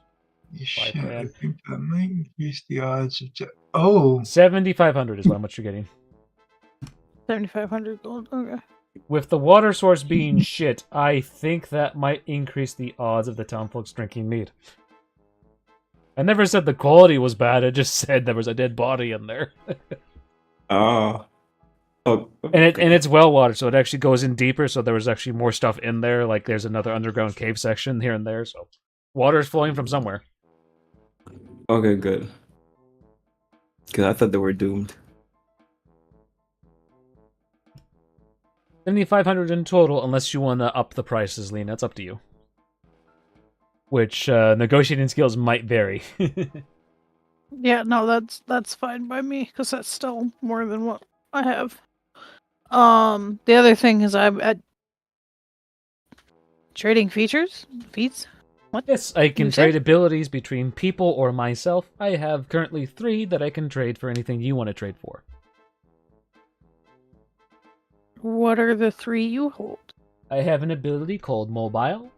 Shit, I grand. think that might increase the odds of... 7,500 is how much you're getting. 7,500 gold, okay. With the water source being shit, I think that might increase the odds of the townfolks drinking mead. I never said the quality was bad, I just said there was a dead body in there. Oh. Oh. And it's well watered, so it actually goes in deeper, so there was actually more stuff in there, like there's another underground cave section here and there, so water's flowing from somewhere. Okay, good. Because I thought they were doomed. 7,500 in total, unless you want to up the prices, Lean. That's up to you. Which negotiating skills might vary. Yeah, no, that's fine by me, because that's still more than what I have. The other thing is I'm at trading features? Feats? What? Yes, I can You said? trade abilities between people or myself. I have currently 3 that I can trade for anything you want to trade for. What are the 3 you hold? I have an ability called Mobile,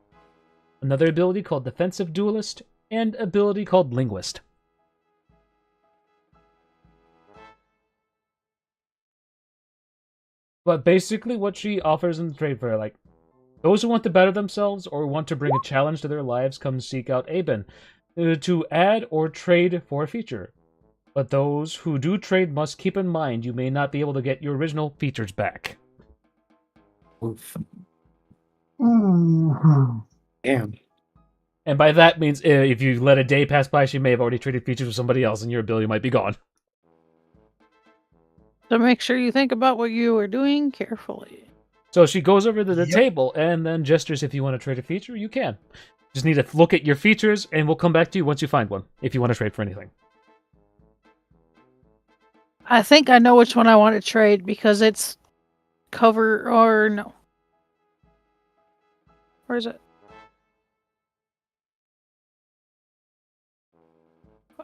another ability called Defensive Duelist, and ability called Linguist. But basically what she offers in the trade fair, like, those who want to better themselves or want to bring a challenge to their lives come seek out Aben to add or trade for a feature. But those who do trade must keep in mind you may not be able to get your original features back. Oof. Ooh. Damn. And by that means if you let a day pass by, she may have already traded features with somebody else and your ability might be gone. So make sure you think about what you are doing carefully. So she goes over to the Yep. table and then gestures if you want to trade a feature, you can. Just need to look at your features and we'll come back to you once you find one, if you want to trade for anything. I think I know which one I want to trade because it's cover or no. Where is it?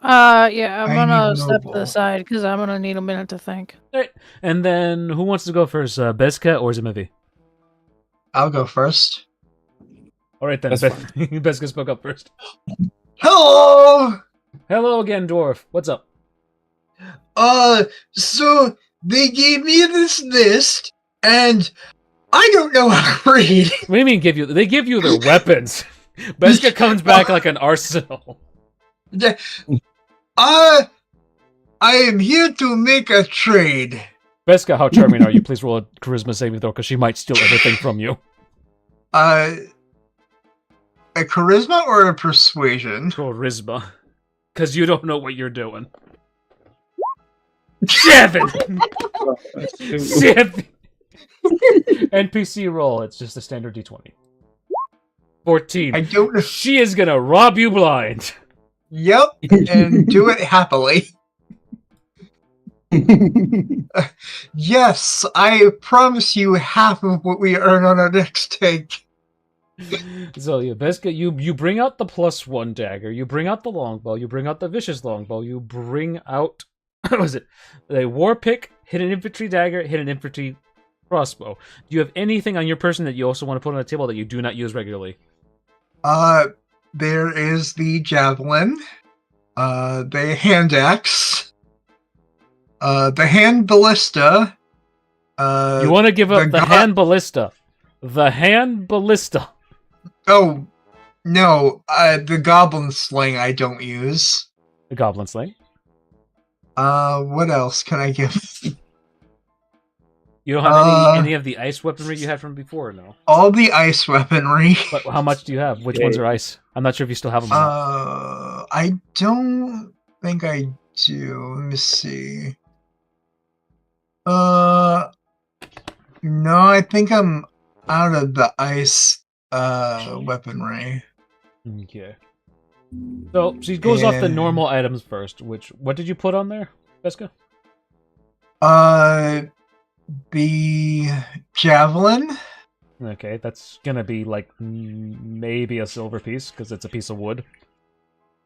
Yeah, I'm I gonna need step to noble. the side because I'm gonna need a minute to think. Alright, and then who wants to go first, Bezka or Zimivi? I'll go first. Alright then, That's Bezka spoke up first. Hello! Hello again, Dwarf. What's up? So they gave me this list, and I don't know how to read. What do you mean give you? They give you their weapons. Bezka comes back like an arsenal. I am here to make a trade. Bezka, how charming are you? Please roll a charisma saving throw, because she might steal everything from you. A charisma or a persuasion? Charisma. Because you don't know what you're doing. 7! 7! NPC roll, it's just a standard d20. 14. I don't know. She is gonna rob you blind. Yep, and do it happily. Yes, I promise you half of what we earn on our next take. So yeah, Bezka, you bring out the +1 dagger, you bring out the longbow, you bring out the vicious longbow, you bring out what was it? The war pick, hidden infantry dagger, hidden infantry crossbow. Do you have anything on your person that you also want to put on the table that you do not use regularly? There is the javelin, the hand axe, the hand ballista. You want to give up the the hand ballista. The hand ballista. Oh, no, the goblin sling I don't use. The goblin sling. What else can I give? You don't have any of the ice weaponry you had from before, no? All the ice weaponry. But how much do you have? Which ones are ice? I'm not sure if you still have them or not. I don't think I do. Let me see. No, I think I'm out of the ice weaponry. Okay. So she goes off the And- normal items first. What did you put on there, Veska? The javelin. Okay, that's gonna be like maybe a silver piece because it's a piece of wood.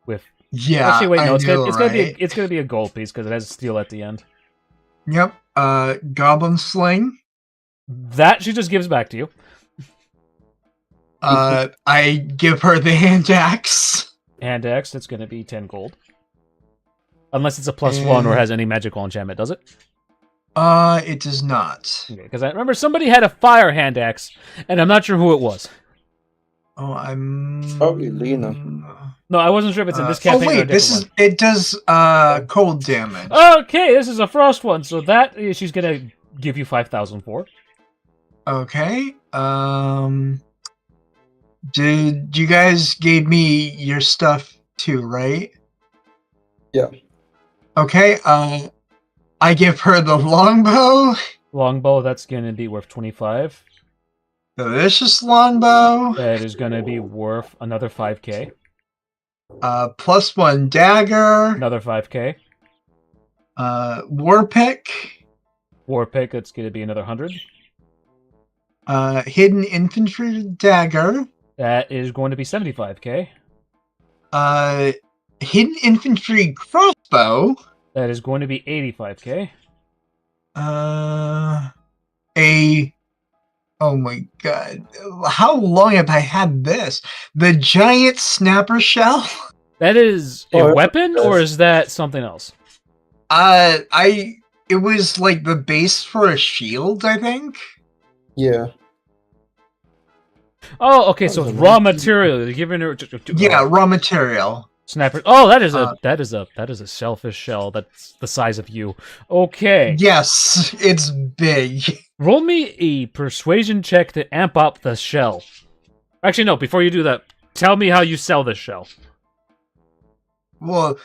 With Yeah, actually, wait, no, I it's know, right? gonna be a gold piece because it has steel at the end. Yep. Goblin sling. That she just gives back to you. I give her the hand axe. Hand axe, that's gonna be 10 gold. Unless it's a +1 or has any magical enchantment, does it? It does not. Okay, because I remember somebody had a fire hand axe, and I'm not sure who it was. Oh, I'm Probably Lena. No, I wasn't sure if it's in this oh campaign or a wait, this different is it does cold damage. one. Okay, this is a frost one, so that she's gonna give you 5,000 for. Okay. Did you guys gave me your stuff too, right? Yeah. Okay. I give her the longbow. Longbow, that's gonna be worth 25. Delicious longbow. That is gonna be worth another 5k. +1 dagger. Another 5k. War pick. War pick, that's gonna be another 100. Hidden infantry dagger. That is going to be 75k. Hidden infantry crossbow. That is going to be 85k. Oh my god. How long have I had this? The giant snapper shell? That is a weapon, or is that something else? It was like the base for a shield, I think. Yeah. Oh, okay, so it's raw material. You're giving her Yeah, raw material. snapper. Oh, that is a shellfish shell. That's the size of you. Okay. Yes, it's big. Roll me a persuasion check to amp up the shell. Actually, no. Before you do that, tell me how you sell this shell. Well,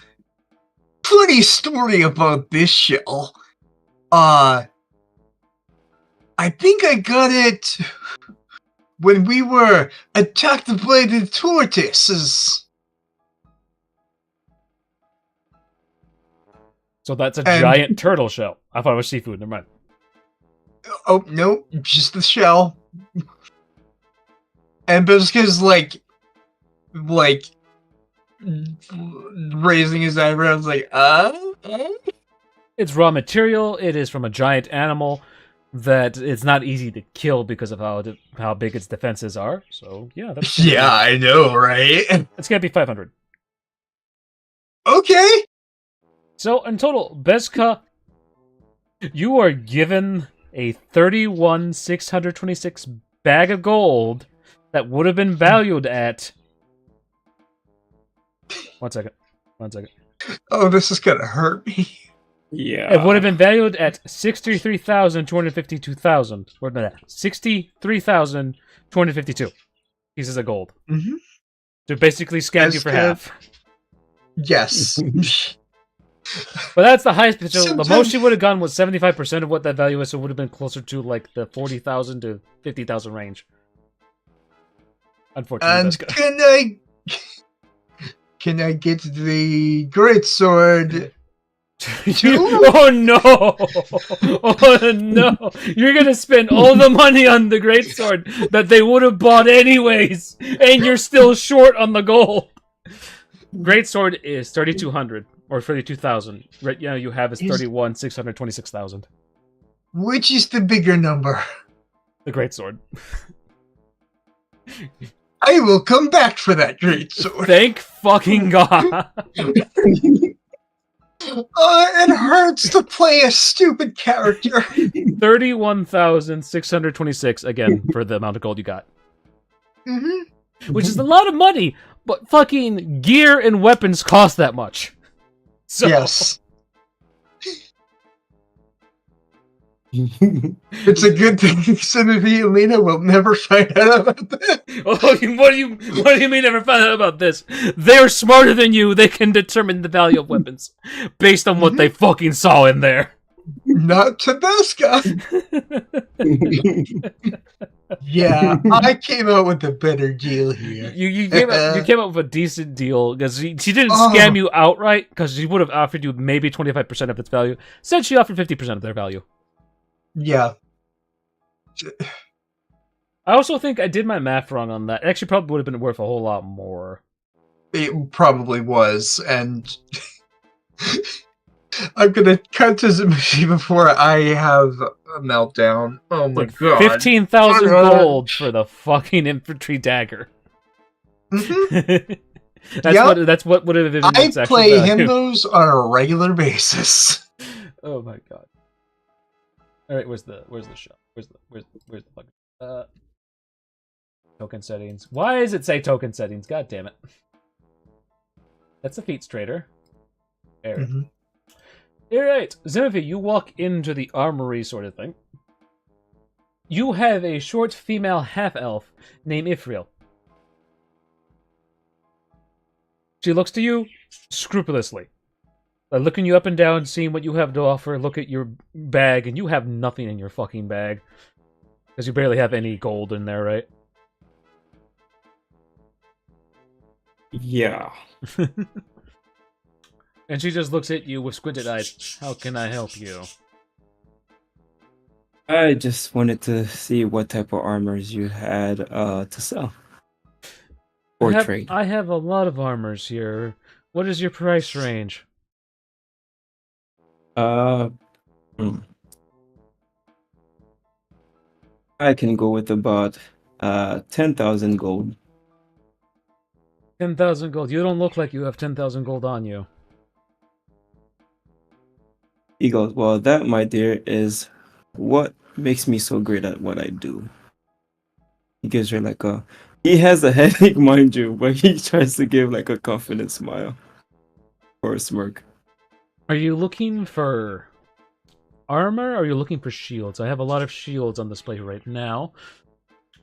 funny story about this shell. I think I got it when we were attacked by the tortoises. So that's a And- giant turtle shell. I thought it was seafood. Never mind. Oh, no, just the shell. And Biscuit's like raising his eyebrows like, It's raw material. It is from a giant animal that it's not easy to kill because of how big its defenses are. So yeah, that's Yeah, I know, right? it's gonna be 500. Okay. So in total, Bezka, you are given a 31,626 bag of gold that would have been valued at. One second. Oh, this is gonna hurt me. Yeah. It would have been valued at 63,252,000. Or no, 63,252 pieces of gold. Mm-hmm. To basically scam you for That's half. Yes. But that's the highest potential. The Sometimes- most she would have gone was 75% of what that value is, so it would have been closer to like the 40,000 to 50,000 range. Unfortunately, And that's good. can I get the great sword? Oh no! Oh no! You're gonna spend all the money on the greatsword that they would have bought anyways, and you're still short on the gold. Greatsword is 3,200 or 32,000. Right now you have is 31,626,000. Which is the bigger number? The greatsword. I will come back for that great sword. Thank fucking god! It hurts to play a stupid character. 31,626 again for the amount of gold you got, Mm-hmm. which is a lot of money. But fucking gear and weapons cost that much. So, Yes. It's a good thing Timothy and Lena will never find out about that. Oh, what do you mean never found out about this? They're smarter than you. They can determine the value of weapons based on what they fucking saw in there. Not to this guy. Yeah, I came out with a better deal here. You came up with a decent deal because she didn't Oh. scam you outright because she would have offered you maybe 25% of its value. Instead, she offered 50% of their value. Yeah. I also think I did my math wrong on that. It actually probably would have been worth a whole lot more. It probably was, and I'm gonna cut to the machine before I have a meltdown. Oh my Like god. 15,000 Alright. gold for the fucking infantry dagger. Mhm. That's what would have been. I its actual play value. him those on a regular basis. Oh my god! All right, where's the shop? Where's the bug? Token settings. Why does it say token settings? God damn it! That's a feats trader. There. Mhm. All right, Zimothy, you walk into the armory sort of thing. You have a short female half-elf named Ifril. She looks to you scrupulously. Looking you up and down, seeing what you have to offer, look at your bag, and you have nothing in your fucking bag. Because you barely have any gold in there, right? Yeah. And she just looks at you with squinted eyes. How can I help you? I just wanted to see what type of armors you had to sell. Or trade. I have a lot of armors here. What is your price range? I can go with about 10,000 gold. 10,000 gold. You don't look like you have 10,000 gold on you. He goes, well, that, my dear, is what makes me so great at what I do. He gives her like a... He has a headache, mind you, but he tries to give like a confident smile. Or a smirk. Are you looking for armor, or are you looking for shields? I have a lot of shields on display right now.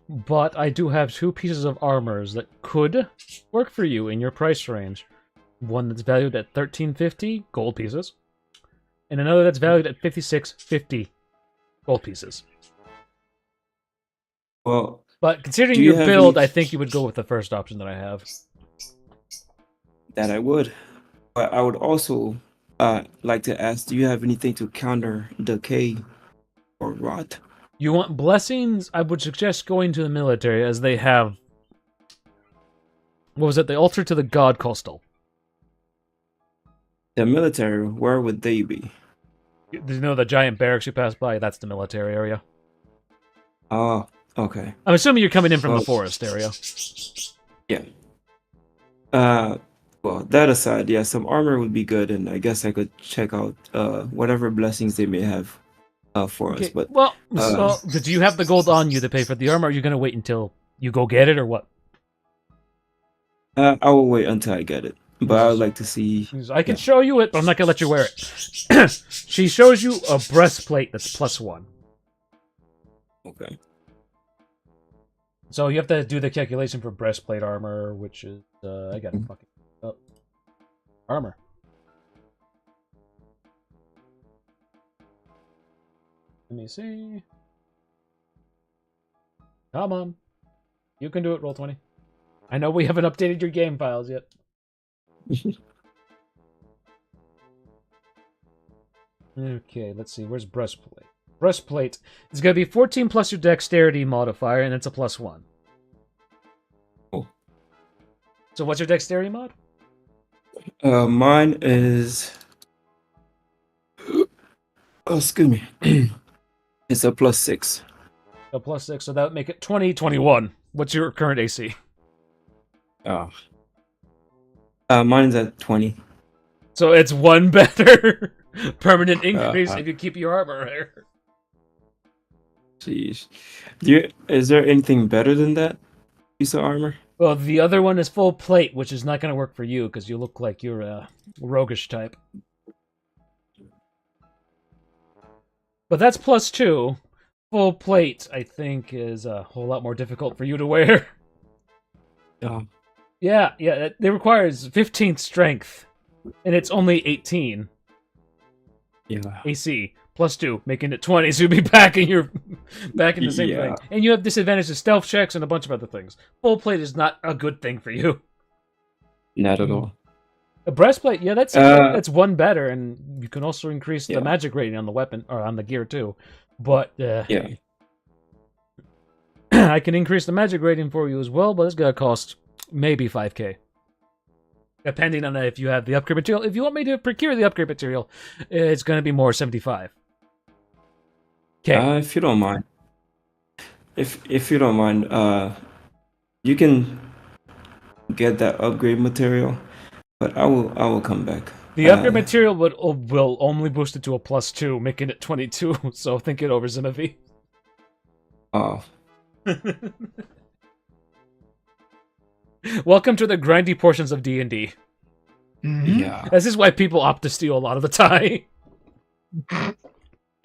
But I do have 2 pieces of armors that could work for you in your price range. One that's valued at 1350 gold pieces. And another that's valued at 5650 gold pieces. Well, But considering do you your have build, any- I think you would go with the first option that I have. that I would. But I would also like to ask, do you have anything to counter decay or rot? You want blessings? I would suggest going to the military, as they have... What was it? The altar to the god Kostal. The military, where would they be? Did you know the giant barracks you passed by? That's the military area. Oh, okay. I'm assuming you're coming in from Well- the forest area. Yeah. Well, that aside, yeah, some armor would be good, and I guess I could check out whatever blessings they may have for us. Okay, But well, so, do you have the gold on you to pay for the armor, or are you going to wait until you go get it, or what? I will wait until I get it. But I would like to see. I can Yeah. show you it, but I'm not going to let you wear it. She shows you a breastplate that's +1. Okay. So you have to do the calculation for breastplate armor, which is I got fucking armor. Let me see. Come on, you can do it. Roll 20. I know we haven't updated your game files yet. Okay, let's see. Where's breastplate? Breastplate is going to be 14 plus your dexterity modifier, and it's a +1. Cool. So what's your dexterity mod? Mine is. Oh, excuse me. It's a +6. A +6, so that would make it 20, 21. What's your current AC? Oh. Mine's at 20. So it's 1 better. Permanent increase if you keep your armor there. Jeez. Is there anything better than that piece of armor? Well, the other one is full plate, which is not going to work for you because you look like you're a roguish type. But that's +2. Full plate, I think, is a whole lot more difficult for you to wear. Oh. Yeah, it requires 15 strength, and it's only 18 Yeah. AC. +2, making it 20. So you'll be back in the same Yeah. thing. And you have disadvantage to stealth checks and a bunch of other things. Full plate is not a good thing for you. Not at all. A breastplate, yeah, that's one better, and you can also increase Yeah. the magic rating on the weapon or on the gear too. But Yeah. I can increase the magic rating for you as well, but it's gonna cost maybe 5k. Depending on if you have the upgrade material. If you want me to procure the upgrade material, it's gonna be more 75. Okay. If you don't mind. If you don't mind, you can get that upgrade material, but I will come back. The upgrade material will only boost it to a +2, making it 22. So think it over, Zimavi. Oh, Welcome to the grindy portions of D&D. Mhm. yeah. This is why people opt to steal a lot of the time.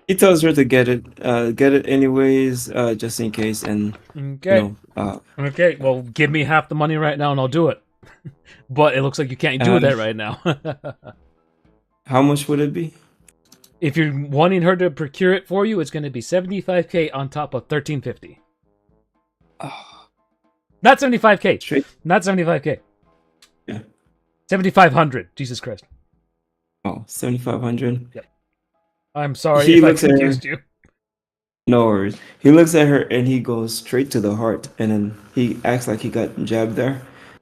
He tells her to get it anyways, just in case, and Okay. Okay, well, give me half the money right now and I'll do it. But it looks like you can't do that right now. how much would it be? If you're wanting her to procure it for you, it's going to be 75k on top of 1350. Oh, Not 75k. straight. Not 75k. Yeah. 7500. Jesus Christ. Oh, 7,500. I'm sorry He if I looks at her. confused you. No worries. He looks at her and he goes straight to the heart, and then he acts like he got jabbed there,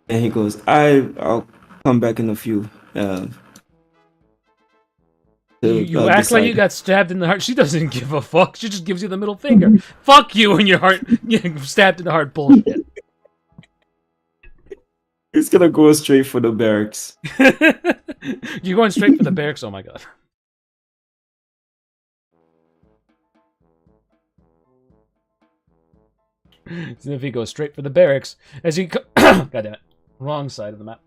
and he goes, "I'll come back in a few." You act like you got stabbed in the heart. She doesn't give a fuck. She just gives you the middle finger. Fuck you and your heart. You stabbed in the heart bullshit. He's gonna go straight for the barracks. You're going straight for the barracks? Oh my god. So if he goes straight for the barracks, as he God damn it, wrong side of the map.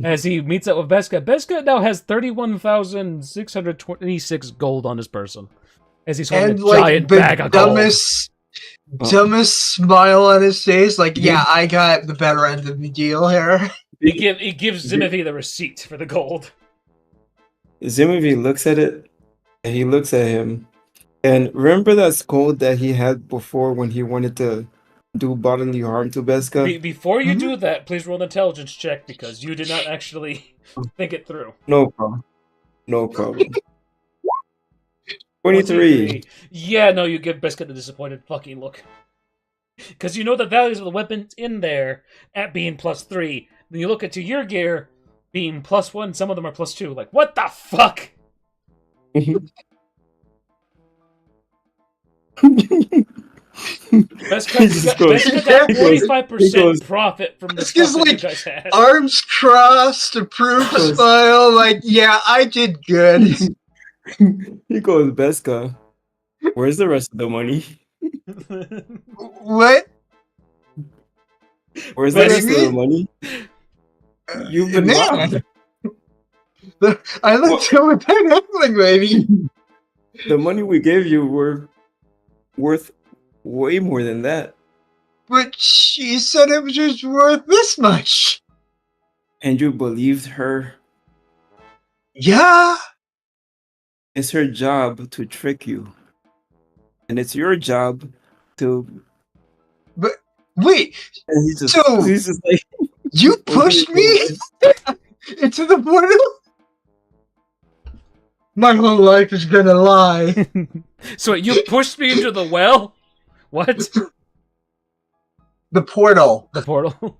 As he meets up with Beska. Beska now has 31,626 gold on his person. As he's holding And a like giant the bag of gold. dumbest smile on his face, like, yeah, I got the better end of the deal here. He gives Zimothy the receipt for the gold. Zimovie looks at it, and he looks at him. And remember that scold that he had before when he wanted to do bodily harm to Beska? Before you do that, please roll an intelligence check because you did not actually think it through. No problem. No problem. 23. Yeah, no, you give Beska the disappointed fucking look. Because you know the values of the weapons in there at being +3. Then you look at your gear being +1, some of them are +2. Like, what the fuck? Beska got 45% profit from the Beska's stuff that you like, guys had. Arms crossed, approved smile, like, yeah, I did good. He goes, Beska, where's the rest of the money? What? Where's the What do rest you of the mean? money? You've been Man. robbed. I looked over Panhandling, baby. The money we gave you were worth way more than that. But she said it was just worth this much. And you believed her. Yeah. It's her job to trick you. And it's your job to... But wait, And he's just like... you pushed me into the portal? My whole life has been a lie. So you pushed me into the well? What? The portal. The portal?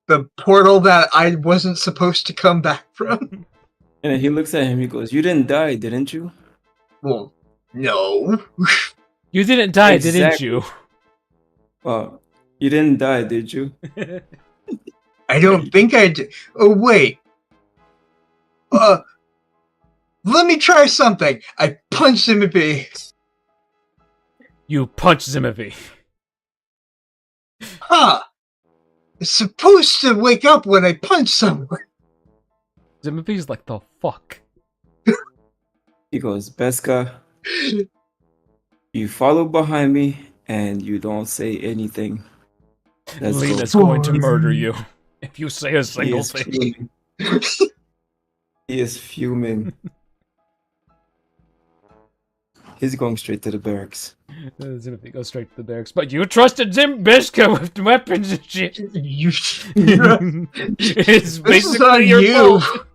The portal that I wasn't supposed to come back from. And he looks at him, he goes, you didn't die, didn't you? Well, no. You didn't die, didn't Exactly. you? You didn't die, did you? I don't think I did. Oh, wait. Let me try something. I punched him in the face. You punched Zimovie. Huh. It's supposed to wake up when I punch someone. Zimovie's like, the fuck? He goes, Beska, you follow behind me and you don't say anything. Let's go. Lena's going to murder you if you say a He single is thing. fuming. He is fuming. He's going straight to the barracks. Timothy goes straight to the barracks. But you trusted Zimbiska with weapons and shit. You. It's This is basically on your you. fault.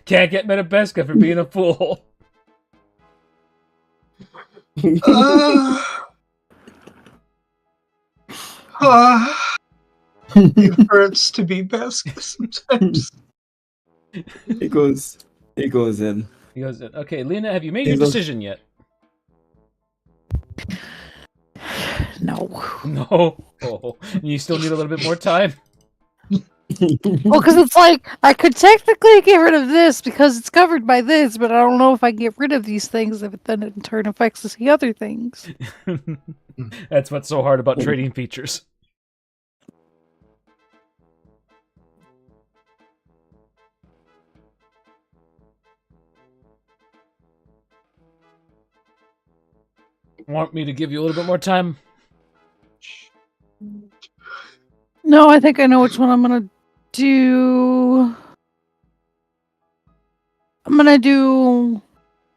Can't get Metabeska for being a fool. It hurts to be Beska sometimes. He goes in. He goes, okay, Lena, have you made your He goes- decision yet? No. No. Oh, you still need a little bit more time? Well, because it's like, I could technically get rid of this because it's covered by this, but I don't know if I get rid of these things if it then in turn affects the other things. That's what's so hard about trading features. Want me to give you a little bit more time? No, I think I know which one I'm gonna do. I'm gonna do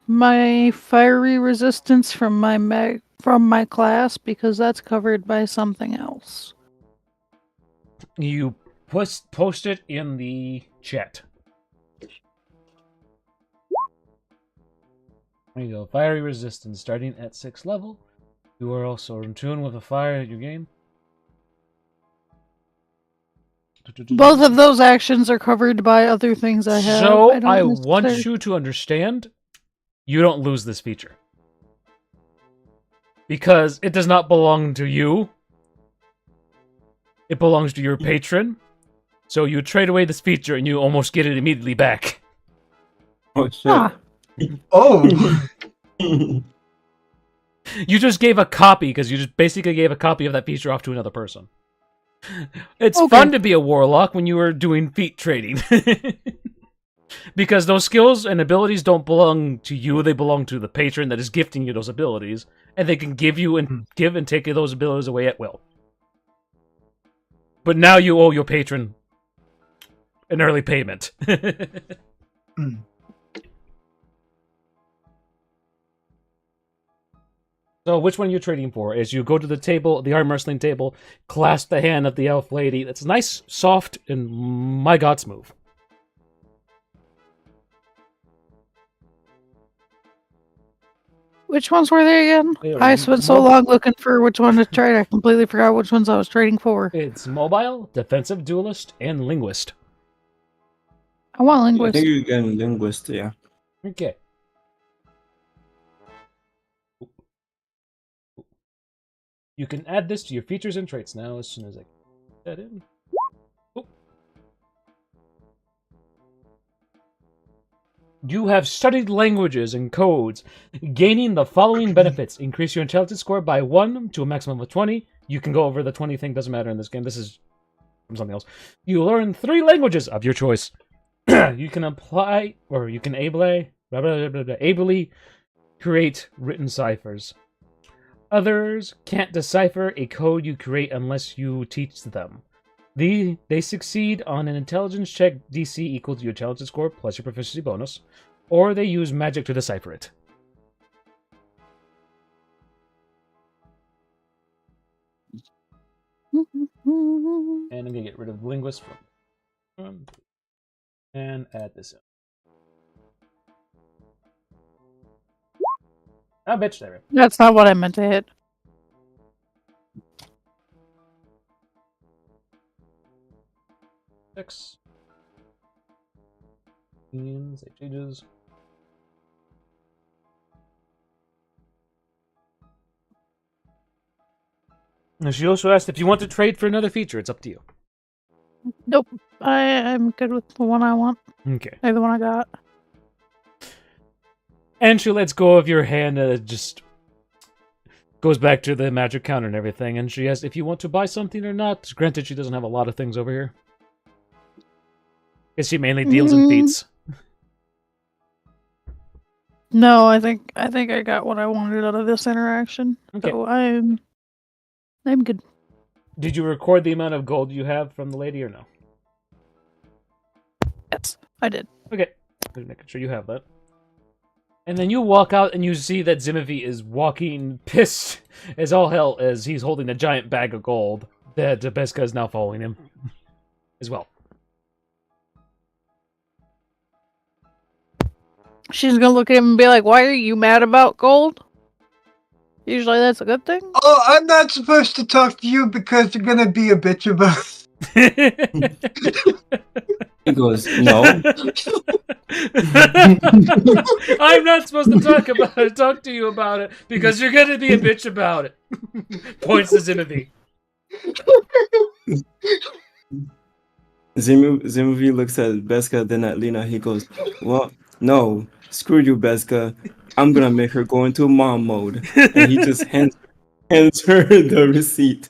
my fiery resistance from my class because that's covered by something else. You post it in the chat. There you go. Fiery resistance starting at 6th level. You are also in tune with a fire at your game. Both of those actions are covered by other things I have. So don't I want necessarily- you to understand, you don't lose this feature. Because it does not belong to you. It belongs to your patron. So you trade away this feature and you almost get it immediately back. Oh shit. Ah. Oh. You just gave a copy because you just basically gave a copy of that feature off to another person. It's Okay. fun to be a warlock when you are doing feat trading. Because those skills and abilities don't belong to you, they belong to the patron that is gifting you those abilities, and they can give you and give and take those abilities away at will. But now you owe your patron an early payment. So which one are you trading for? As you go to the table, the arm wrestling table, clasp the hand of the elf lady. That's nice, soft, and my god smooth. Which ones were they again? They are I spent so long looking for which one to trade, I completely forgot which ones I was trading for. It's mobile, defensive duelist, and linguist. I want I linguist. think you're getting linguist, yeah. Okay. You can add this to your features and traits now as soon as I get that in. Oh. You have studied languages and codes, gaining the following benefits. Increase your intelligence score by 1 to a maximum of 20. You can go over the 20 thing, doesn't matter in this game. This is from something else. You learn 3 languages of your choice. You can apply, or you can ably create written ciphers. Others can't decipher a code you create unless you teach them. They succeed on an intelligence check DC equal to your intelligence score plus your proficiency bonus, or they use magic to decipher it. And I'm going to get rid of linguist from and add this in. Oh, bitch, there we go. That's not what I meant to hit. Six. Save changes. And she also asked if you want to trade for another feature. It's up to you. Nope. I'm good with the one I want. Okay. Or the one I got. And she lets go of your hand and it just goes back to the magic counter and everything. And she asks if you want to buy something or not. Granted, she doesn't have a lot of things over here. Because she mainly deals in feats. No, I think I got what I wanted out of this interaction. Okay. So I'm good. Did you record the amount of gold you have from the lady or no? Yes, I did. Okay. making sure you have that. And then you walk out and you see that Zimovy is walking pissed as all hell as he's holding a giant bag of gold that Beska is now following him as well. She's gonna look at him and be like, "Why are you mad about gold?" Usually that's a good thing. Oh, I'm not supposed to talk to you because you're gonna be a bitch about He goes, no. I'm not supposed to talk to you about it because you're gonna be a bitch about it. Points to Zimovy. Zimovy looks at Beska, then at Lena. He goes, well, no, screw you, Beska. I'm gonna make her go into mom mode. And he just hands her the receipt.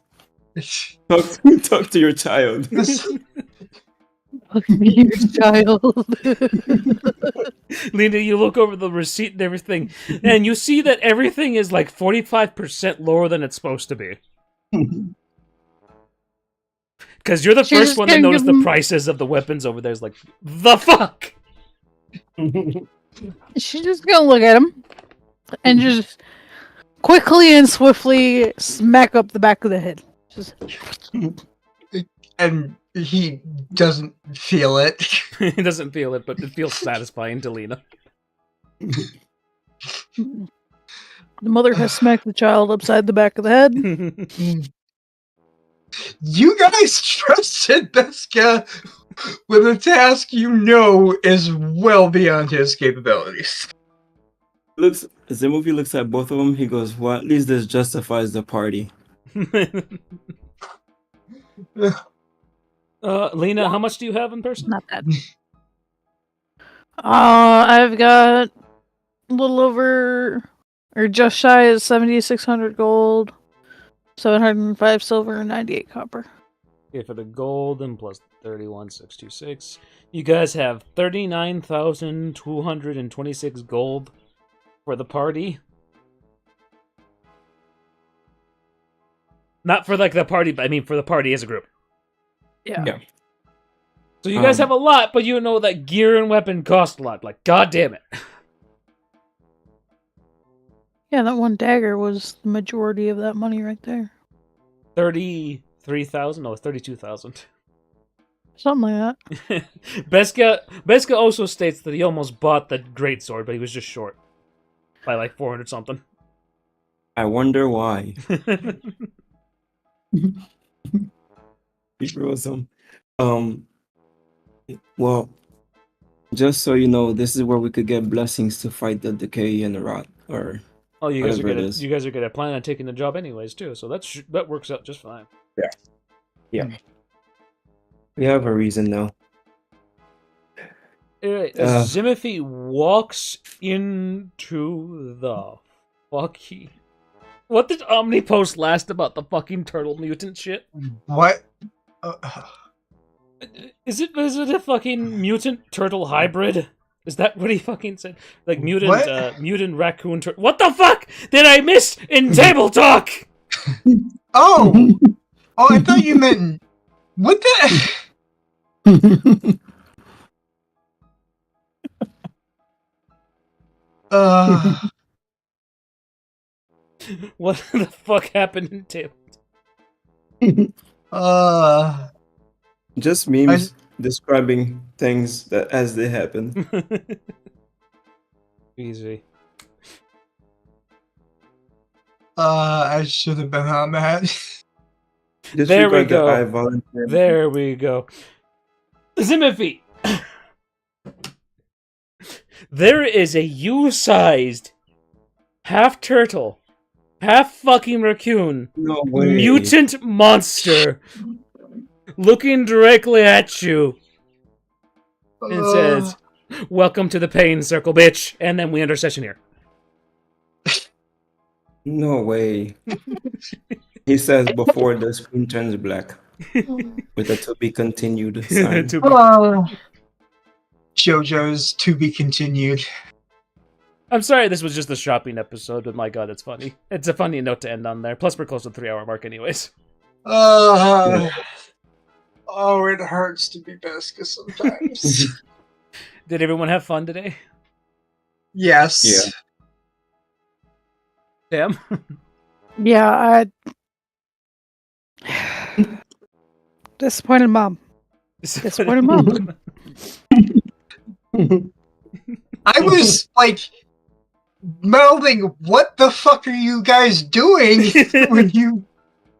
Talk to your child. Your child. Lena, you look over the receipt and everything, and you see that everything is like 45% lower than it's supposed to be. Because you're the first one that noticed the prices of the weapons over there. Is like, the fuck? She's just gonna look at him and just quickly and swiftly smack up the back of the head. Just... And he doesn't feel it. He doesn't feel it, but it feels satisfying to Lena. The mother has smacked the child upside the back of the head. You guys trusted Beska with a task you know is well beyond his capabilities. Zimovy looks at both of them. He goes, well, at least this justifies the party. Lena, how much do you have in person? Not bad. I've got a little over, or just shy of 7,600 gold, 705 silver, and 98 copper. Okay, for the gold and plus 31,626, you guys have 39,226 gold for the party. Not for like the party, but I mean for the party as a group. Yeah. So you guys have a lot, but you know that gear and weapon cost a lot. Like, god damn it. Yeah, that one dagger was the majority of that money right there. 33,000? No, 32,000. Something like that. Beska also states that he almost bought the greatsword, but he was just short. By like 400 something. I wonder why. Awesome. Well, just so you know, this is where we could get blessings to fight the decay and the rot, or oh, you guys are whatever gonna it is. you guys are gonna plan on taking the job anyways too, so that works out just fine. Yeah. We have a reason now. Alright, as Zimovy walks into the fucking... What did Omnipost last about the fucking turtle mutant shit? What? Is it a fucking mutant turtle hybrid? Is that what he fucking said? Like mutant mutant raccoon turtle. What the fuck did I miss in table talk? Oh, I thought you meant what the. What the fuck happened in table? Just memes describing things that as they happen. Easy. I should have been on that. There we go. I volunteered. There we go. Zimovy! There is a U-sized half turtle, half fucking raccoon, No way. mutant monster looking directly at you and says, "Welcome to the pain circle, bitch." And then we end our session here. No way. He says before the screen turns black with a to be continued sign. JoJo's to be continued. I'm sorry this was just a shopping episode, but my god, it's funny. It's a funny note to end on there. Plus, we're close to the 3-hour mark anyways. Oh, it hurts to be Beska sometimes. Did everyone have fun today? Yes. Yeah. Sam? Yeah, disappointed mom. Disappointed mom. I was like melding, what the fuck are you guys doing when you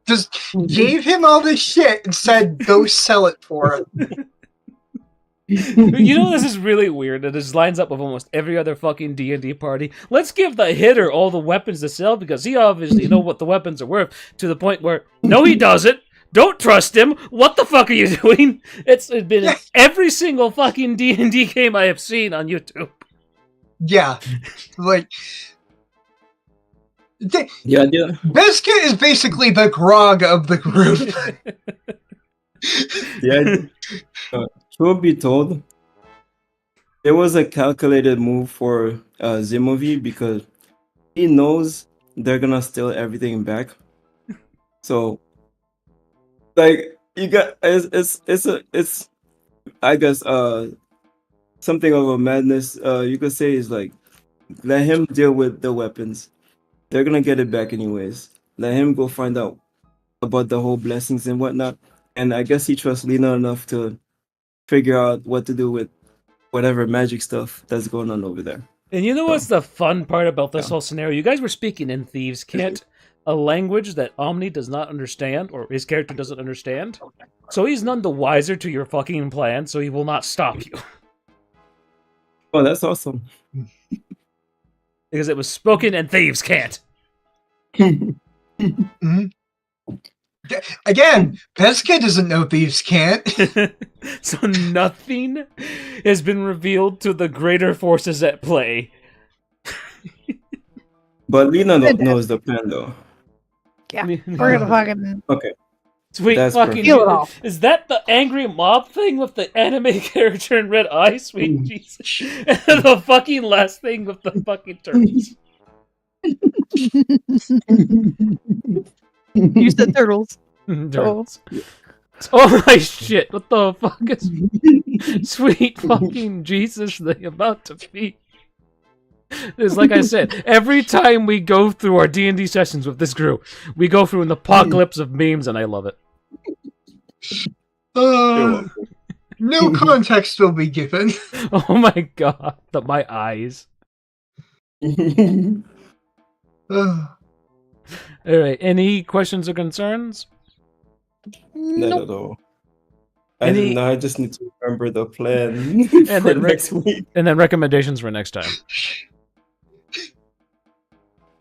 just gave him all this shit and said, go sell it for him? You know, this is really weird. It just lines up with almost every other fucking D&D party. Let's give the hitter all the weapons to sell because he obviously know what the weapons are worth, to the point where, no, he doesn't. Don't trust him. What the fuck are you doing? It's been in every single fucking D&D game I have seen on YouTube. Yeah. Like, Yeah. Biscuit is basically the grog of the group. Yeah. Truth be told, it was a calculated move for Zimovi because he knows they're gonna steal everything back. So, like, you got it's I guess something of a madness. You could say is like, let him deal with the weapons. They're gonna get it back anyways. Let him go find out about the whole blessings and whatnot. And I guess he trusts Lena enough to figure out what to do with whatever magic stuff that's going on over there. And you know what's the fun part about this whole scenario? You guys were speaking in Thieves' Cant, a language that Omni does not understand, or his character doesn't understand. So he's none the wiser to your fucking plan, so he will not stop you. Oh, that's awesome. Because it was spoken in Thieves' Cant. Mhm. Again, Pesca doesn't know thieves can't. So nothing has been revealed to the greater forces at play. But Lena knows the plan though. Yeah, we're gonna fucking Okay. Sweet That's fucking perfect. feel it all. Is that the angry mob thing with the anime character in red eyes? Sweet Jesus. And the fucking last thing with the fucking turtles. You said turtles. Turtles. Oh my shit, what the fuck is sweet fucking Jesus thing about to be? It's like I said, every time we go through our D&D sessions with this group, we go through an apocalypse of memes and I love it. No context will be given. Oh my god, my eyes. Alright, any questions or concerns? Not at all. Any- I just need to remember the plan for then next week. And then recommendations for next time.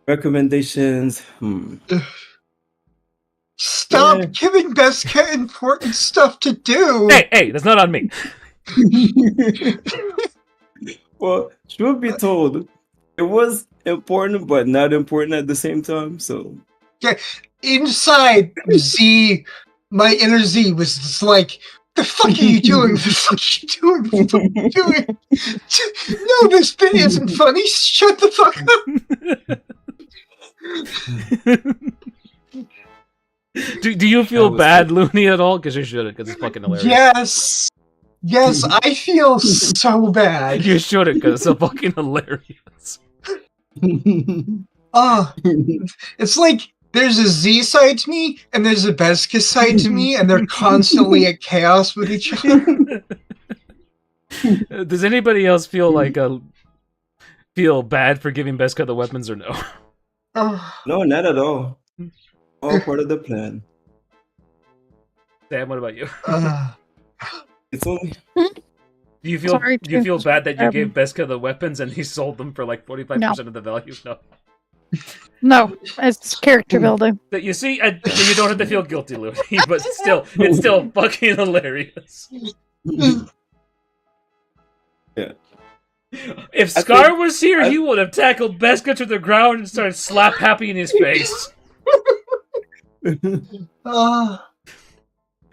Recommendations. Stop Yeah. giving Pesca important stuff to do. Hey, that's not on me. Well, truth be told, it was important but not important at the same time. So Inside Z, my inner Z was just like, the fuck are you doing? The fuck are you doing? The fuck are you doing? No, this bit isn't funny. Shut the fuck up. Do you feel was bad, Looney, at all? Because you shouldn't, because it's fucking hilarious. Yes, I feel so bad. You shouldn't, because it's so fucking hilarious. It's like there's a Z side to me and there's a Beska side to me, and they're constantly at chaos with each other. Does anybody else feel bad for giving Beska the weapons or no? no, not at all. All part of the plan. Sam, what about you? It's only Do you feel Sorry, do you feel too. bad that you gave Beska the weapons and he sold them for like 45% of the value? No. No, it's character building. That you see, you don't have to feel guilty, Looney, but still, it's still fucking hilarious. Yeah. If Scar was here, he would have tackled Beska to the ground and started slap happy in his face.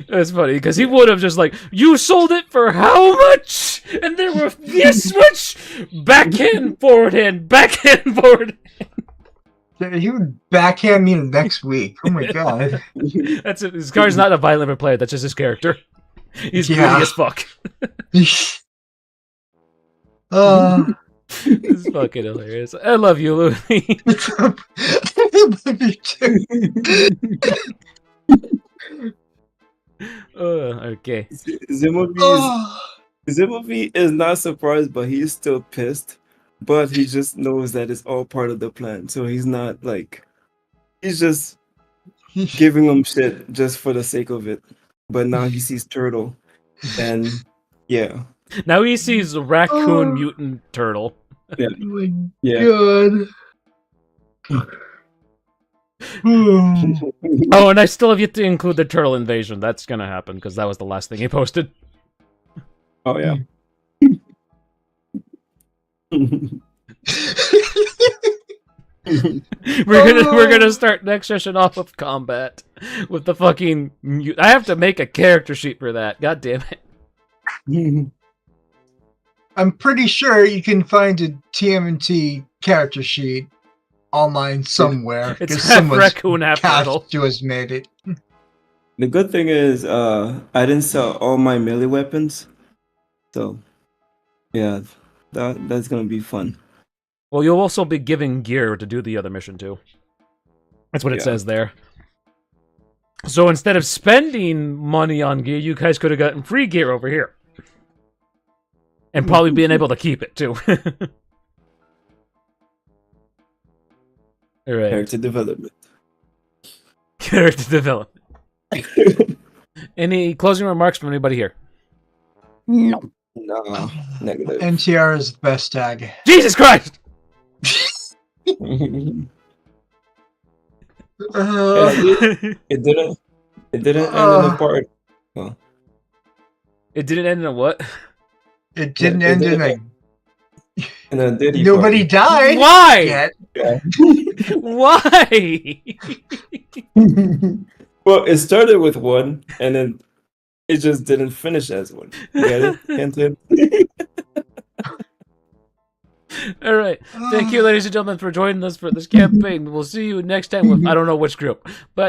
That's funny, because he would have just like, you sold it for how much? And there were this much backhand, forward hand. He would backhand me next week. Oh my god. That's it. Scar's not a violent player, that's just his character. He's greedy as fuck. This is fucking hilarious. I love you, Louie. Me too. Okay. Zimovie is not surprised, but he's still pissed. But he just knows that it's all part of the plan. So he's not like, he's just giving him shit just for the sake of it. But now he sees Turtle. And yeah. Now he sees raccoon mutant turtle. Yeah. Oh my Yeah. god. Oh, and I still have yet to include the turtle invasion. That's gonna happen because that was the last thing he posted. Oh yeah. We're gonna start next session off of combat with the fucking I have to make a character sheet for that. God damn it. I'm pretty sure you can find a TMNT character sheet online somewhere. It's 'cause half someone's raccoon, half turtle. cast has made it. The good thing is, I didn't sell all my melee weapons, so yeah, that's gonna be fun. Well, you'll also be giving gear to do the other mission too. That's what it Yeah. says there. So instead of spending money on gear, you guys could have gotten free gear over here. And probably being able to keep it too. Alright. Character development. Character development. Any closing remarks from anybody here? No. No, negative. NTR is the best tag. Jesus Christ! It didn't end in a part. Well, It didn't end in a what? It didn't it end in didn't a... in a Diddy Nobody died Why? yet. Yeah. Why? Well, it started with one, and then it just didn't finish as one. Get it? Hint, hint. Alright. Thank you, ladies and gentlemen, for joining us for this campaign. We'll see you next time with I don't know which group. But